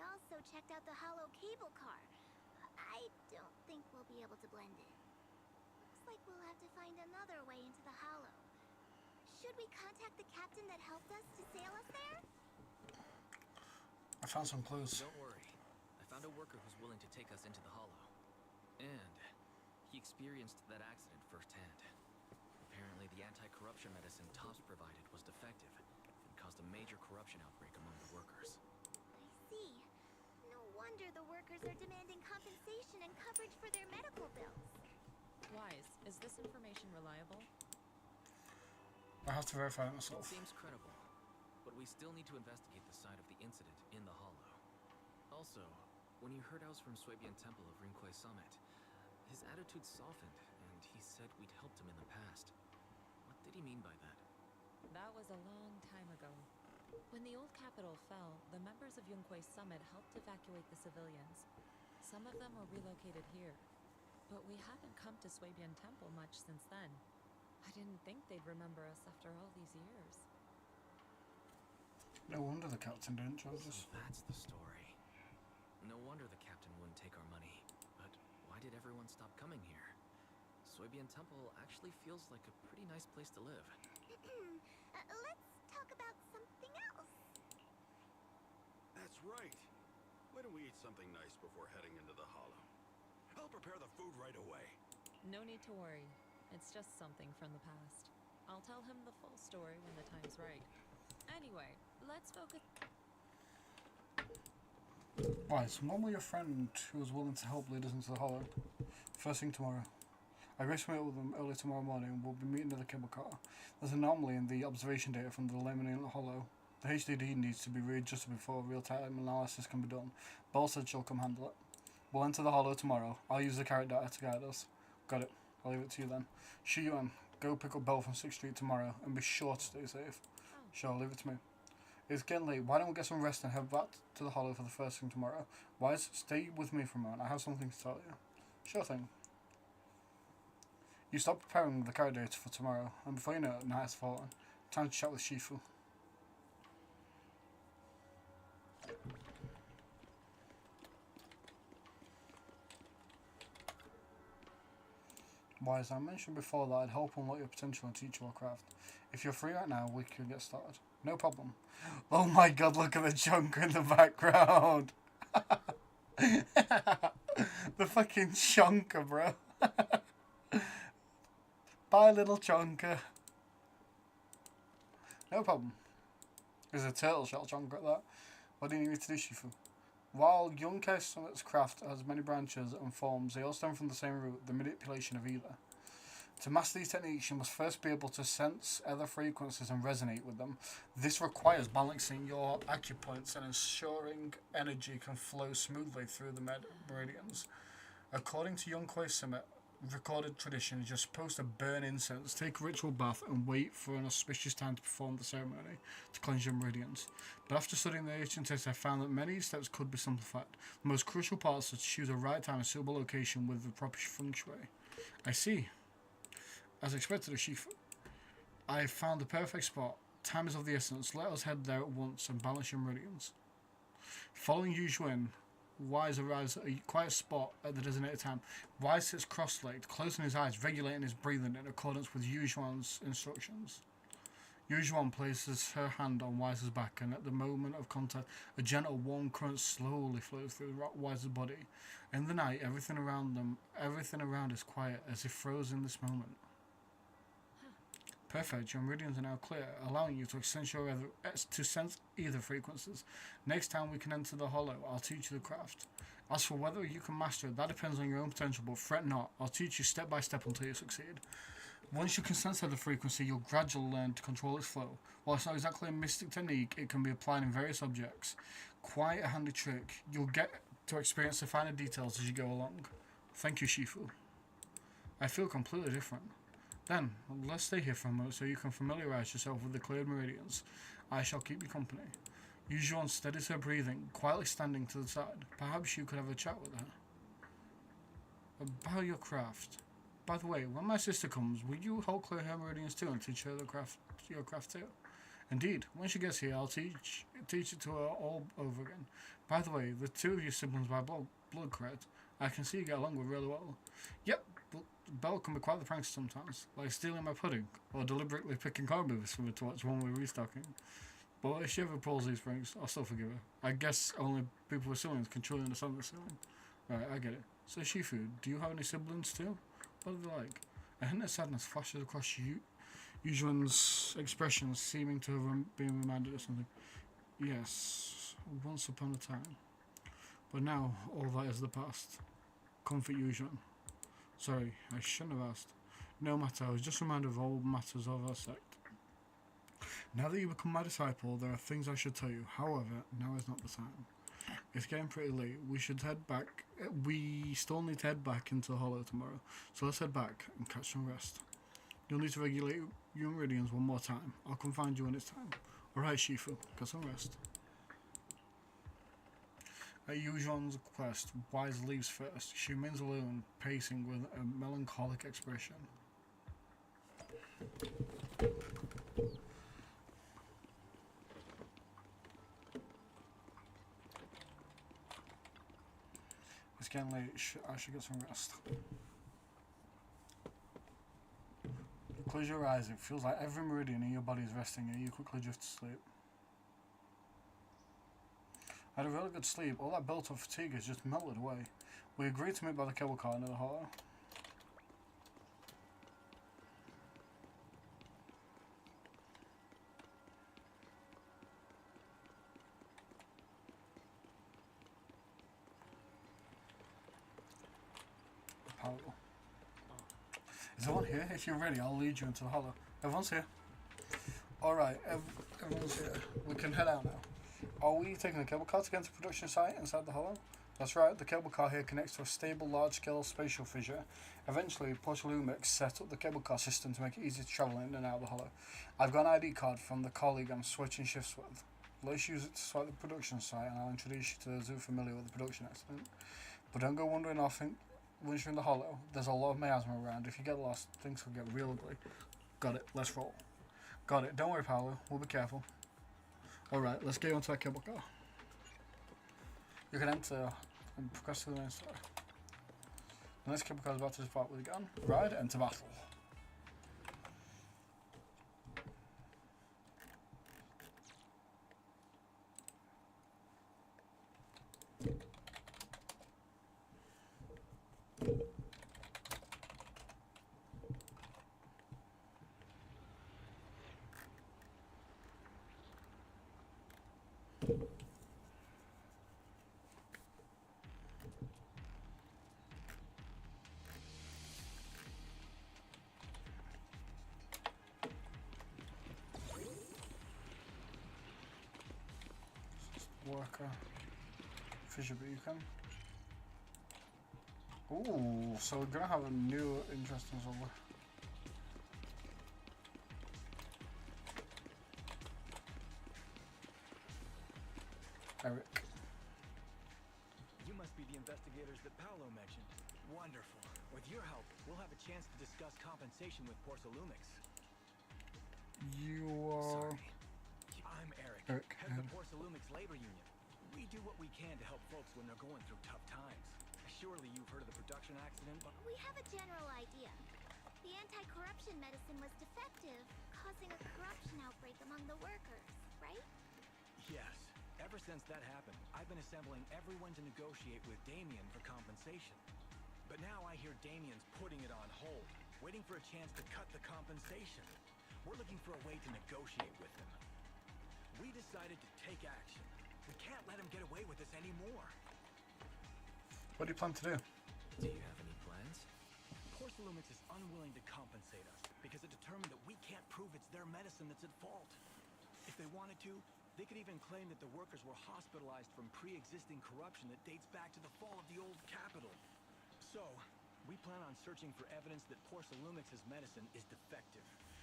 also checked out the hollow cable car. I don't think we'll be able to blend in. Looks like we'll have to find another way into the hollow. Should we contact the captain that helped us to sail us there? I found some clues. Don't worry. I found a worker who's willing to take us into the hollow. And he experienced that accident firsthand. Apparently the anti-corruption medicine Tops provided was defective and caused a major corruption outbreak among the workers. I see. No wonder the workers are demanding compensation and coverage for their medical bills. Wise, is this information reliable? I have to verify it myself. It seems credible, but we still need to investigate the site of the incident in the hollow. Also, when he heard I was from Swabian Temple of Rinkwei Summit, his attitude softened, and he said we'd helped him in the past. What did he mean by that? That was a long time ago. When the old capital fell, the members of Yunkwei Summit helped evacuate the civilians. Some of them were relocated here. But we haven't come to Swabian Temple much since then. I didn't think they'd remember us after all these years. No wonder the captain didn't charge us. So that's the story. No wonder the captain wouldn't take our money. But why did everyone stop coming here? Swabian Temple actually feels like a pretty nice place to live. Let's talk about something else. That's right. Why don't we eat something nice before heading into the hollow? I'll prepare the food right away. No need to worry. It's just something from the past. I'll tell him the full story when the time's right. Anyway, let's focus. Right, so when will your friend who was willing to help lead us into the hollow? First thing tomorrow. I race to meet with them early tomorrow morning. We'll be meeting at the cable car. There's an anomaly in the observation data from the Lemon Hollow. The HDD needs to be readjusted before real-time analysis can be done. Bell said she'll come handle it. We'll enter the hollow tomorrow. I'll use the carrot data to guide us. Got it. I'll leave it to you then. Shiyuan, go pick up Belle from 6th Street tomorrow and be sure to stay safe. Sure, leave it to me. It's getting late. Why don't we get some rest and head back to the hollow for the first thing tomorrow? Wise, stay with me for a moment. I have something to tell you. Sure thing. You stop preparing the carrot data for tomorrow, and before you know it, night has fallen. Time to chat with Shifu. Why, as I mentioned before, that I'd help unlock your potential and teach you our craft. If you're free right now, we can get started. No problem. Oh my god, look at the chunker in the background. The fucking chunker, bro. Bye, little chunker. No problem. There's a turtle shell chunker at that. What do you need me to do, Shifu? While Yunkai Summit's craft has many branches and forms, they all stem from the same root, the manipulation of ether. To master these techniques, you must first be able to sense other frequencies and resonate with them. This requires balancing your acupoints and ensuring energy can flow smoothly through the meridians. According to Yunkai Summit recorded traditions, you're supposed to burn incense, take a ritual bath, and wait for an auspicious time to perform the ceremony to cleanse your meridians. But after studying the ancient text, I found that many steps could be simplified. The most crucial part is to choose a right time and suitable location with the proper feng shui. I see. As expected of Shifu, I found the perfect spot. Time is of the essence. Let us head there at once and balance your meridians. Following Yu Xuan, Wise arrives at a quiet spot at the designated time. Wise sits cross-legged, closing his eyes, regulating his breathing in accordance with Yu Xuan's instructions. Yu Xuan places her hand on Wise's back, and at the moment of contact, a gentle warm current slowly flows through Wise's body. In the night, everything around is quiet, as if frozen in this moment. Perfect, your meridians are now clear, allowing you to sense either frequencies. Next time we can enter the hollow, I'll teach you the craft. As for whether you can master it, that depends on your own potential, but fret not. I'll teach you step by step until you succeed. Once you can sense the frequency, you'll gradually learn to control its flow. While it's not exactly a mystic technique, it can be applied in various objects. Quite a handy trick. You'll get to experience the finer details as you go along. Thank you, Shifu. I feel completely different. Then, let's stay here for a moment so you can familiarize yourself with the cleared meridians. I shall keep you company. Yu Xuan steadies her breathing, quietly standing to the side. Perhaps you could have a chat with her. About your craft. By the way, when my sister comes, will you help clear her meridians too and teach her your craft too? Indeed, when she gets here, I'll teach it to her all over again. By the way, the two of you siblings by blood, correct? I can see you get along with really well. Yep, but Belle can be quite the prankster sometimes, like stealing my pudding, or deliberately picking horror movies for me to watch when we're restocking. But if she ever pulls these pranks, I'll still forgive her. I guess only people with siblings can truly understand this feeling. Right, I get it. So Shifu, do you have any siblings too? What are they like? A hint of sadness flashes across Yujuan's expressions, seeming to have been reminded of something. Yes, once upon a time. But now, all that is the past. Comfort Yujuan. Sorry, I shouldn't have asked. No matter, I was just reminded of old matters of our sect. Now that you become my disciple, there are things I should tell you. However, now is not the time. It's getting pretty late. We should head back. We still need to head back into the Hollow tomorrow. So let's head back and catch some rest. You'll need to regulate your meridians one more time. I'll come find you when it's time. Alright, Shifu, get some rest. At Yujuan's request, Wise leaves first. She remains alone, pacing with a melancholic expression. It's getting late. I should get some rest. Close your eyes. It feels like every meridian in your body is resting and you quickly drift to sleep. I had a really good sleep. All that built-up fatigue has just melted away. We agreed to meet by the cable car near the hollow. Paolo. Is everyone here? If you're ready, I'll lead you into the hollow. Everyone's here. Alright, everyone's here. We can head out now. Are we taking the cable car to get to the production site inside the hollow? That's right, the cable car here connects to a stable, large-scale spatial fissure. Eventually, Portalumix set up the cable car system to make it easy to travel in and out of the hollow. I've got an ID card from the colleague I'm switching shifts with. Let's use it to site the production site, and I'll introduce you to those who are familiar with the production accident. But don't go wandering off once you're in the hollow. There's a lot of miasma around. If you get lost, things will get real ugly. Got it, let's roll. Got it, don't worry, Paolo. We'll be careful. Alright, let's get onto that cable car. You can enter and progress to the main story. The next cable car is about to depart with a gun. Ride, enter battle. Worker. Fissure beacon. Ooh, so we're gonna have a new interesting solver. Eric. You must be the investigators that Paolo mentioned. Wonderful. With your help, we'll have a chance to discuss compensation with Portalumix. You are... Sorry. I'm Eric, head of the Portalumix Labor Union. We do what we can to help folks when they're going through tough times. Surely you've heard of the production accident, but... We have a general idea. The anti-corruption medicine was defective, causing a corruption outbreak among the workers, right? Yes. Ever since that happened, I've been assembling everyone to negotiate with Damien for compensation. But now I hear Damien's putting it on hold, waiting for a chance to cut the compensation. We're looking for a way to negotiate with him. We decided to take action. We can't let him get away with this anymore. What do you plan to do? Do you have any plans? Portalumix is unwilling to compensate us because it determined that we can't prove it's their medicine that's at fault. If they wanted to, they could even claim that the workers were hospitalized from pre-existing corruption that dates back to the fall of the old capital. So, we plan on searching for evidence that Portalumix's medicine is defective.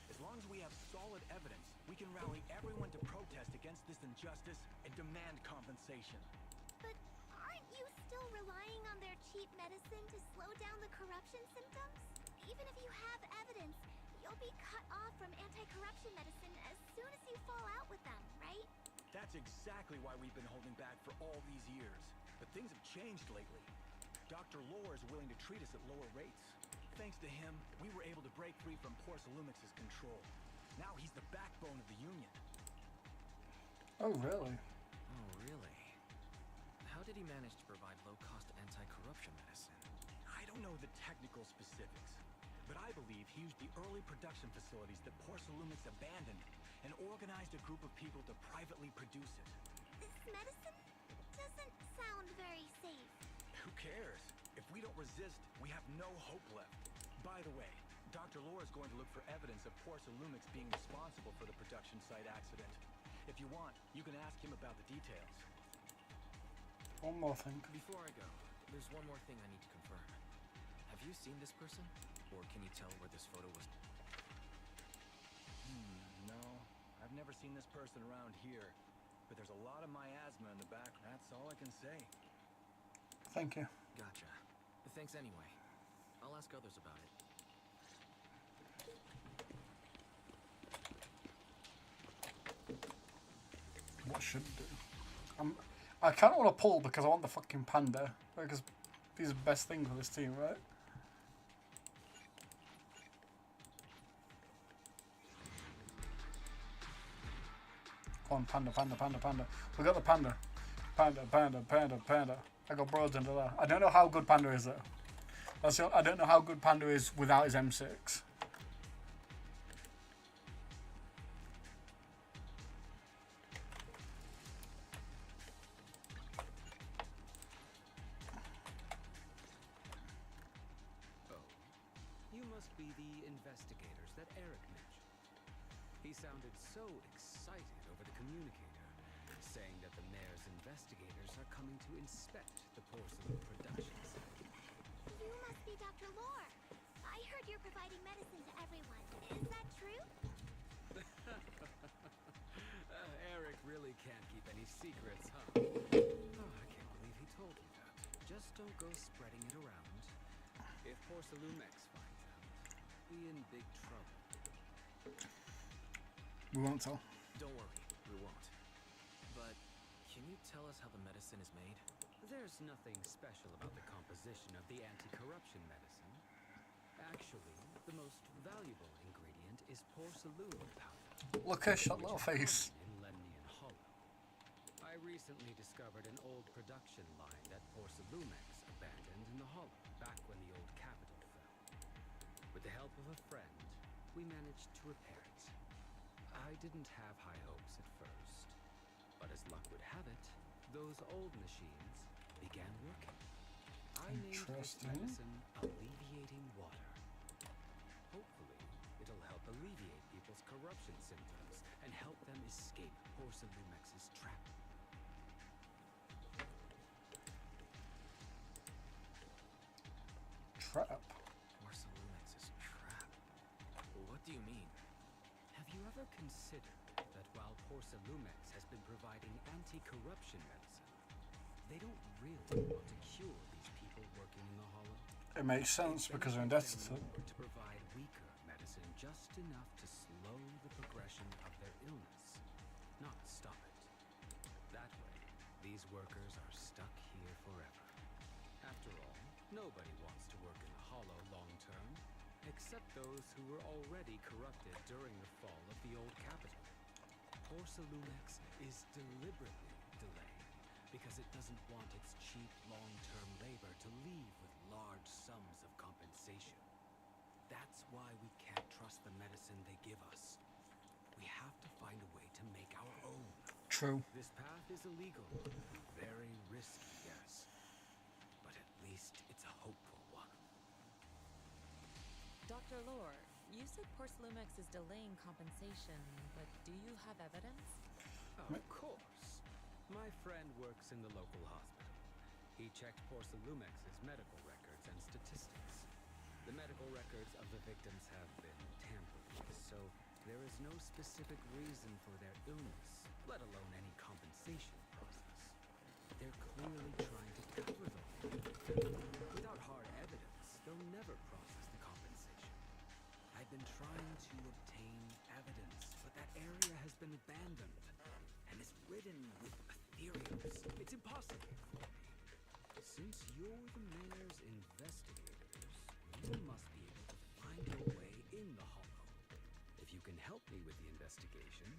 As long as we have solid evidence, we can rally everyone to protest against this injustice and demand compensation. But aren't you still relying on their cheap medicine to slow down the corruption symptoms? Even if you have evidence, you'll be cut off from anti-corruption medicine as soon as you fall out That's exactly why we've been holding back for all these years. But things have changed lately. Dr. Lore is willing to treat us at lower rates. Thanks to him, we were able to break free from Porcelumix's control. Now he's the backbone of the Union. Oh, really? Oh, really? How did he manage to provide low-cost anti-corruption medicine? I don't know the technical specifics, but I believe he used the early production facilities that Porcelumix abandoned and organized a group of people to privately produce it. This medicine doesn't sound very safe. Who cares? If we don't resist, we have no hope left. By the way, Dr. Lore is going to look for evidence of Porcelumix being responsible for the production site accident. If you want, you can ask him about the details. One more thing. Before I go, there's one more thing I need to confirm. Have you seen this person? Or can you tell where this photo was? No. I've never seen this person around here. But there's a lot of miasma in the back. That's all I can say. Thank you. Gotcha. Thanks anyway. I'll ask others about it. What should I do? I kind of want to pull because I want the fucking panda. Because he's the best thing for this team, right? Come on, panda, panda, panda, panda. We got the panda. Panda, panda, panda, panda. I got broads under there. I don't know how good panda is though. I don't know how good panda is without his M6. You must be the investigators that Eric mentioned. He sounded so excited over the communicator, saying that the mayor's investigators are coming to inspect the porcelain production site. You must be Dr. Lore. I heard you're providing medicine to everyone. Is that true? Eric really can't keep any secrets, huh? Oh, I can't believe he told me that. Just don't go spreading it around. If Porcelumix finds out, be in big trouble. We won't tell. Don't worry, we won't. But can you tell us how the medicine is made? There's nothing special about the composition of the anti-corruption medicine. Actually, the most valuable ingredient is porcelain powder. Look at that little face. In Lemnian Hollow. I recently discovered an old production line that Porcelumix abandoned in the Hollow, back when the old capital fell. With the help of a friend, we managed to repair it. I didn't have high hopes at first, but as luck would have it, those old machines began working. I named this medicine Alleviating Water. Hopefully, it'll help alleviate people's corruption symptoms and help them escape Porcelumix's trap. Trap? Porcelumix's trap? What do you mean? Have you ever considered that while Porcelumix has been providing anti-corruption medicine, they don't really want to cure these people working in the Hollow? It makes sense because they're indebted to it. To provide weaker medicine just enough to slow the progression of their illness, not stop it. That way, these workers are stuck here forever. After all, nobody wants to work in the Hollow long term, except those who were already corrupted during the fall of the old capital. Porcelumix is deliberately delayed because it doesn't want its cheap long-term labor to leave with large sums of compensation. That's why we can't trust the medicine they give us. We have to find a way to make our own. True. This path is illegal. Very risky, yes. But at least it's a hopeful one. Dr. Lore, you said Porcelumix is delaying compensation, but do you have evidence? Of course. My friend works in the local hospital. He checked Porcelumix's medical records and statistics. The medical records of the victims have been tampered with, so there is no specific reason for their illness, let alone any compensation process. They're clearly trying to cover them. Without hard evidence, they'll never process the compensation. I've been trying to obtain evidence, but that area has been abandoned and is ridden with ethereals. It's impossible for me. Since you're the mayor's investigators, you must be able to find your way in the hollow. If you can help me with the investigation,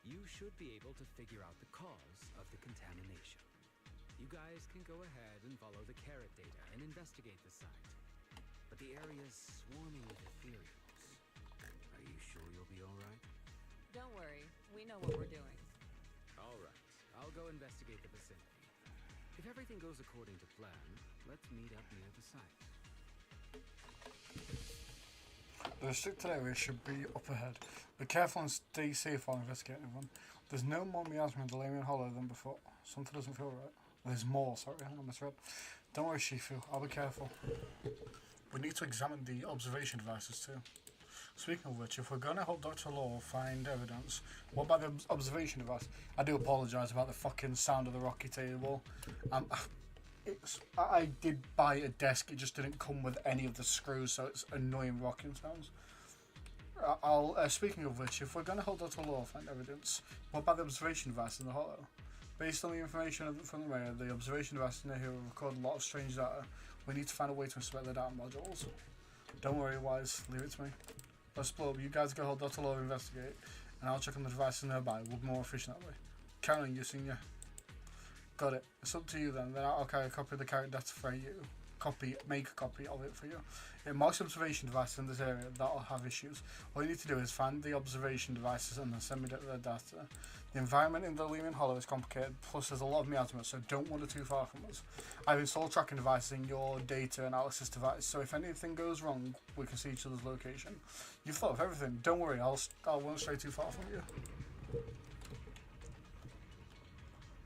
you should be able to figure out the cause of the contamination. You guys can go ahead and follow the carrot data and investigate the site. But the area's swarming with ethereals. Are you sure you'll be alright? Don't worry, we know what we're doing. Alright, I'll go investigate the vicinity. If everything goes according to plan, let's meet up near the site. The restricted area should be up ahead. Be careful and stay safe while investigating everyone. There's no more miasma in the Lamian Hollow than before. Something doesn't feel right. There's more, sorry, I misread. Don't worry, Shifu, I'll be careful. We need to examine the observation devices too. Speaking of which, if we're going to help Dr. Law find evidence, what about the observation device? I do apologise about the fucking sound of the rocky table. I did buy a desk, it just didn't come with any of the screws, so it's annoying rocking sounds. Speaking of which, if we're going to help Dr. Law find evidence, what about the observation device in the hollow? Based on the information from the mayor, the observation device in here will record a lot of strange data. We need to find a way to inspect the data modules. Don't worry, Wise, leave it to me. Let's blow up. You guys go help Dr. Law investigate, and I'll check on the devices nearby. We'll be more efficient that way. Count on you, senior. Got it. It's up to you then. Then I'll carry a copy of the character data for you. Make a copy of it for you. It marks observation devices in this area that'll have issues. All you need to do is find the observation devices and then send me the data. The environment in the Lehman Hollow is complicated, plus there's a lot of miasma, so don't wander too far from us. I've installed tracking devices in your data analysis device, so if anything goes wrong, we can see each other's location. You've thought of everything. Don't worry, I won't stray too far from you.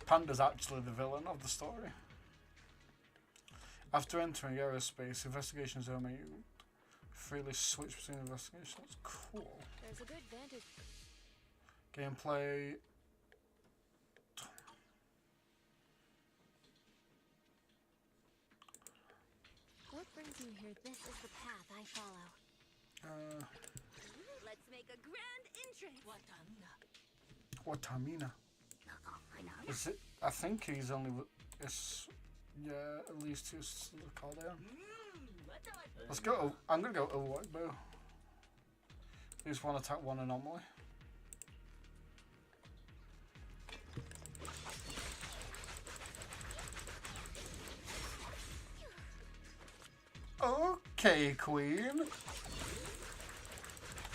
Panda's actually the villain of the story. After entering aerospace, investigation zone may freely switch between investigations. That's cool. There's a good vantage. Gameplay. What brings you here? This is the path I follow. Let's make a grand entrance. Watamina. Is it? I think he's only. Yeah, at least he's called there. Let's go. I'm gonna go Overwatch Bow. Use one attack, one anomaly. Okay, Queen.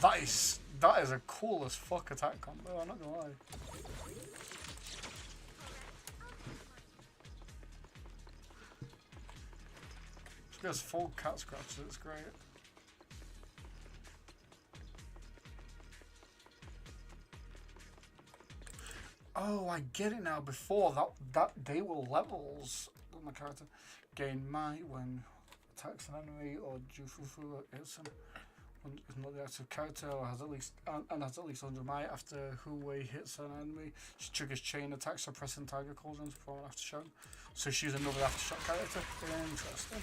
That is a cool as fuck attack combo. I'm not gonna lie. She has full cat scratches. It's great. Oh, I get it now. Before that they were levels on my character. Gain might when attacks an enemy or Jufufu hits him. Is not the active character or has at least 100 might after Huwei hits an enemy. She triggers chain attacks suppressing target cauldrons before an aftershock. So she's another aftershock character. Interesting.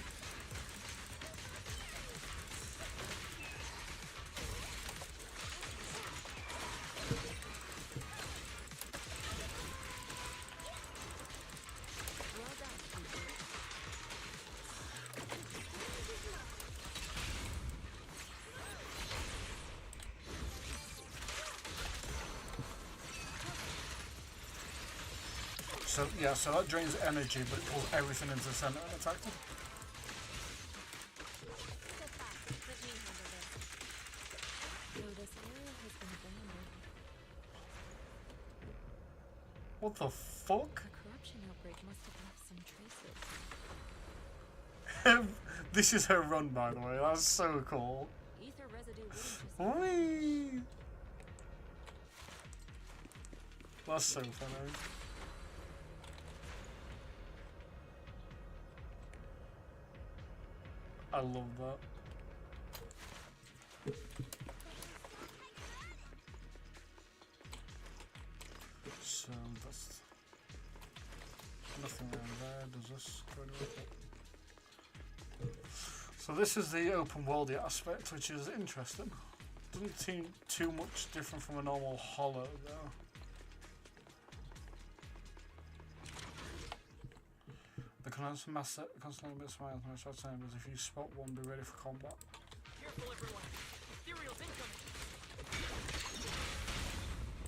So yeah, so that drains energy, but it pulls everything into the center and attacks them. What the fuck? The corruption outbreak must have left some traces. This is her run, by the way. That's so cool. Ether residue Whee! That's so funny. I love that. So that's nothing around there. Does this go anywhere? So this is the open world aspect, which is interesting. Doesn't seem too much different from a normal hollow though. constantly miss my time if you spot one, be ready for combat. Careful, everyone. Ethereal's incoming.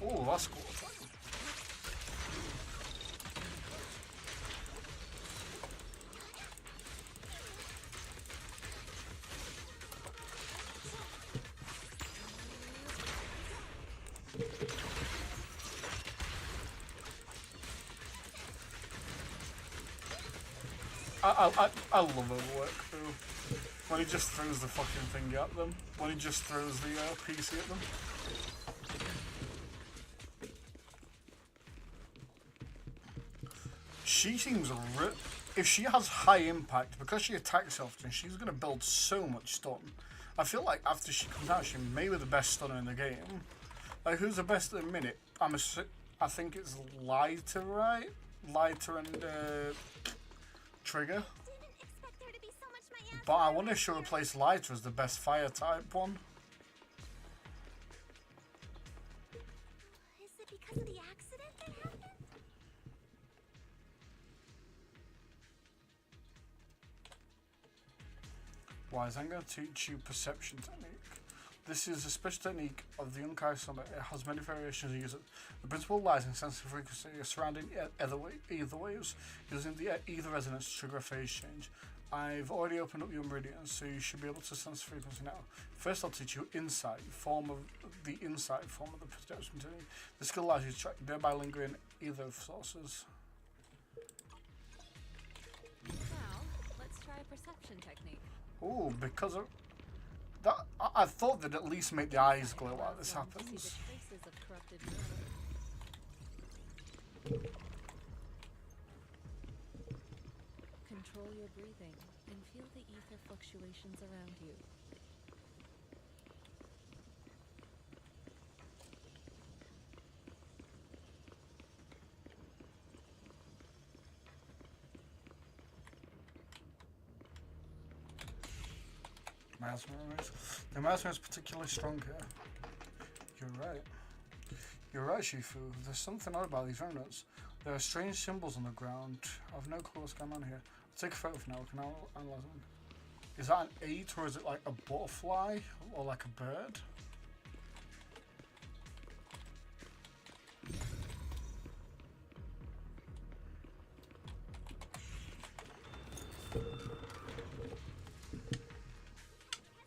Oh, that's cool. I love Overwork too. When he just throws the fucking thing at them. When he just throws the PC at them. She seems if she has high impact, because she attacks often, she's going to build so much stun. I feel like after she comes out, she may be the best stunner in the game. Like, who's the best at the minute? I think it's Lighter, right? Lighter and Trigger. But I wonder if she'll replace Lighter as the best fire type one. Is it because of the accident that happened? Wise, I'm going to teach you perception technique. This is a special technique of the Yunkai Summit. It has many variations to use it. The principle lies in sensitive frequency surrounding either waves, using the either resonance to trigger a phase change. I've already opened up your meridians, so you should be able to sense frequency now. First, I'll teach you the inside form of the perception technique. This skill allows you to track thereby lingering either sources. Now, let's try a perception technique. Oh, because of that, I thought they'd at least make the eyes glow while this happens. Control your breathing and feel the ether fluctuations around you. The mesmer is particularly strong here. You're right. You're right, Shifu. There's something odd about these remnants. There are strange symbols on the ground. I've no clue what's going on here. I'll take a photo for now. We can analyze them. Is that an 8 or is it like a butterfly or like a bird?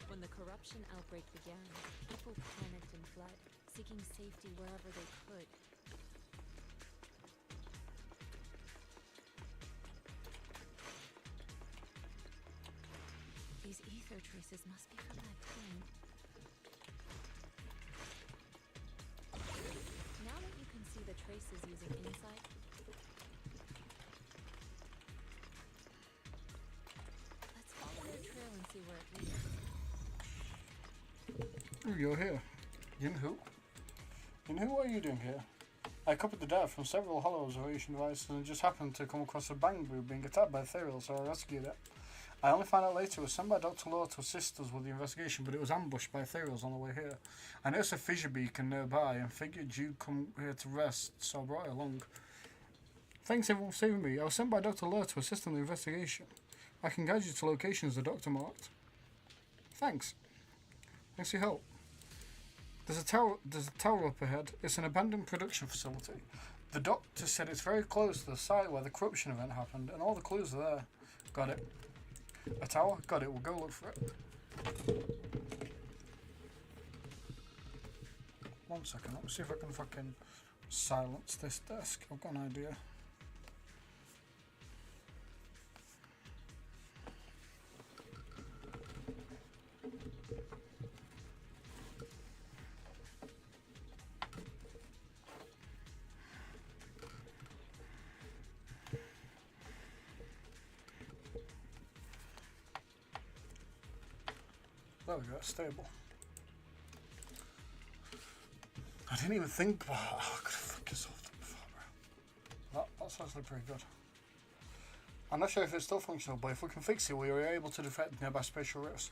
When the corruption outbreak began, people panicked and fled, seeking safety wherever they could. These ether traces must be from that time. Now that you can see the traces using insight, let's follow their trail and see where it leads. Oh, you're here. Yin-Hu? Yin-Hu, what are you doing here? I copied the data from several hollow observation devices and just happened to come across a bamboo being attacked by ethereal, so I rescued it. I only found out later it was sent by Dr. Law to assist us with the investigation, but it was ambushed by ethereals on the way here. I noticed a fissure beacon nearby and figured you'd come here to rest, so I brought it along. Thanks everyone for saving me. I was sent by Dr. Law to assist in the investigation. I can guide you to locations the doctor marked. Thanks. Thanks for your help. There's a tower up ahead. It's an abandoned production facility. The doctor said it's very close to the site where the corruption event happened, and all the clues are there. Got it. A tower? Got it. We'll go look for it. 1 second. Let me see if I can fucking silence this desk. I've got an idea. There we go, stable. I didn't even think about how I could have fucking solved it before, bro. That's actually pretty good. I'm not sure if it's still functional, but if we can fix it, we were able to detect nearby spatial rifts.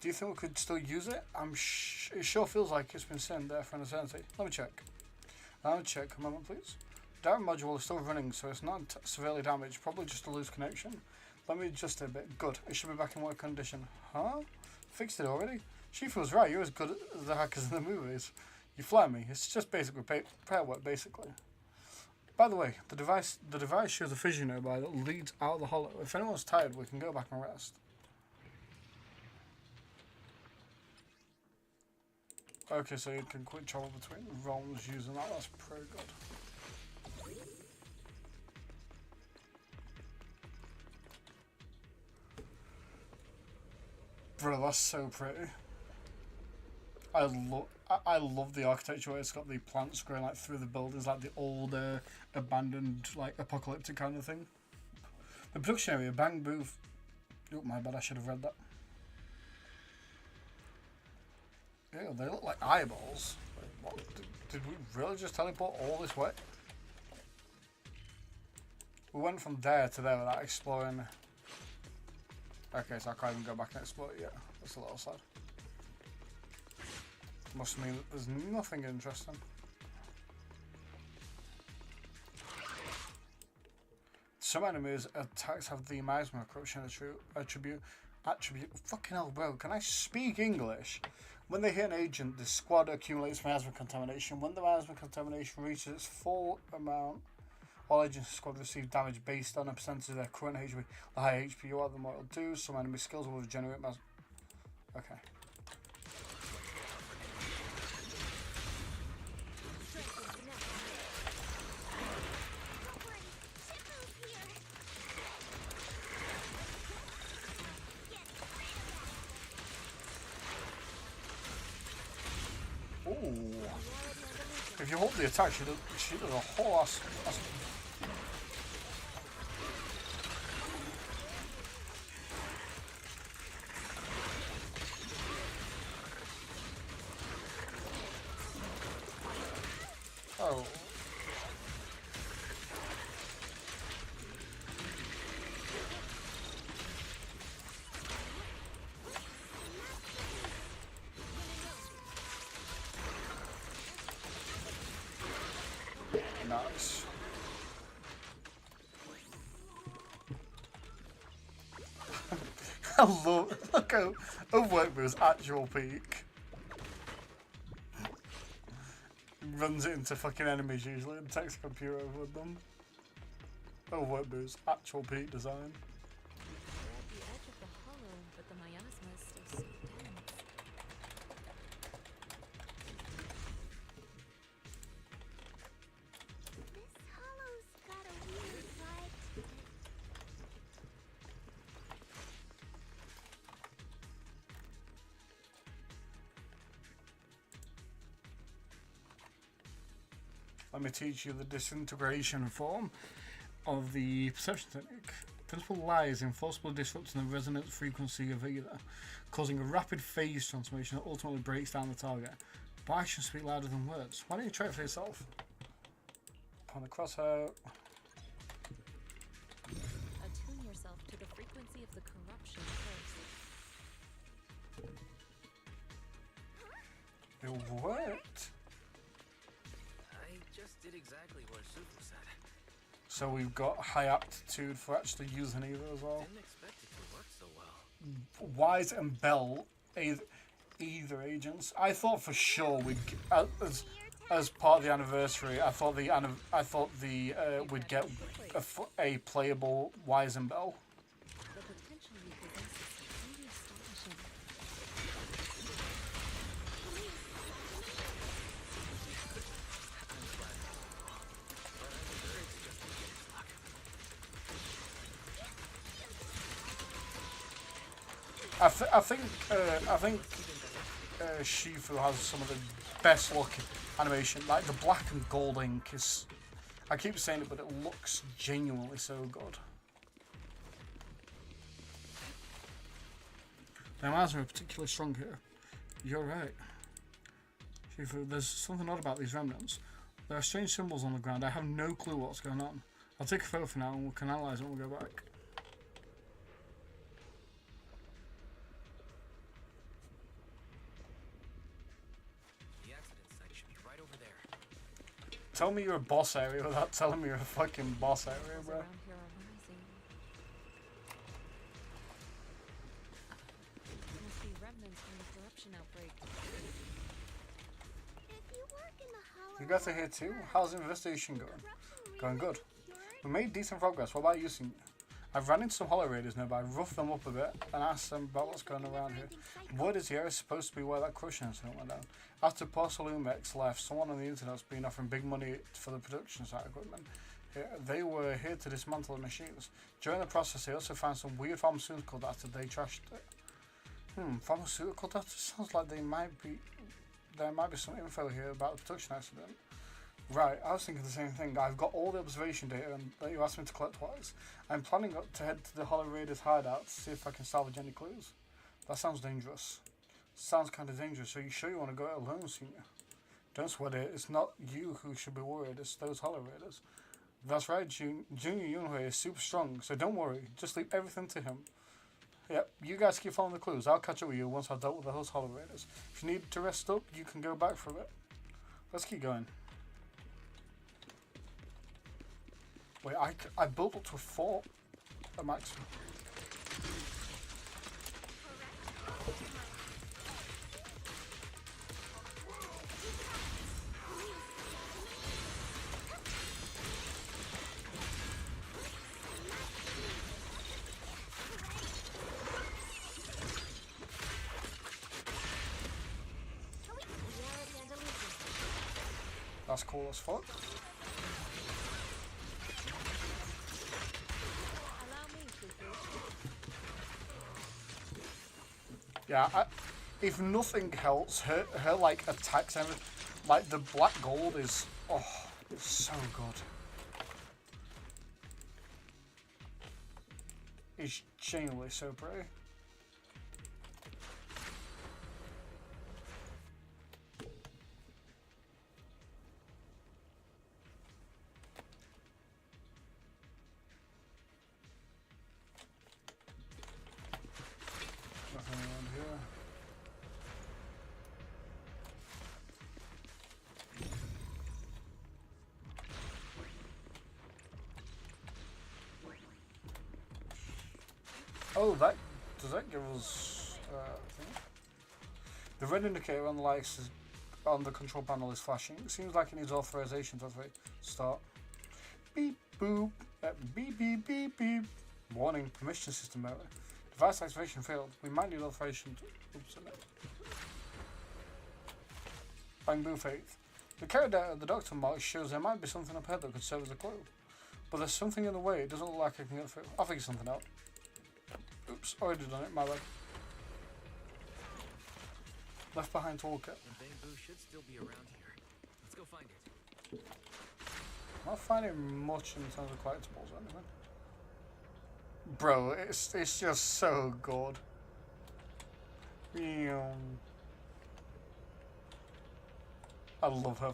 Do you think we could still use it? It sure feels like it's been sitting there for an eternity. Let me check. Let me check. A moment, please. Data module is still running, so it's not severely damaged. Probably just a loose connection. Let me adjust it a bit. Good. It should be back in work condition. Huh? Fixed it already? Chief was right. You're as good as the hackers in the movies. You flatter me. It's just basic repair work, basically. By the way, the device shows a fissure nearby that leads out of the hollow. If anyone's tired, we can go back and rest. Okay, so you can quick travel between realms using that. That's pretty good. Bro, that's so pretty. I love the architecture where it's got the plants growing like through the buildings, like the old abandoned like apocalyptic kind of thing. The production area, bamboo. Oh my bad, I should have read that. Ew, they look like eyeballs. Wait, what? Did we really just teleport all this way? We went from there to there without exploring. Okay, so I can't even go back and explore it yet. That's a little sad. Must mean that there's nothing interesting. Some enemies' attacks have the miasma corruption attribute. Fucking hell, bro. Can I speak English? When they hit an agent, the squad accumulates miasma contamination. When the miasma contamination reaches its full amount, all agents in the squad receive damage based on a percentage of their current HP. The higher HP you are, the more it'll do. Some enemy skills will generate miasma. Okay. Ooh. If you hold the attack, she does a whole ass. Oh. Nice. I love look how Workman's actual peak. Runs it into fucking enemies usually and takes a computer over them. Workman's actual peak design. At the edge of the hollow, but the miasma is still so dense. This hollow's got a weird vibe to it. Let me teach you the disintegration form of the perception technique. The principle lies in forcibly disrupting the resonance frequency of either, causing a rapid phase transformation that ultimately breaks down the target. But actions speak louder than words. Why don't you try it for yourself? Upon the crosshair. Attune yourself to the frequency of the corruption first. It worked. I just did exactly what Shufu said. So we've got high aptitude for actually using either as well. Didn't expect it to work so well. Wise and Bell, either agents. I thought for sure we'd as part of the anniversary. I thought we'd get a playable Wise and Bell. The potential you possess is truly astonishing. I think Shifu has some of the best looking animation. Like the black and gold ink is. I keep saying it, but it looks genuinely so good. The miasma are particularly strong here. You're right. Shifu, there's something odd about these remnants. There are strange symbols on the ground. I have no clue what's going on. I'll take a photo for now and we can analyse it when we go back. The accident site should be right over there. Tell me you're a boss area without telling me you're a fucking boss area, bro. Around here are rising. Must be remnants from the corruption outbreak. If you work in the hollow, You guys are here too? How's the investigation going? Going good. We made decent progress. What about you, Senior? I've ran into some Hollow Raiders nearby, roughed them up a bit, and asked them about what's going around here. Word is the area is supposed to be where that crushing incident went down. After Porcelumex left, someone on the internet's been offering big money for the production site equipment. They were here to dismantle the machines. During the process, they also found some weird pharmaceutical data. They trashed it. Pharmaceutical data? Sounds like there might be some info here about the production accident. Right, I was thinking the same thing. I've got all the observation data that you asked me to collect twice. I'm planning to head to the Hollow Raiders hideout to see if I can salvage any clues. That sounds dangerous. Sounds kind of dangerous. Are you sure you want to go it alone, Senior? Don't sweat it. It's not you who should be worried. It's those Hollow Raiders. That's right, Junior Yunhui is super strong, so don't worry. Just leave everything to him. Yep, you guys keep following the clues. I'll catch up with you once I've dealt with those Hollow Raiders. If you need to rest up, you can go back for a bit. Let's keep going. Wait, I built up to a 4 at maximum. That's cool as fuck. Yeah, if nothing helps, her like attacks and like the black gold is, oh, it's so good. It's genuinely so pretty. Nothing around here. Oh, does that give us thing? The red indicator on the lights on the control panel is flashing. It seems like it needs authorization to start. Beep boop. Beep beep beep beep. Warning: permission system error. Device activation failed. We might need authorization to. Oops, no. Bang boo faith. The character at the doctor mark shows there might be something up ahead that could serve as a clue. But there's something in the way. It doesn't look like I can get through. I'll figure something out. Oops, already done it, my bad. Left behind toolkit. The bamboo should still be around here. Let's go find it. I'm not finding much in terms of collectibles or anything. Bro, it's just so good. I love her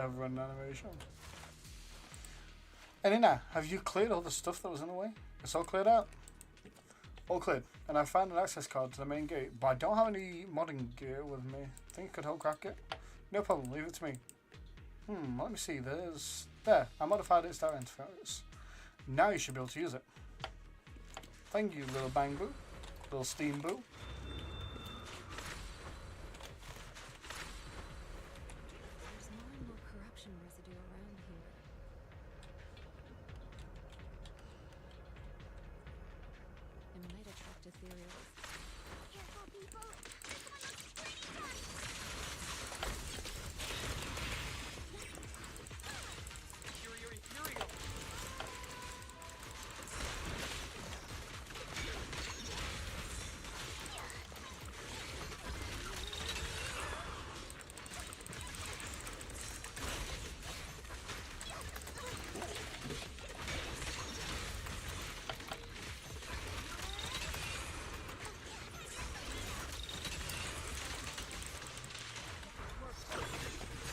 run animation. Anina, have you cleared all the stuff that was in the way? It's all cleared out? All cleared. And I found an access card to the main gate, but I don't have any modding gear with me. Think you could help crack it? No problem, leave it to me. Let me see, there, I modified its data interface. Now you should be able to use it. Thank you, little bang boo. Little steam boo. There's more and more corruption residue around here. It might attract ethereals. Careful, people.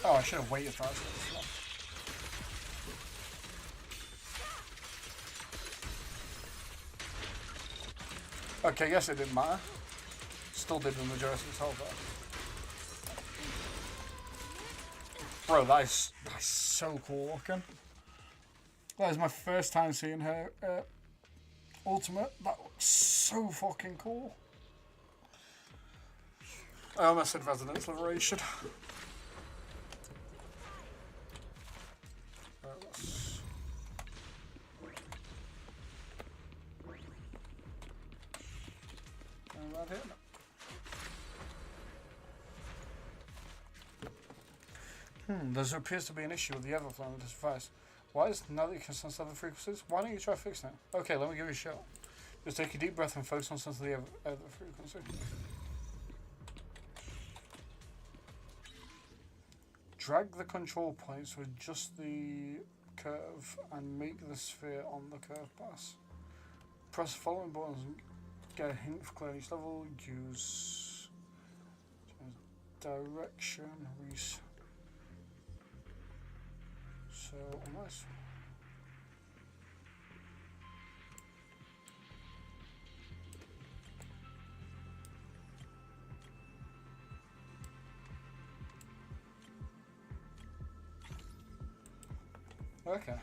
Oh, I should have waited for us. Okay, guess it didn't matter. Still did the majority of the health there. Bro, that's so cool looking. That is my first time seeing her ultimate. That looks so fucking cool. I almost said Resonance Liberation. Around here. There appears to be an issue with the Everflow with this device. Why is now that you can sense other frequencies? Why don't you try fixing it? Okay, let me give you a shot. Just take a deep breath and focus on sensing the other frequency. Drag the control points to adjust the curve and make the sphere on the curve pass. Press the following buttons and get a hint for clearing each level. Use direction, reset. So almost. Okay.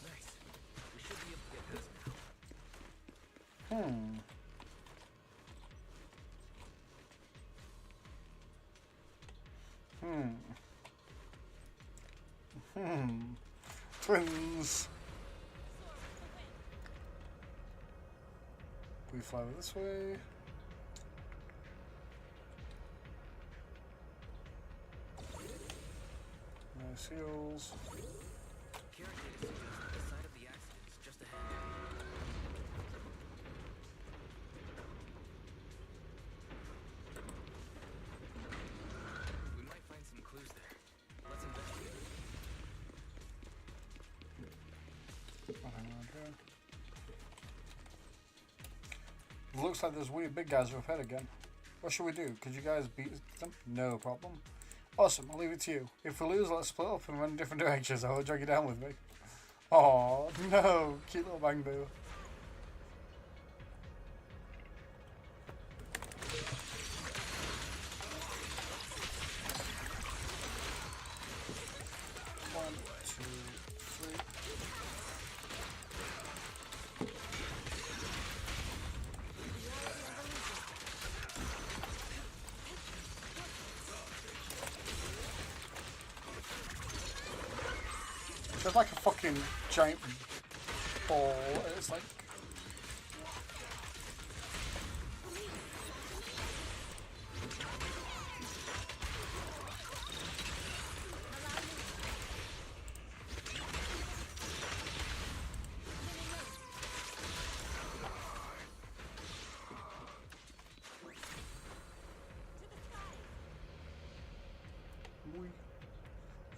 Nice. We should be able to get past now. Twins. We fly this way. No seals. Karen data suggests that the site of the accident is just ahead. We might find some clues there. Let's investigate. Looks like those weird big guys are up ahead again. What should we do? Could you guys beat them? No problem. Awesome, I'll leave it to you. If we lose, let's split up and run in different directions. I will drag you down with me. Oh no, cute little bang boo. One, two, three. There's like a fucking giant ball. It's like.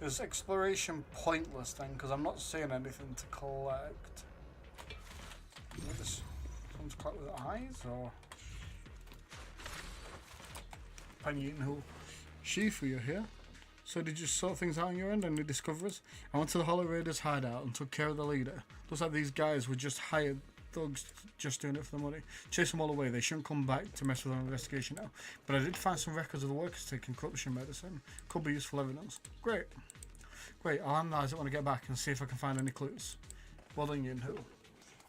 Is exploration pointless then? Because I'm not seeing anything to collect. This someone's caught with eyes or Penny who Shifu, you're here. So did you sort things out on your end? Any discoveries? I went to the Hollow Raiders hideout and took care of the leader. Looks like these guys were just hired thugs just doing it for the money. Chase them all away. They shouldn't come back to mess with our investigation now. But I did find some records of the workers taking corruption medicine. Could be useful evidence. Great. Great, I'll analyse it when I get back and see if I can find any clues. Well done, Yinhu.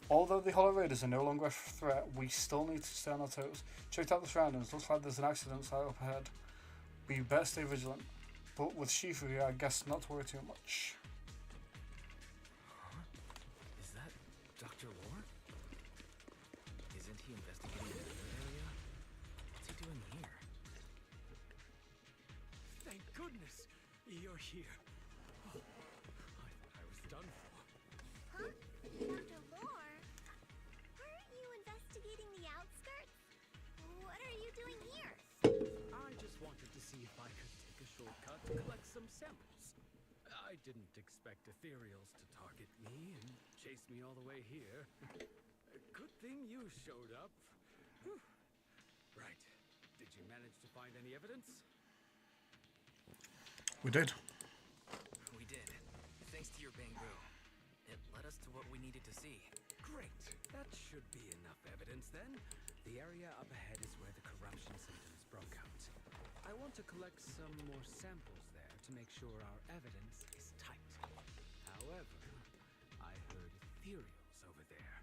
Although the Hollow Raiders are no longer a threat, we still need to stay on our toes. Checked out the surroundings. Looks like there's an accident site up ahead. We better stay vigilant. But with Shifu here, I guess not to worry too much. Huh? Is that Dr. Lore? Isn't he investigating another area? What's he doing here? Thank goodness you're here. Oh, I thought I was done for. Huh? Dr. Lore? Aren't you investigating the outskirts? What are you doing here? I just wanted to see if I could take a shortcut to collect some samples. I didn't expect ethereals to target me and chase me all the way here. Good thing you showed up. Whew. Right. Did you manage to find any evidence? We did. We did. Thanks to your bamboo. It led us to what we needed to see. Great. That should be enough evidence then. The area up ahead is where the corruption symptoms broke out. I want to collect some more samples there to make sure our evidence is tight. However, I heard ethereals over there.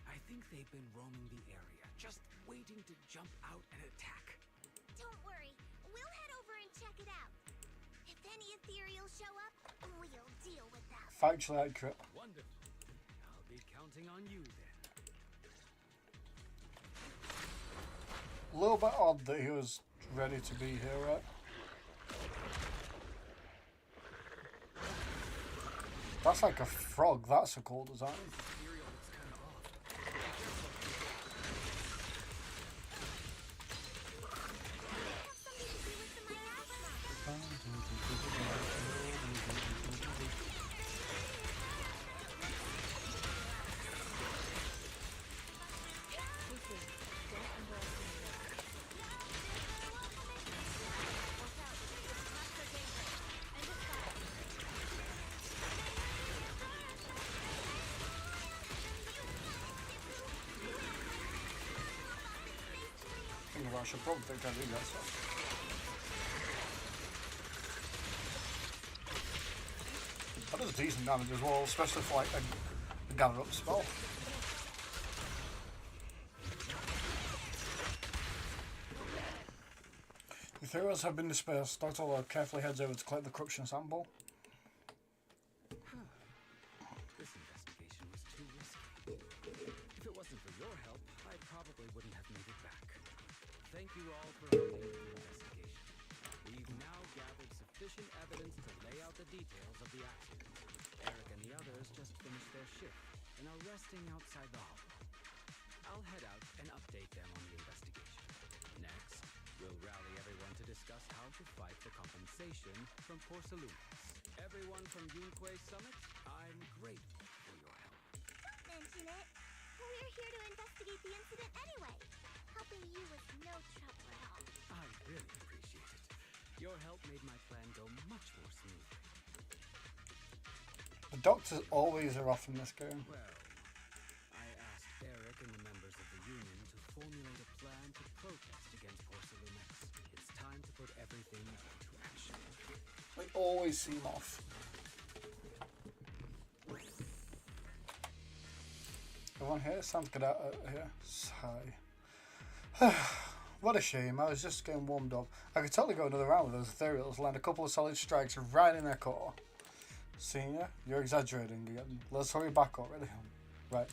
I think they've been roaming the area, just waiting to jump out and attack. Don't worry, we'll head over and check it out. If any ethereals show up, we'll deal with them. Factually accurate. Wonderful. I'll be counting on you then. A little bit odd that he was ready to be here, right? That's like a frog. That's a cool design. I should probably think I do that stuff. That does decent damage as well, especially for like a gather up spell. Ethereals have been dispersed. Dr. Lord carefully heads over to collect the corruption sample. This investigation was too risky. If it wasn't for your help, I probably wouldn't have made it back. Thank you all for helping with the investigation. We've now gathered sufficient evidence to lay out the details of the accident. Eric and the others just finished their shift and are resting outside the hall. I'll head out and update them on the investigation. Next, we'll rally everyone to discuss how to fight the compensation from Porcelumex. Everyone from Yunquei Summit, I'm grateful for your help. Don't mention it. We're here to investigate the incident anyway. Helping you was no trouble at all. I really appreciate it. Your help made my plan go much more smoothly. The doctors always are off in this game. Well, I asked Eric and the members of the Union to formulate a plan to protest against Porcelumex. It's time to put everything into action. They always seem off. Everyone here? Sounds good out here. Sigh. What a shame. I was just getting warmed up. I could totally go another round with those ethereals, land a couple of solid strikes right in their core. Senior, you're exaggerating again. Let's hurry back already. Right.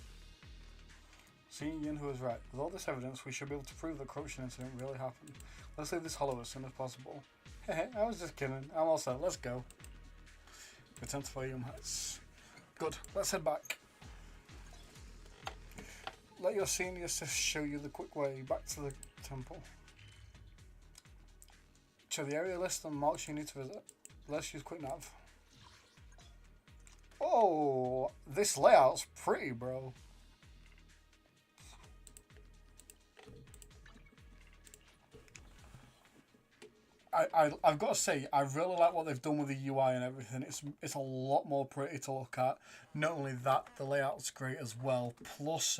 Senior Yin who was right. With all this evidence, we should be able to prove the corruption incident really happened. Let's leave this hollow as soon as possible. Hehe, I was just kidding. I'm all set. Let's go. Return to volume hats. Good. Let's head back. Let your senior sis show you the quick way back to the temple. Check the area list and marks you need to visit. Let's use quick nav. Oh, this layout's pretty, bro. I've got to say, I really like what they've done with the UI and everything. It's a lot more pretty to look at. Not only that, the layout's great as well. Plus,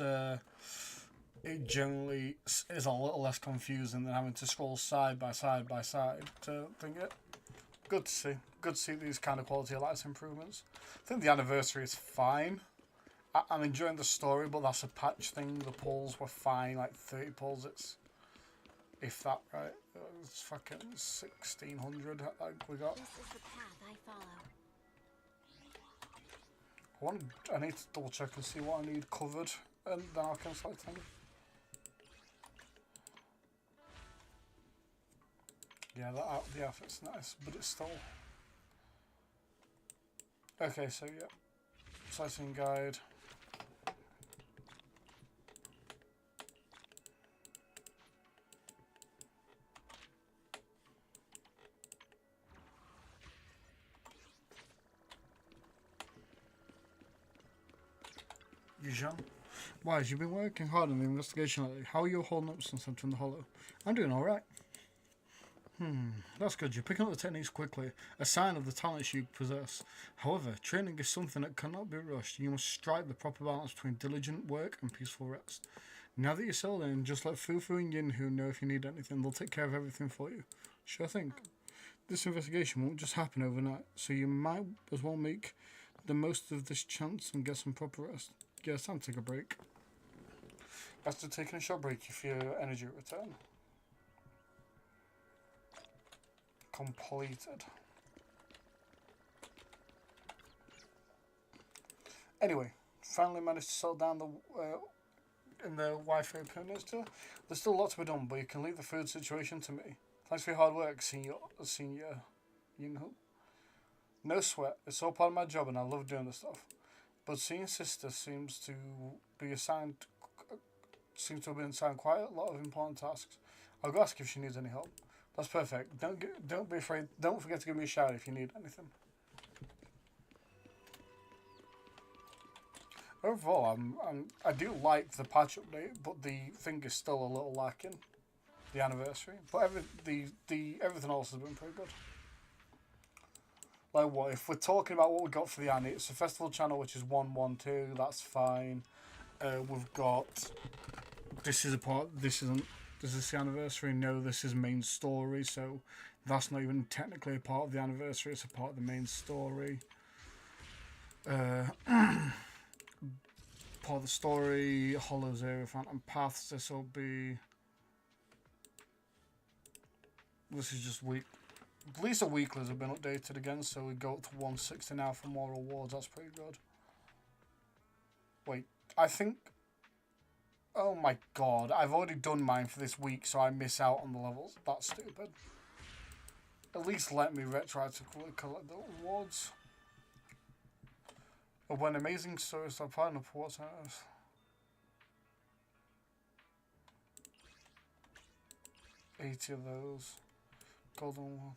it generally is a little less confusing than having to scroll side by side by side to think it. Good to see. Good to see these kind of quality of life improvements. I think the anniversary is fine. I'm enjoying the story, but that's a patch thing. The polls were fine, like 30 polls. It's, if that, right? It's fucking 1600 I think we got. This is the path I follow. I need to double check and see what I need covered, and then I can select them. Yeah, the outfit's nice, but it's still... Okay, so yeah. Sightseeing guide. Yujan? Wise, you've been working hard on the investigation lately. How are you holding up since entering the Hollow? I'm doing alright. That's good. You're picking up the techniques quickly, a sign of the talents you possess. However, training is something that cannot be rushed. You must strike the proper balance between diligent work and peaceful rest. Now that you're sold in, just let Fufu and Yinhu know if you need anything. They'll take care of everything for you. Sure thing. This investigation won't just happen overnight, so you might as well make the most of this chance and get some proper rest. Yeah, it's time to take a break. After taking a short break, you feel energy return. Completed. Anyway, finally managed to settle down in the Wi-Fi peninsula. There's still a lot to be done, but you can leave the food situation to me. Thanks for your hard work, senior Yinhu. No sweat. It's all part of my job, and I love doing this stuff. But seeing sister seems to have been assigned quite a lot of important tasks. I'll go ask if she needs any help. That's perfect. Don't be afraid. Don't forget to give me a shout if you need anything. Overall, I do like the patch update, but the thing is still a little lacking. The anniversary, but everything else has been pretty good. Like what? If we're talking about what we got for the annie, it's a festival channel which is 112. That's fine. We've got this is a part. This isn't. Is this the anniversary? No, this is main story. So that's not even technically a part of the anniversary. It's a part of the main story. Part of the story, Hollow Zero, Phantom Paths. This will be. This is just week. At least the weeklies have been updated again, so we go up to 160 now for more rewards. That's pretty good. Wait, I think. Oh my god, I've already done mine for this week, so I miss out on the levels. That's stupid. At least let me try to collect the rewards. But when amazing stories are part of what's else. $80 of those. Golden ones.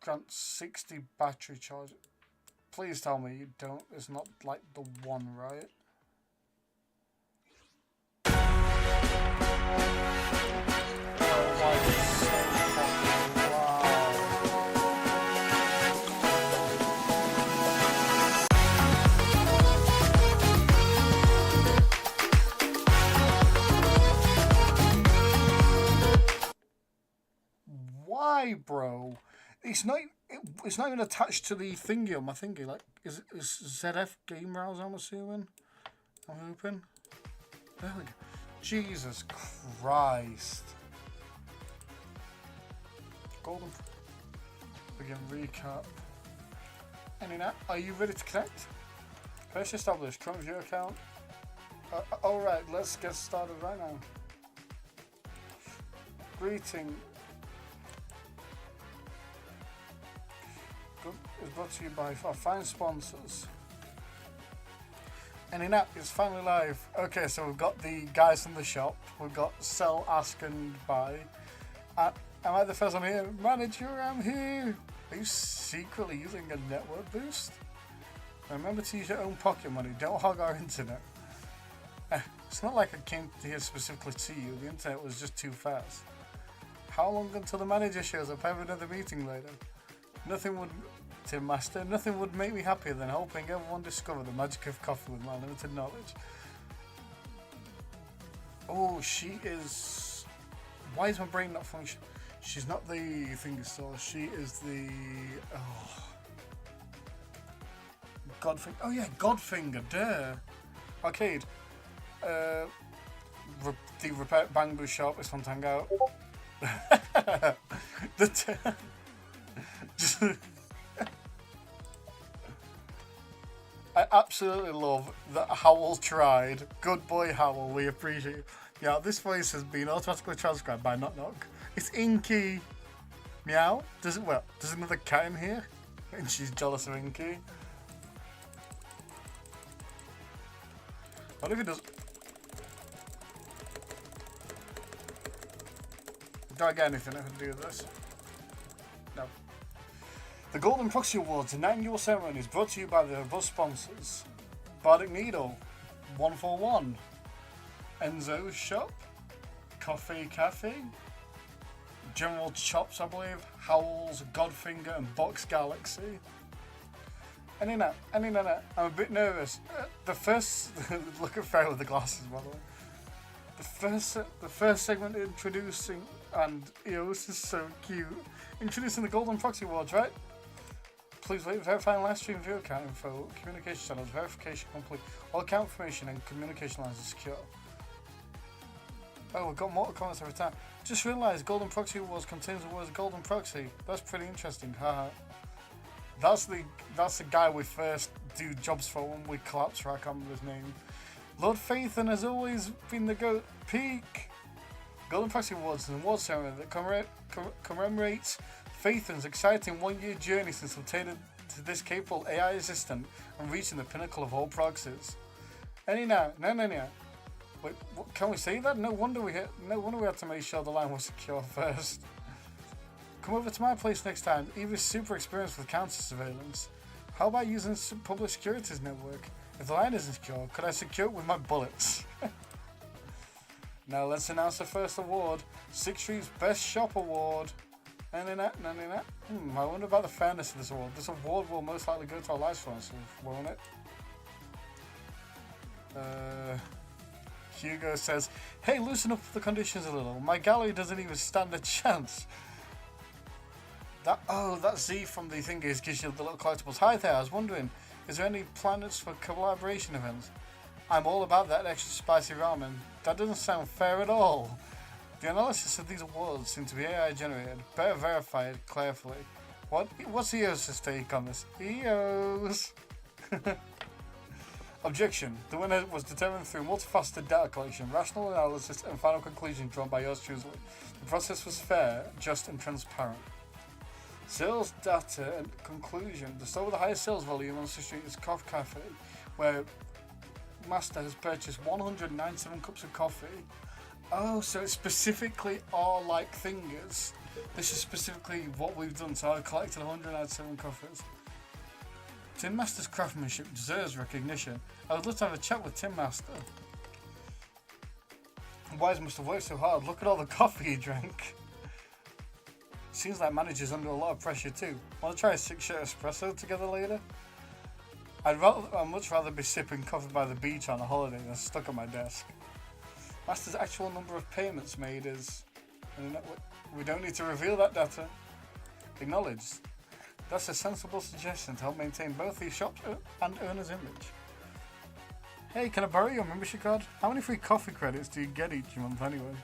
Grant 60 battery charge. Please tell me you don't. It's not like the one, right? Why, bro? It's not even attached to the thingy on my thingy. Like, is ZF Game Browser? I'm assuming. I'm hoping. There we go. Jesus Christ. Golden. Begin recap. Any now? Are you ready to connect? First established. Current view account. Alright, let's get started right now. Greeting. Is brought to you by our fine sponsors. And in app is finally live. Okay, so we've got the guys from the shop. We've got sell, ask, and buy. Am I the first one here? Manager, I'm here. Are you secretly using a network boost? Remember to use your own pocket money. Don't hog our internet. It's not like I came here specifically to you. The internet was just too fast. How long until the manager shows up? Have another meeting later. Nothing would, Tim Master, nothing would make me happier than helping everyone discover the magic of coffee with my limited knowledge. Oh, she is... Why is my brain not functioning? She's not the finger store, she is the... Oh... Godfinger. Oh yeah, Godfinger, duh. Arcade. The repair bamboo shop is fun to hang out. I absolutely love that Howl tried. Good boy, Howl. We appreciate you. Yeah, this voice has been automatically transcribed by Knock Knock. It's Inky. Meow. There's another cat in here, and she's jealous of Inky. What if he does? Do I get anything if I do this? No. The Golden Proxy Awards, an annual ceremony, is brought to you by the above sponsors: Bardic Needle, 141, Enzo's Shop, Coffee Cafe, General Chops, I believe, Howl's, Godfinger, and Box Galaxy. I'm a bit nervous. The first look at Farrah with the glasses, by the way. The first segment introducing, and this is so cute. Introducing the Golden Proxy Awards, right? Please wait, verifying live stream view account info, communication channels, verification complete. All account information and communication lines are secure. Oh, we've got more comments every time. Just realised Golden Proxy Awards contains the words Golden Proxy. That's pretty interesting, haha. That's the guy we first do jobs for when we collapse, I can't remember his name. Lord Phaethon has always been the GOAT peak. Golden Proxy Awards is an award ceremony that commemorates Phaethon's exciting 1-year journey since obtaining to this capable AI assistant and reaching the pinnacle of all proxies. No. Wait, what, can we say that? No wonder we had to make sure the line was secure first. Come over to my place next time. Eva's super experienced with counter surveillance. How about using public securities network? If the line isn't secure, could I secure it with my bullets? Now let's announce the first award. Sixth Street's Best Shop Award. I wonder about the fairness of this award. This award will most likely go to our live sponsors, won't it? Hugo says, hey, loosen up the conditions a little. My gallery doesn't even stand a chance. That Z from the thingies gives you the little collectibles. Hi there, I was wondering, is there any plans for collaboration events? I'm all about that extra spicy ramen. That doesn't sound fair at all. The analysis of these awards seem to be AI generated. Better verify it carefully. What's EOS's take on this? EOS! Objection. The winner was determined through multifaceted data collection, rational analysis, and final conclusion drawn by yours truly. The process was fair, just, and transparent. Sales data and conclusion. The store with the highest sales volume on the street is Coffee Cafe, where Master has purchased 197 cups of coffee. Oh, so it's specifically our fingers. This is specifically what we've done. So I've collected 197 coffees. Tin Master's craftsmanship deserves recognition. I would love to have a chat with Tin Master. Wise must have worked so hard. Look at all the coffee he drank. Seems like manager's under a lot of pressure too. Want to try a 6-shot espresso together later? I'd much rather be sipping coffee by the beach on a holiday than stuck at my desk. Master's actual number of payments made is... We don't need to reveal that data. Acknowledged. That's a sensible suggestion to help maintain both the shops and owner's image. Hey, can I borrow your membership card? How many free coffee credits do you get each month anyway?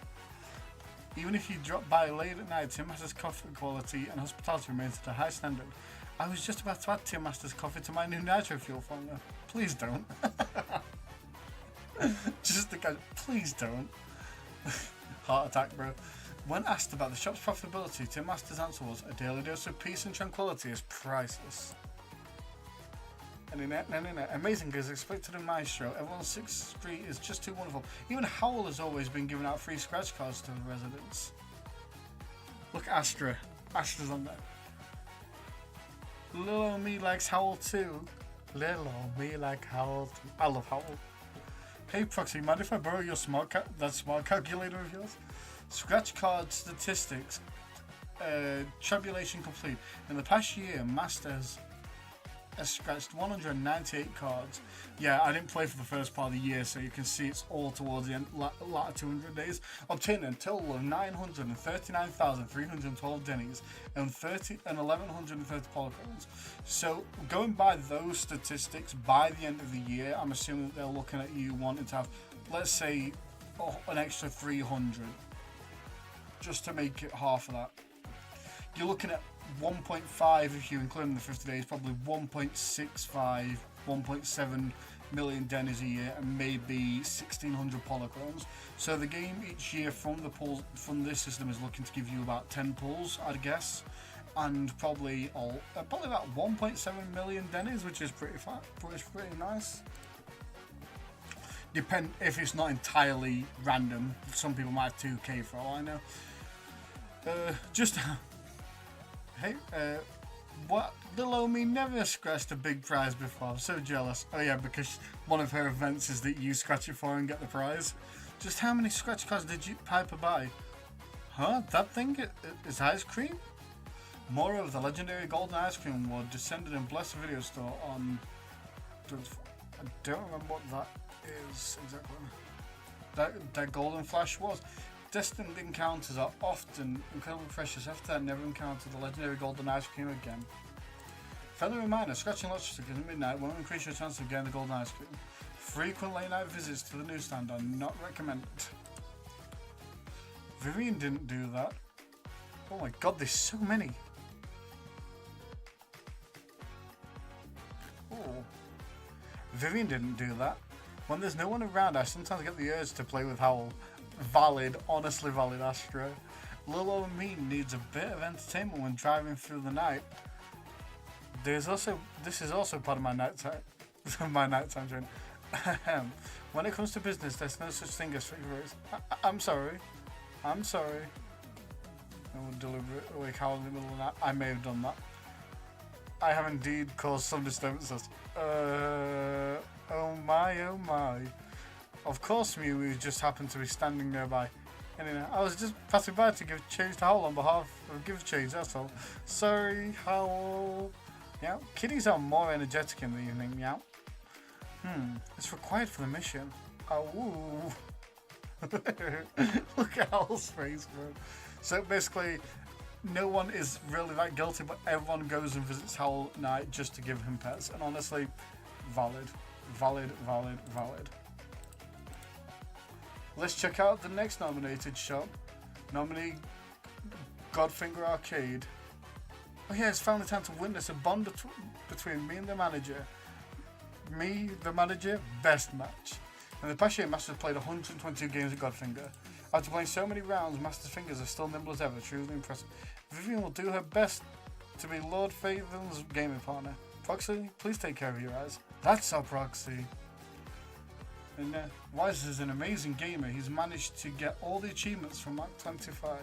Even if you drop by late at night, Tim Master's coffee quality and hospitality remains at a high standard. I was just about to add Tim Master's coffee to my new nitro fuel formula. Please don't. Just the guy, please don't. Heart attack, bro. When asked about the shop's profitability, Tim Master's answer was, a daily dose of peace and tranquility is priceless. Amazing as expected in my show. Everyone's 6th Street is just too wonderful. Even Howl has always been giving out free scratch cards to the residents. Look, Astra. Astra's on there. Little old me likes Howl too. Little old me like Howl too. I love Howl. Hey Proxy, mind if I borrow your smart calculator of yours? Scratch card statistics. Tribulation complete. In the past year, Masters has scratched 198 cards. Yeah, I didn't play for the first part of the year, so you can see it's all towards the end, latter 200 days. Obtaining a total of 939,312 dennies and 1,130 polygons. So, going by those statistics, by the end of the year, I'm assuming that they're looking at you wanting to have, let's say, an extra 300. Just to make it half of that. You're looking at 1.5 if you include the 50 days, probably 1.65, 1.7 million dennies a year, and maybe 1,600 polygons. So the game each year from this system is looking to give you about 10 pulls, I'd guess, and probably about 1.7 million dennies, which is pretty nice. Depend if it's not entirely random. Some people might have 2k for all I know. Hey, what? Little Omi never scratched a big prize before. I'm so jealous. Oh yeah, because one of her events is that you scratch it for her and get the prize. Just how many scratch cards did you Piper buy? Huh? That thing is ice cream? Moreover, the legendary golden ice cream award descended in Blessed Video Store on... I don't remember what that is exactly. That golden flash was. Destined encounters are often incredibly precious. After that, never encountered the legendary golden ice cream again. Friendly reminder, scratching lottery tickets at midnight will increase your chance of getting the golden ice cream. Frequent late night visits to the newsstand are not recommended. Vivian didn't do that. Oh my god, there's so many. Oh. Vivian didn't do that. When there's no one around, I sometimes get the urge to play with Howl. Valid, honestly valid, Astro. Little old me needs a bit of entertainment when driving through the night. This is also part of my nighttime. My nighttime dream. When it comes to business, there's no such thing as favorites. I'm sorry. I'm sorry. I will deliberately howl in the middle of the night. I may have done that. I have indeed caused some disturbances. Oh my, oh my. Of course, Mew just happened to be standing nearby. Anyway, I was just passing by to give change to Howl on behalf of Give Change, that's all. Sorry, Howl. Yeah, kitties are more energetic in the evening, yeah. It's required for the mission. Oh, woo. Look at Howl's face, bro. So basically, no one is really that guilty, but everyone goes and visits Howl at night just to give him pets. And honestly, valid. Valid, valid, valid. Let's check out the next nominated shop. Nominee Godfinger Arcade. Oh yeah, it's finally time to witness a bond between me and the manager. Me, the manager, best match. In the past year, Masters played 122 games at Godfinger. After playing so many rounds, Master's fingers are still nimble as ever, truly impressive. Vivian will do her best to be Lord Faven's gaming partner. Proxy, please take care of your eyes. That's our Proxy. And Wise is an amazing gamer. He's managed to get all the achievements from Act 25.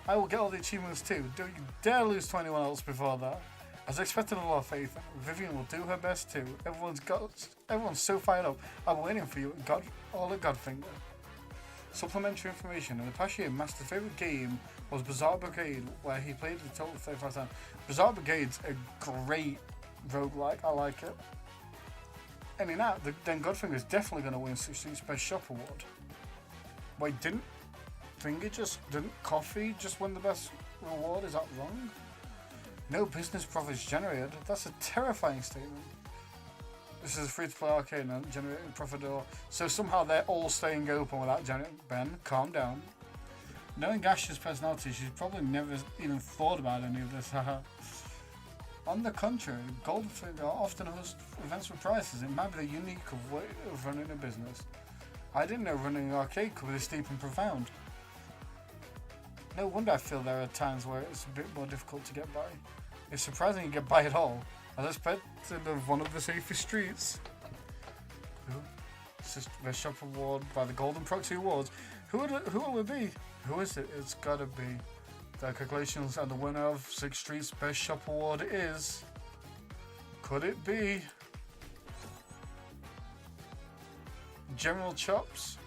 I will get all the achievements too. Don't you dare lose to anyone else before that. As expected, a lot of faith. Vivian will do her best too. Everyone's so fired up. I'm waiting for you at Godfinger. Supplementary information. In the past year, Master's favourite game was Bizarre Brigade, where he played a total of 35 times. Bizarre Brigade's a great roguelike. I like it. And in that, then Godfinger's definitely going to win 16th Best Shop Award. Wait, didn't Coffee just win the best reward? Is that wrong? No business profits generated. That's a terrifying statement. This is a free-to-play arcade and generating profit at all. So somehow they're all staying open without generating. Ben, calm down. Knowing Ash's personality, she's probably never even thought about any of this. On the contrary, Goldfinger often hosts events with prizes. It might be the unique way of running a business. I didn't know running an arcade could be this deep and profound. No wonder I feel there are times where it's a bit more difficult to get by. It's surprising you get by at all. As expected of one of the safest streets. Best Shop Award by the Golden Proxy Awards. Who will it be? Who is it? It's gotta be. The calculations and the winner of 6th Street's Best Shop Award is... Could it be... General Chops?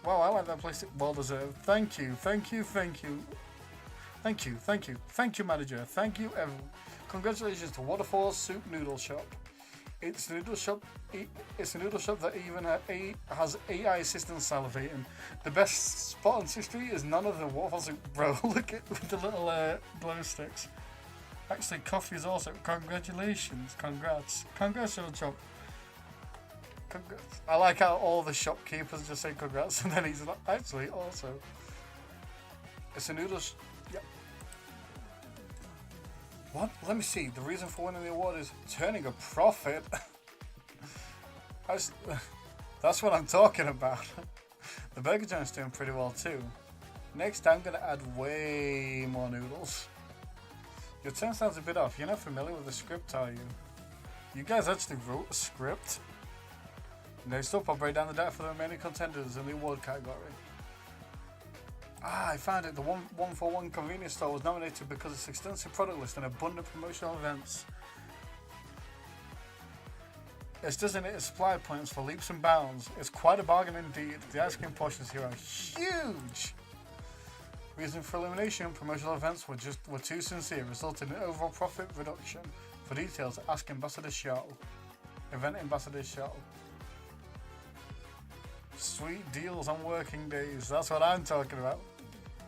Wow, I like that place. Well deserved. Thank you, thank you, thank you. Thank you, thank you. Thank you, manager. Thank you, everyone. Congratulations to Waterfall Soup Noodle Shop. It's a noodle shop. It's a noodle shop that even has AI assistant salivating. The best spot on 6th Street is none other than Waterfall Soup. Bro, look at with the little glow sticks. Actually, coffee is also. Congratulations, congrats, little shop. Congrats. I like how all the shopkeepers just say congrats, and then he's like, actually, also. It's a noodle. Yep. What? Let me see. The reason for winning the award is turning a profit. That's what I'm talking about. The burger joint's doing pretty well too. Next, I'm gonna add way more noodles. Your turn sounds a bit off. You're not familiar with the script, are you? You guys actually wrote a script? Next up, I'll break down the data for the remaining contenders in the award category. I found it. The 141 convenience store was nominated because of its extensive product list and abundant promotional events. It's designated supply points for leaps and bounds. It's quite a bargain indeed. The ice cream portions here are huge. Reason for elimination, promotional events were too sincere, resulting in overall profit reduction. For details, ask Ambassador Shaw. Event Ambassador Shaw. Sweet deals on working days. That's what I'm talking about.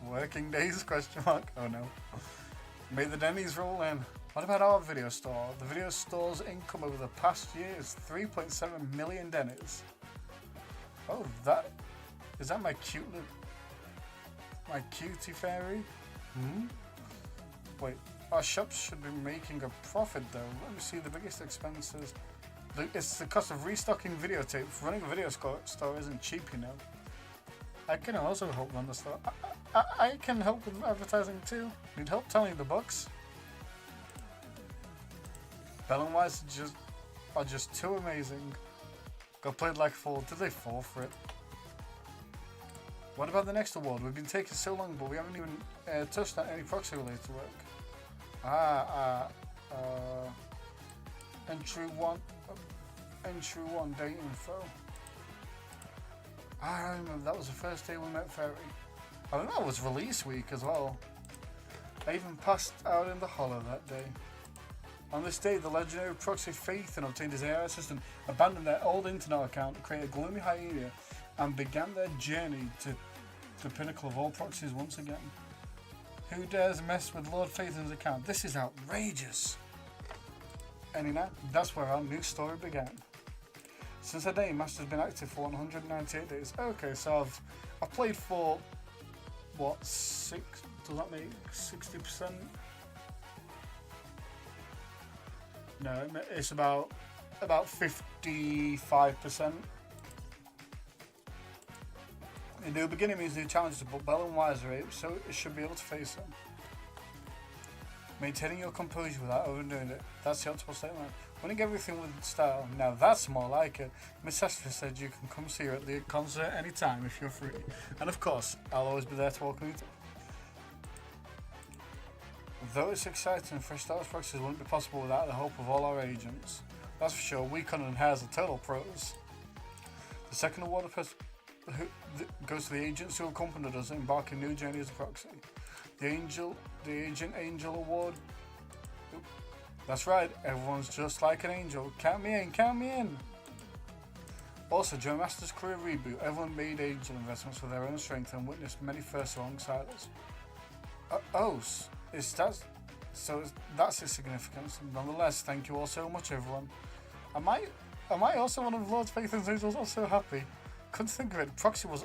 Working days? Question mark. Oh no. Made the Denny's roll in. What about our video store? The video store's income over the past year is 3.7 million Denny's. Oh, is that my cutie fairy? Wait, our shops should be making a profit though. Let me see the biggest expenses. It's the cost of restocking videotapes. Running a video store isn't cheap, you know. I can also help run the store. I can help with advertising too. Need help telling the books? Bell and Wise are just too amazing. Got played like a fool. Did they fall for it? What about the next award? We've been taking so long, but we haven't even touched on any proxy related work. Entry one date info. I remember that was the first day we met Fairy. I think that was release week as well. I even passed out in the hollow that day. On this day, the legendary proxy Phaethon obtained his AI assistant, abandoned their old internet account, created a gloomy hyena, and began their journey to the pinnacle of all proxies once again. Who dares mess with Lord Phaethon's account? This is outrageous! Anyhow, that's where our new story began. Since that day, Master's been active for 198 days. Okay, so I've played for what, does that make 60%? No, it's about 55%. In the beginning means new challenges, but Bell and Wise are able, so it should be able to face them. Maintaining your composure without overdoing it. That's the optimal statement. Winning everything with style. Now that's more like it. Miss Esther said you can come see her at the concert anytime if you're free. And of course, I'll always be there to welcome you. Though it's exciting, fresh starts proxies wouldn't be possible without the help of all our agents. That's for sure. Weekon and Hares are total pros. The second award goes to the agents who accompanied us embarking new journey as a proxy. The Agent Angel Award. That's right, everyone's just like an angel. Count me in, count me in! Also, during Master's career reboot, everyone made angel investments for their own strength and witnessed many firsts alongside us. That's its significance. Nonetheless, thank you all so much, everyone. Am I also one of Lord Phaethon's angels? I'm so happy. Couldn't think of it. Proxy was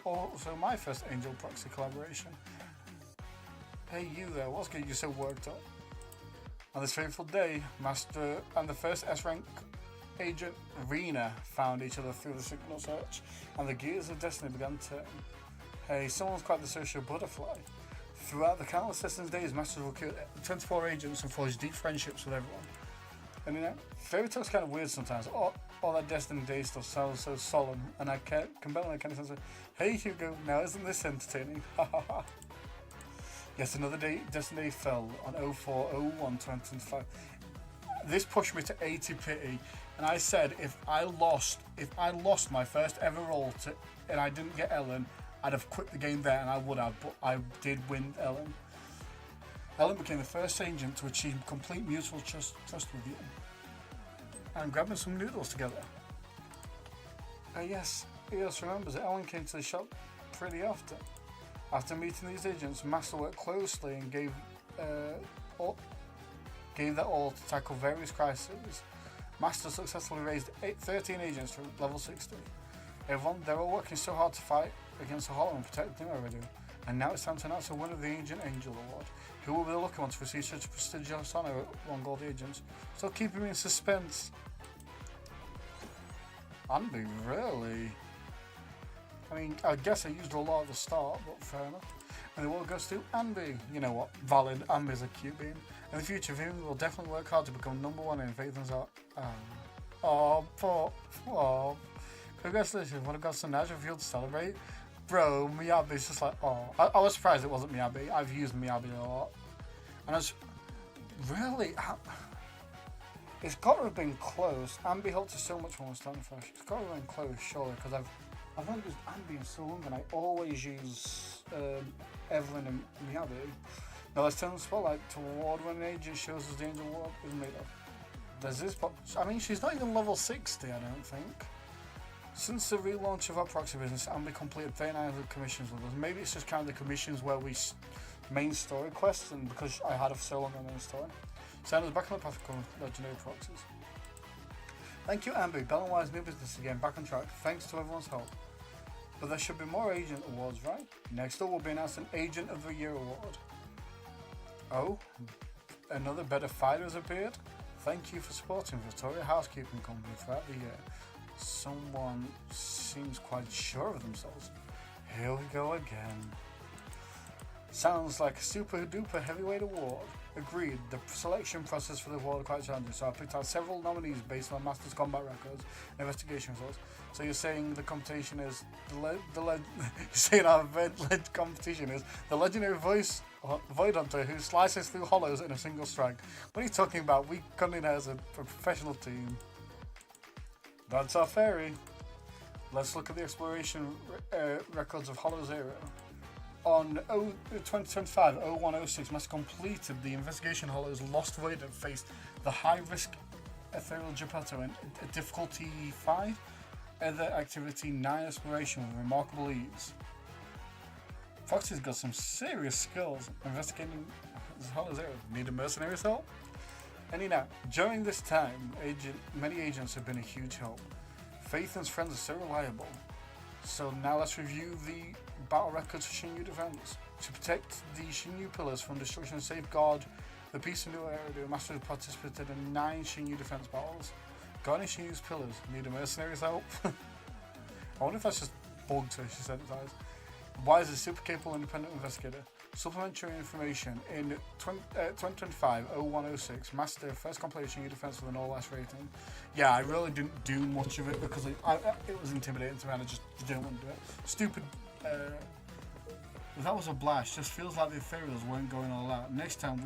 also my first angel proxy collaboration. Hey you there, what's getting you so worked up? On this fateful day, Master and the first S-rank agent, Rena, found each other through the signal search, and the gears of destiny began to turn. Hey, someone's quite the social butterfly. Throughout the countless systems days, Master recruited 24 agents and forged deep friendships with everyone. And you know, fairy tale's kind of weird sometimes. All that Destiny Day stuff sounds so solemn, and I can barely kind of sense like, hey Hugo, now isn't this entertaining? Ha ha ha. Yes, another day, Destiny Day fell on 04/01/2025. This pushed me to 80 pity, and I said if I lost my first ever roll and I didn't get Ellen, I'd have quit the game there, and I would have, but I did win Ellen. Ellen became the first agent to achieve complete mutual trust with you. And grabbing some noodles together. Yes, Eos remembers that Ellen came to the shop pretty often. After meeting these agents, Master worked closely and gave their all to tackle various crises. Master successfully raised 13 agents to level 60. Everyone, they're all working so hard to fight against the Hollow and protect the already. And now it's time to announce the winner of the Agent Angel Award. Who will be the lucky one to receive such a prestigious honour among all the agents? Still keeping me in suspense. Andy, really? I mean, I guess I used a lot at the start, but fair enough. And the award goes to Andy. You know what? Valid. Andy's a cute bean. In the future, Vim will definitely work hard to become #1 in Phaethon's art. Congratulations, what a got some natural fuel to celebrate. Bro, Miyabi's just like, oh. I was surprised it wasn't Miyabi. I've used Miyabi a lot. And I was, really? It's got to have been close. Ambi helped us so much when we were starting fresh. It's got to have been close, surely, because I've only used Ambi in so long, and I always use Evelyn and Miyabi. Now let's turn the spotlight toward when an agent shows us the angel what is made of. There's this, I mean, she's not even level 60, I don't think. Since the relaunch of our proxy business, Ambi completed 39 of the commissions with us. Maybe it's just kind of the commissions where we main story quests, and because I had it for so long on the main story. Send us back on the path of legendary proxies. Thank you, Ambi. Bell and Wise new business again, back on track. Thanks to everyone's help. But there should be more agent awards, right? Next up, we'll be announcing Agent of the Year award. Oh, another better fighter has appeared. Thank you for supporting Victoria Housekeeping Company throughout the year. Someone seems quite sure of themselves. Here we go again. Sounds like a super duper heavyweight award. Agreed, the selection process for the award is quite challenging, so I picked out several nominees based on Masters combat records and investigation results. So you're saying the competition is you're saying our competition is the legendary Void Hunter who slices through hollows in a single strike. What are you talking about? We come in as a professional team. That's our fairy. Let's look at the exploration records of Hollow Zero. On 2025-0106, Master completed the investigation Hollow's Lost Void and faced the high-risk Ethereal Geppetto in difficulty 5, other activity 9 exploration with remarkable ease. Foxy's got some serious skills investigating Hollow Zero. Need a mercenary's help? Anyhow, during this time, many agents have been a huge help. Faith and his friends are so reliable. So now let's review the battle records for Shinyu Defense. To protect the Shinyu pillars from destruction and safeguard the peace and new area, the Master has participated in 9 Shinyu Defense battles. Guarding Shinyu's pillars. Need a mercenary's help? I wonder if that's just bugged so she said it eyes. Why is a super capable independent investigator? Supplementary information. In 2025-0106, Master first completed Shinyu Defense with an all-S rating. Yeah, I really didn't do much of it because it was intimidating to me and I just didn't want to do it. Stupid. That was a blast. Just feels like the ethereals weren't going all out. Next time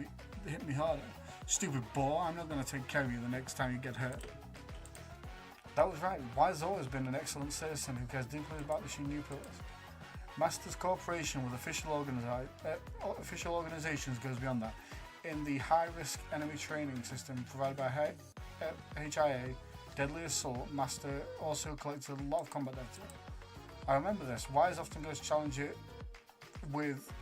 they hit me harder. Stupid boy, I'm not going to take care of you the next time you get hurt. That was right. Wise has always been an excellent citizen who cares deeply about the Shinyu pillars. Master's cooperation with official organizations goes beyond that. In the high-risk enemy training system provided by HIA, Deadly Assault, Master also collected a lot of combat data. I remember this. Wise often goes challenge it with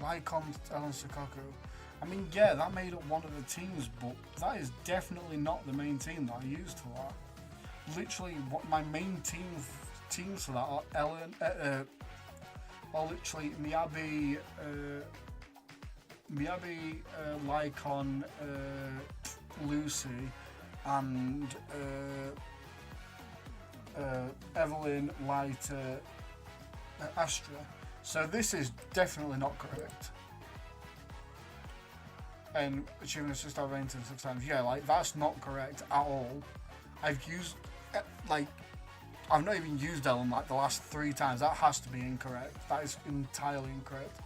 Lycon Ellen Sukaku. I mean, yeah, that made up one of the teams, but that is definitely not the main team that I used for that. Literally, what my main teams for that are Ellen, literally Miyabi, Lycon, Lucy, and Evelyn, Light, Astra. So this is definitely not correct. And achieving a 6-star rating 6 times, yeah, like that's not correct at all. I've not even used Ellen like the last 3 times. That has to be incorrect. That is entirely incorrect.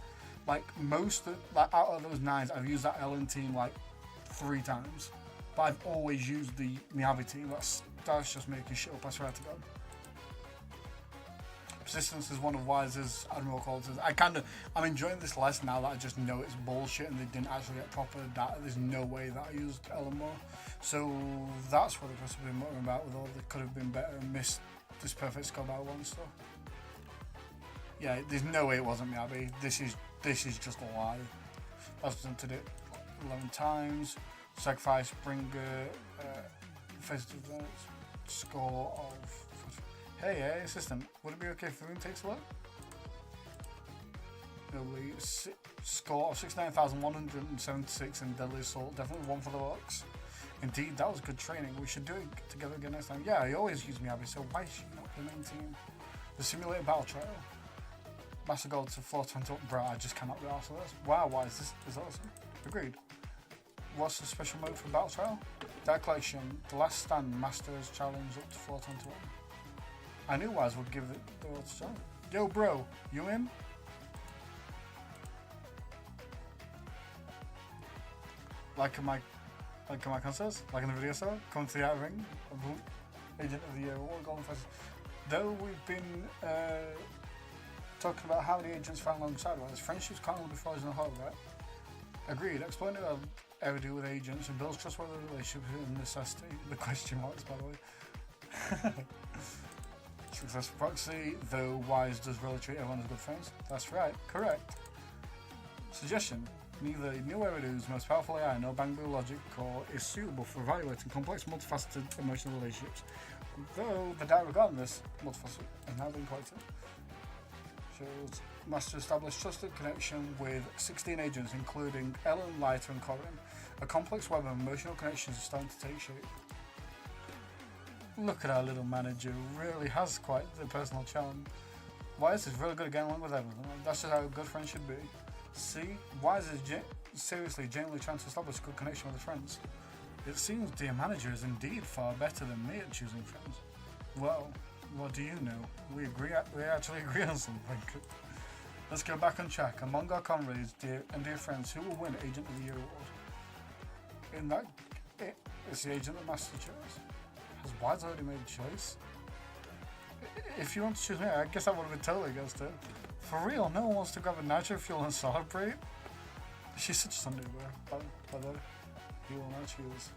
Like out of those 9s, I've used that Ellen team like 3 times. But I've always used the Miyabi team. That's just making shit up, I swear to God. Persistence is one of Wise's admirable qualities. I'm enjoying this less now that I just know it's bullshit and they didn't actually get proper data. There's no way that I used Ellen more. So that's what the person have been muttering about with all the could have been better and missed this perfect skull battle one stuff. Yeah, there's no way it wasn't Miyabi. This is just a lie. I've presented it 11 times. Sacrifice, Bringer, Festive score of. Hey, assistant, would it be okay if Moon takes a look? Lovely. Score of 69,176 in Deadly Assault. Definitely one for the box. Indeed, that was good training. We should do it together again next time. Yeah, I always use Miyabi, so why is she not the main team? The simulated battle trial. Master Gold to floor 20 up. Bro, I just cannot be arsed with this. Wow, why is this is awesome? Agreed. What's the special mode for battle trial? That collection, the last stand, Master's challenge up to floor 21. I knew Wise would give it the world to challenge. Yo, bro, you in? Like my concerts, like in the video show, come to the outer ring, Agent of the Year, Golden Fest. Though we've been talking about how many agents found alongside us, friendships can't only be forged in a hole, right? Agreed. Explain what I ever do with agents and builds trustworthy relationships and necessity. The question marks, by the way. Successful proxy, though wise does really treat everyone as good friends. That's right, correct. Suggestion. Neither New Eridu's most powerful AI nor Bangbu logic core is suitable for evaluating complex, multifaceted emotional relationships. Though the data regarding this multifaceted has now been collected. Shows Master established trusted connection with 16 agents, including Ellen, Leiter, and Corin. A complex web of emotional connections is starting to take shape. Look at our little manager, really has quite the personal charm. Wise is really good at getting along with everyone. That's just how a good friend should be. See, Wise is seriously, genuinely trying to establish a good connection with her friends. It seems dear manager is indeed far better than me at choosing friends. Well, what do you know? We actually agree on something. Let's go back on track. Among our comrades, dear friends, who will win Agent of the Year award? It's the agent that Master chose. Has Wise already made a choice? If you want to choose me, I guess I would have been totally against it. For real, no one wants to grab a nitro fuel and celebrate? She's such a Sunday bro, by the way. You will not choose.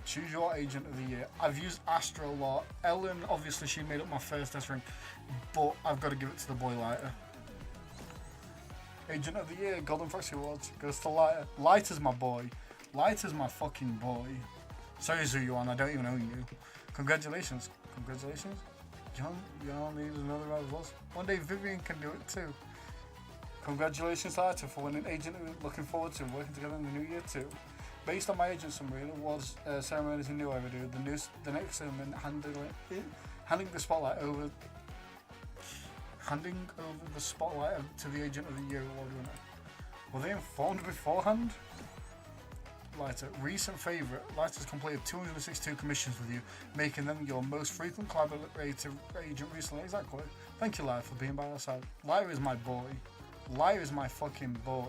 Choose your agent of the year. I've used Astra a lot. Ellen, obviously she made up my first S ring, but I've got to give it to the boy Lighter. Agent of the year, Golden Proxy Awards, goes to Lighter. Lighter's my boy. Lighter's my fucking boy. Sorry Zuyuan, I don't even own you. Congratulations. Congratulations. You all need another round of applause. One day Vivian can do it too. Congratulations Lighter for winning Agent. Looking forward to working together in the new year too. Based on my agent summary and awards ceremonies in New Eridu, the next ceremony handing the spotlight over to the Agent of the Year award winner. Were they informed beforehand? Lighter, recent favourite. Lighter's completed 262 commissions with you, making them your most frequent collaborator agent recently. Exactly. Thank you, Lighter, for being by our side. Lighter is my boy. Lighter is my fucking boy.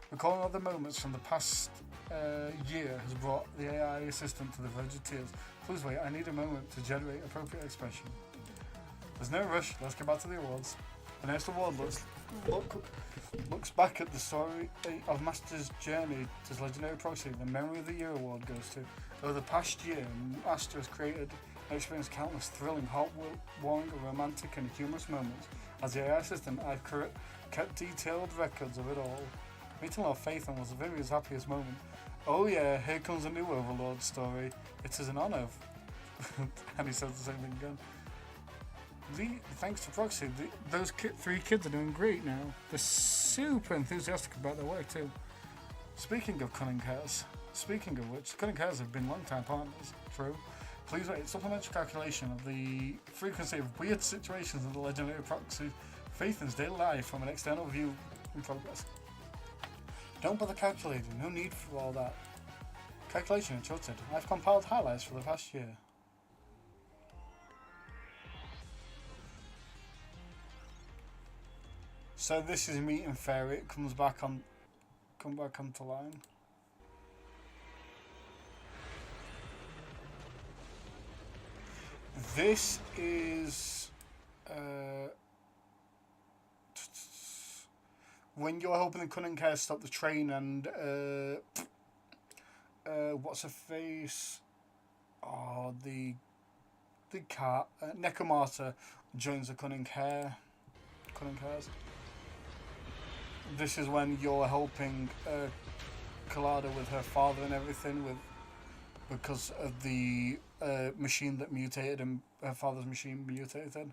Recalling other moments from the past year has brought the AI assistant to the verge of tears. Please wait, I need a moment to generate appropriate expression. There's no rush, let's get back to the awards. The next award looks back at the story of Master's journey to Legendary Proxy. The Memory of the Year award goes to. Over the past year, Master has created and experienced countless thrilling, heart-warming, romantic and humorous moments. As the AI assistant, I've kept detailed records of it all. Meeting Lord Phaethon was Vivian's happiest moment. Oh yeah, here comes a new Overlord story. It is an honour. And he says the same thing again. Thanks to Proxy, those three kids are doing great now. They're super enthusiastic about their work too. Speaking of Cunning Hairs, speaking of which, Cunning Hairs have been long-time partners. True. Please wait, supplementary calculation of the frequency of weird situations in the Legendary Proxy Phaethon's daily life from an external view in progress. Don't bother calculating, no need for all that. Calculation interrupted. I've compiled highlights for the past year. So this is Meat and Fairy. It come back onto line. This is when you're helping the Cunning Care stop the train and what's her face? Oh, the cat Nekomata joins the Cunning Cares. This is when you're helping Collada with her father and everything because of the machine that mutated and her father's machine mutated.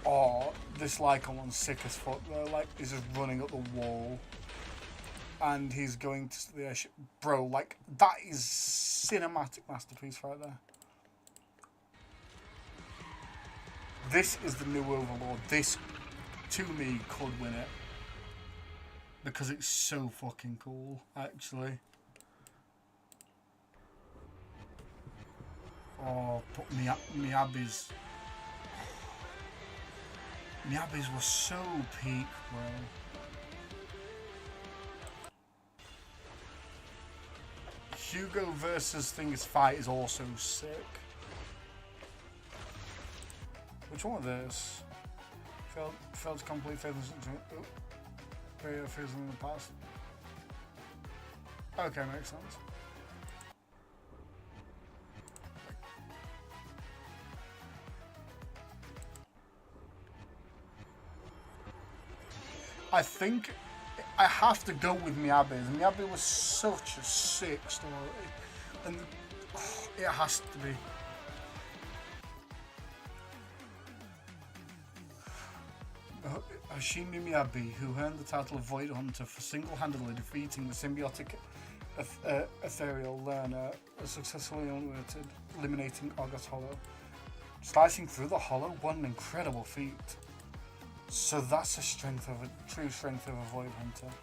Oh, this Lycan one's sick as fuck though. Like, he's just running up the wall. And he's going to the airship. Bro, like, that is cinematic masterpiece right there. This is the new Overlord. This, to me, could win it. Because it's so fucking cool, actually. Oh, but Miyabi's was so peak, bro. Hugo versus Thing's fight is also sick. Which one of this? Failed to complete failures in the past. Okay, makes sense. I think I have to go with Miyabi's. Miyabi was such a sick story, and it has to be. Hashimi Miyabi, who earned the title of Void Hunter for single-handedly defeating the symbiotic ethereal learner, successfully eliminating August Hollow. Slicing through the Hollow, what an incredible feat. So that's the true strength of a Void Hunter.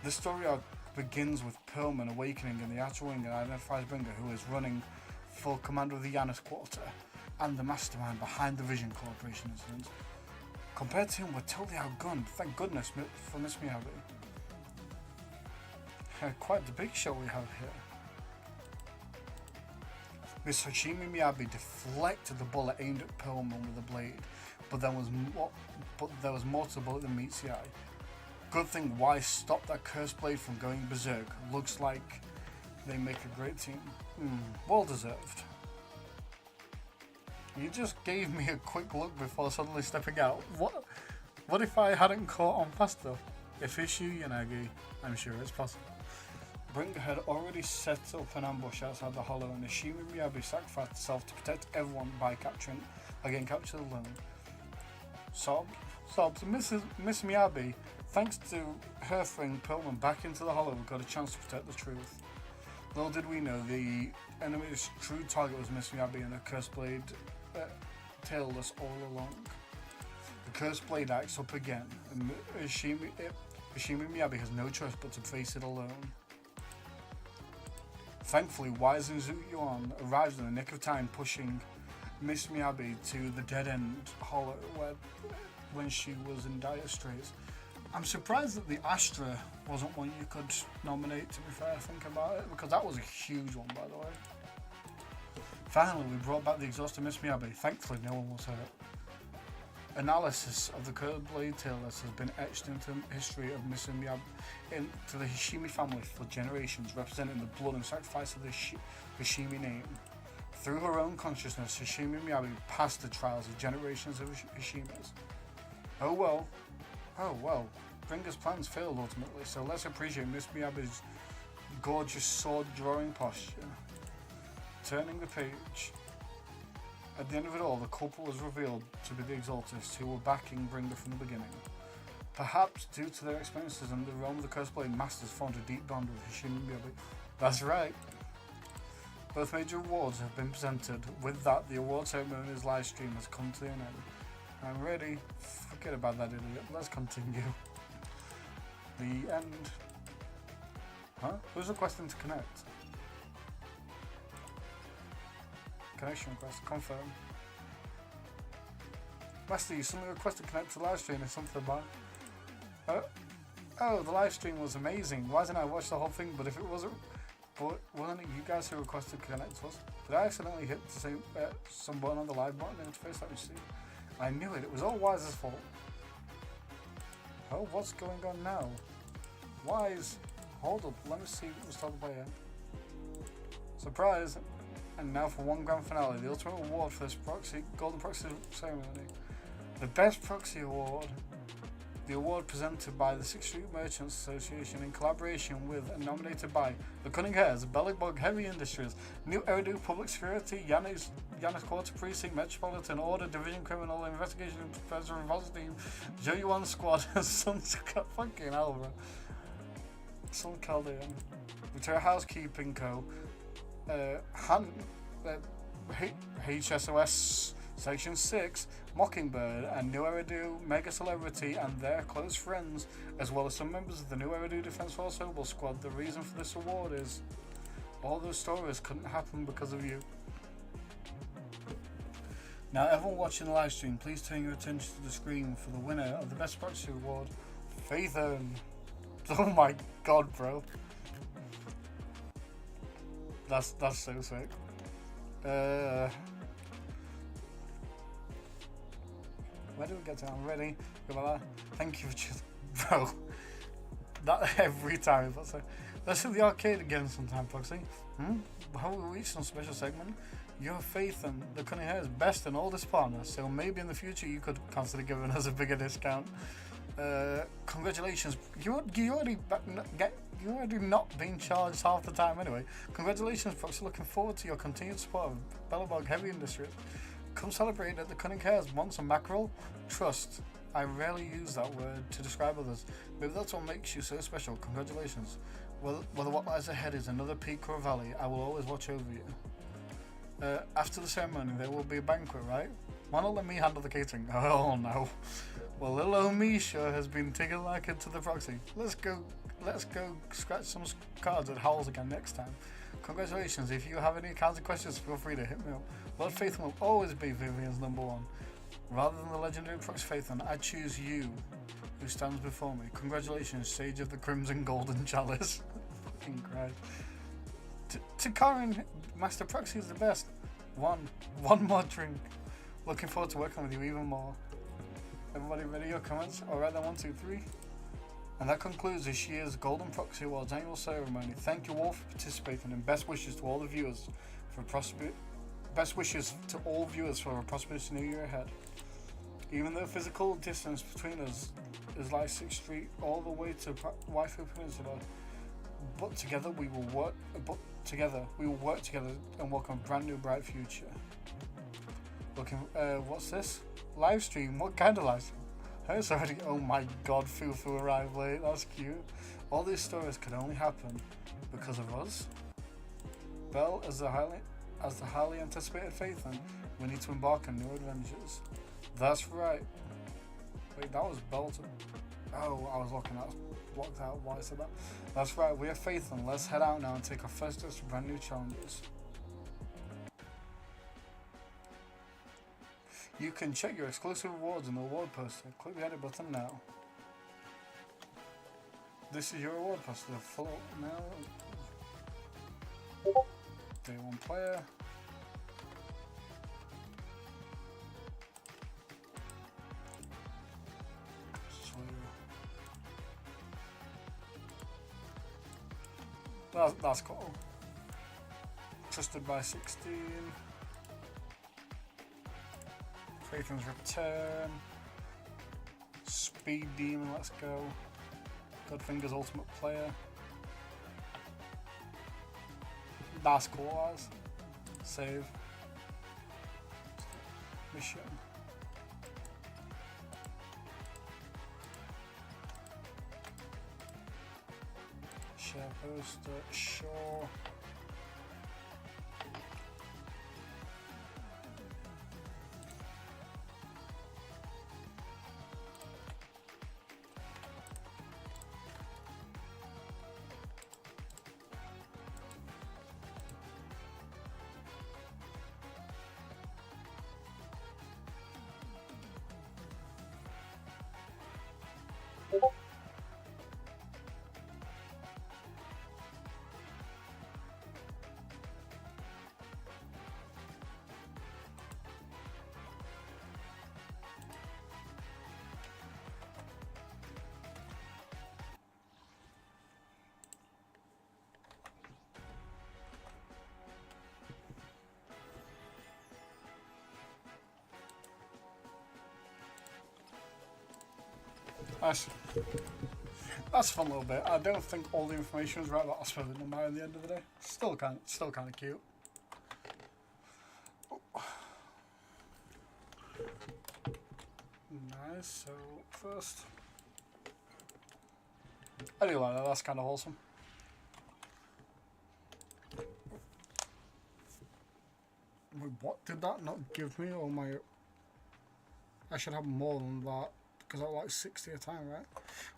The story arc begins with Perlman awakening in the Outer Wing and identifies Bringer, who is running for commander of the Janus Quarter and the mastermind behind the Vision Corporation incident. Compared to him, we're totally outgunned. Thank goodness for Miss Miyabi. Quite the big show we have here. Miss Hashimi Miyabi deflected the bullet aimed at Perlman with a blade, but there was more to the bullet than meets the eye. Good thing Wise stopped that cursed blade from going berserk. Looks like they make a great team. Well deserved. You just gave me a quick look before suddenly stepping out. What if I hadn't caught on faster? If issue Yanagi, I'm sure it's possible. Bringer had already set up an ambush outside the Hollow, and Hashimi Miyabi sacrificed herself to protect everyone by capturing the loan. Sobs. Miss Miyabi, thanks to her throwing Perlman back into the Hollow, we got a chance to protect the truth. Little did we know, the enemy's true target was Miss Miyabi and her cursed blade tailed us all along. The cursed blade acts up again, and Hashimi Miyabi has no choice but to face it alone. Thankfully, Wise and Zuyuan arrived in the nick of time, pushing Miss Miyabi to the dead-end Hollow when she was in dire straits. I'm surprised that the Astra wasn't one you could nominate, to be fair, thinking about it, because that was a huge one, by the way. Finally, we brought back the exhausted Miss Miyabi. Thankfully, no one was hurt. Analysis of the curved blade tailers has been etched into the history of Miss Miyabi, into the Hashimi family for generations, representing the blood and sacrifice of the Hashimi name. Through her own consciousness, Hashimi Miyabi passed the trials of generations of Hashimas. Oh well. Bringer's plans failed ultimately, so let's appreciate Miss Miyabi's gorgeous sword-drawing posture. Turning the page. At the end of it all, the culprit was revealed to be the Exaltists, who were backing Bringer from the beginning. Perhaps due to their experiences in the realm of the Cursed Blade, Masters formed a deep bond with Hashimi Miyabi. That's right. Both major awards have been presented. With that, the award ceremony's live stream has come to an end. I'm ready. Forget about that idiot. Let's continue. The end. Huh? Who's requesting to connect? Connection request. Confirm. Master, you suddenly requested to connect to the live stream. Is something about? Oh, the live stream was amazing. Why didn't I watch the whole thing? But wasn't it you guys who requested to connect to us? Did I accidentally hit the same some button on the live button interface? Let me see. I knew it. It was all Wise's fault. Oh, what's going on now? Wise. Hold up. Let me see what's talking about here. Surprise. And now for one grand finale, the ultimate award for this golden proxy ceremony. The best proxy award. The award presented by the 6th Street Merchants Association in collaboration with and nominated by The Cunning Hares, Bellybug Heavy Industries, New Eridu Public Security, Janus Quarter Precinct, Metropolitan Order, Division Criminal Investigation Professor Revolver Team, Joyuan Squad, fucking hell, bro. Sun Chaldean, Return Housekeeping Co., HSOS Section 6, Mockingbird, and New Eridu Mega Celebrity and their close friends, as well as some members of the New Eridu Defense Force Obel Squad. The reason for this award is all those stories couldn't happen because of you. Now, everyone watching the live stream, please turn your attention to the screen for the winner of the Best Proxy Award, Faithen. Oh my god, bro. That's so sick. Where do we get to? I'm ready. Go like that. Thank you for just, bro. That every time. Let's do the arcade again sometime, Foxy. How will we reach some special segment? Your faith in the Cunning Hair is best in all this partner, so maybe in the future you could consider giving us a bigger discount. Congratulations. You already not being charged half the time anyway. Congratulations, Foxy. Looking forward to your continued support of Bellabog Heavy Industries. Come celebrate at the Cunning Hairs. Want some mackerel? Trust. I rarely use that word to describe others. Maybe that's what makes you so special. Congratulations. Whether what lies ahead is another peak or a valley, I will always watch over you. After the ceremony, there will be a banquet, right? Why not let me handle the catering? Oh no. Well, little old Misha has been taken a liking to the proxy. Let's go scratch some cards at Howl's again next time. Congratulations. If you have any kinds of questions, feel free to hit me up. Lord Phaethon will always be Vivian's #1. Rather than the legendary Proxy Phaethon, I choose you, who stands before me. Congratulations, Sage of the Crimson Golden Chalice. Fucking Christ. To Karin, Master Proxy is the best. One more drink. Looking forward to working with you even more. Everybody ready your comments? Alright then, 1, 2, 3. And that concludes this year's Golden Proxy Awards annual ceremony. Thank you all for participating, and best wishes to all the viewers for a prosperous new year ahead. Even though physical distance between us is like 6th Street all the way to Waifu Peninsula, but together we will work together and welcome a brand new bright future. What's this? Live stream? What kind of live stream? It's already. Oh my god, Fufu arrived late. That's cute. All these stories could only happen because of us. Belle, as the highly anticipated Phaethon, we need to embark on new adventures. That's right. Wait, that was Belle. Oh, I was looking at blocked out why I said that. That's right. We are Phaethon. Let's head out now and take our first steps to brand new challenges. You can check your exclusive rewards in the reward poster. Click the edit button now. This is your reward poster. Follow now. Day 1 player. That's cool. Trusted by 16. Phaethon's Return. Speed Demon, let's go. Godfinger's Ultimate Player. That's cool, guys. Save. Mission. Share poster, sure. That's a fun little bit. I don't think all the information is right, but I suppose it doesn't matter at the end of the day. Still kind of cute. Nice. So first, I do like that. That's kind of wholesome. Wait, what did that not give me? Or my? I should have more than that. Because I like 60 a time, right?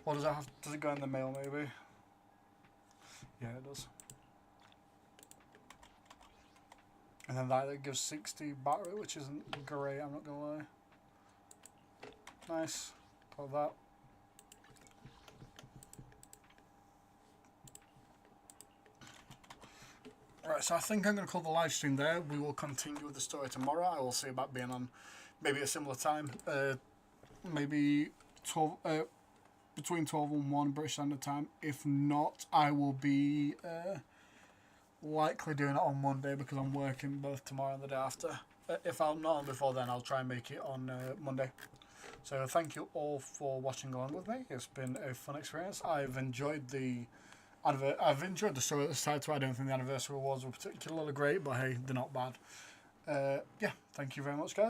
Or does it go in the mail maybe? Yeah, it does. And then that gives 60 battery, which isn't great, I'm not gonna lie. Nice. Got that. Right, so I think I'm going to call the live stream there. We will continue with the story tomorrow. I will see about being on maybe a similar time, maybe 12, between 12 and 1 British Standard Time. If not, I will be likely doing it on Monday because I'm working both tomorrow and the day after. If I'm not on before then, I'll try and make it on Monday. So thank you all for watching along with me. It's been a fun experience. I've enjoyed the story at this time too. I don't think the anniversary awards were particularly great, but hey, they're not bad. Yeah, thank you very much, guys.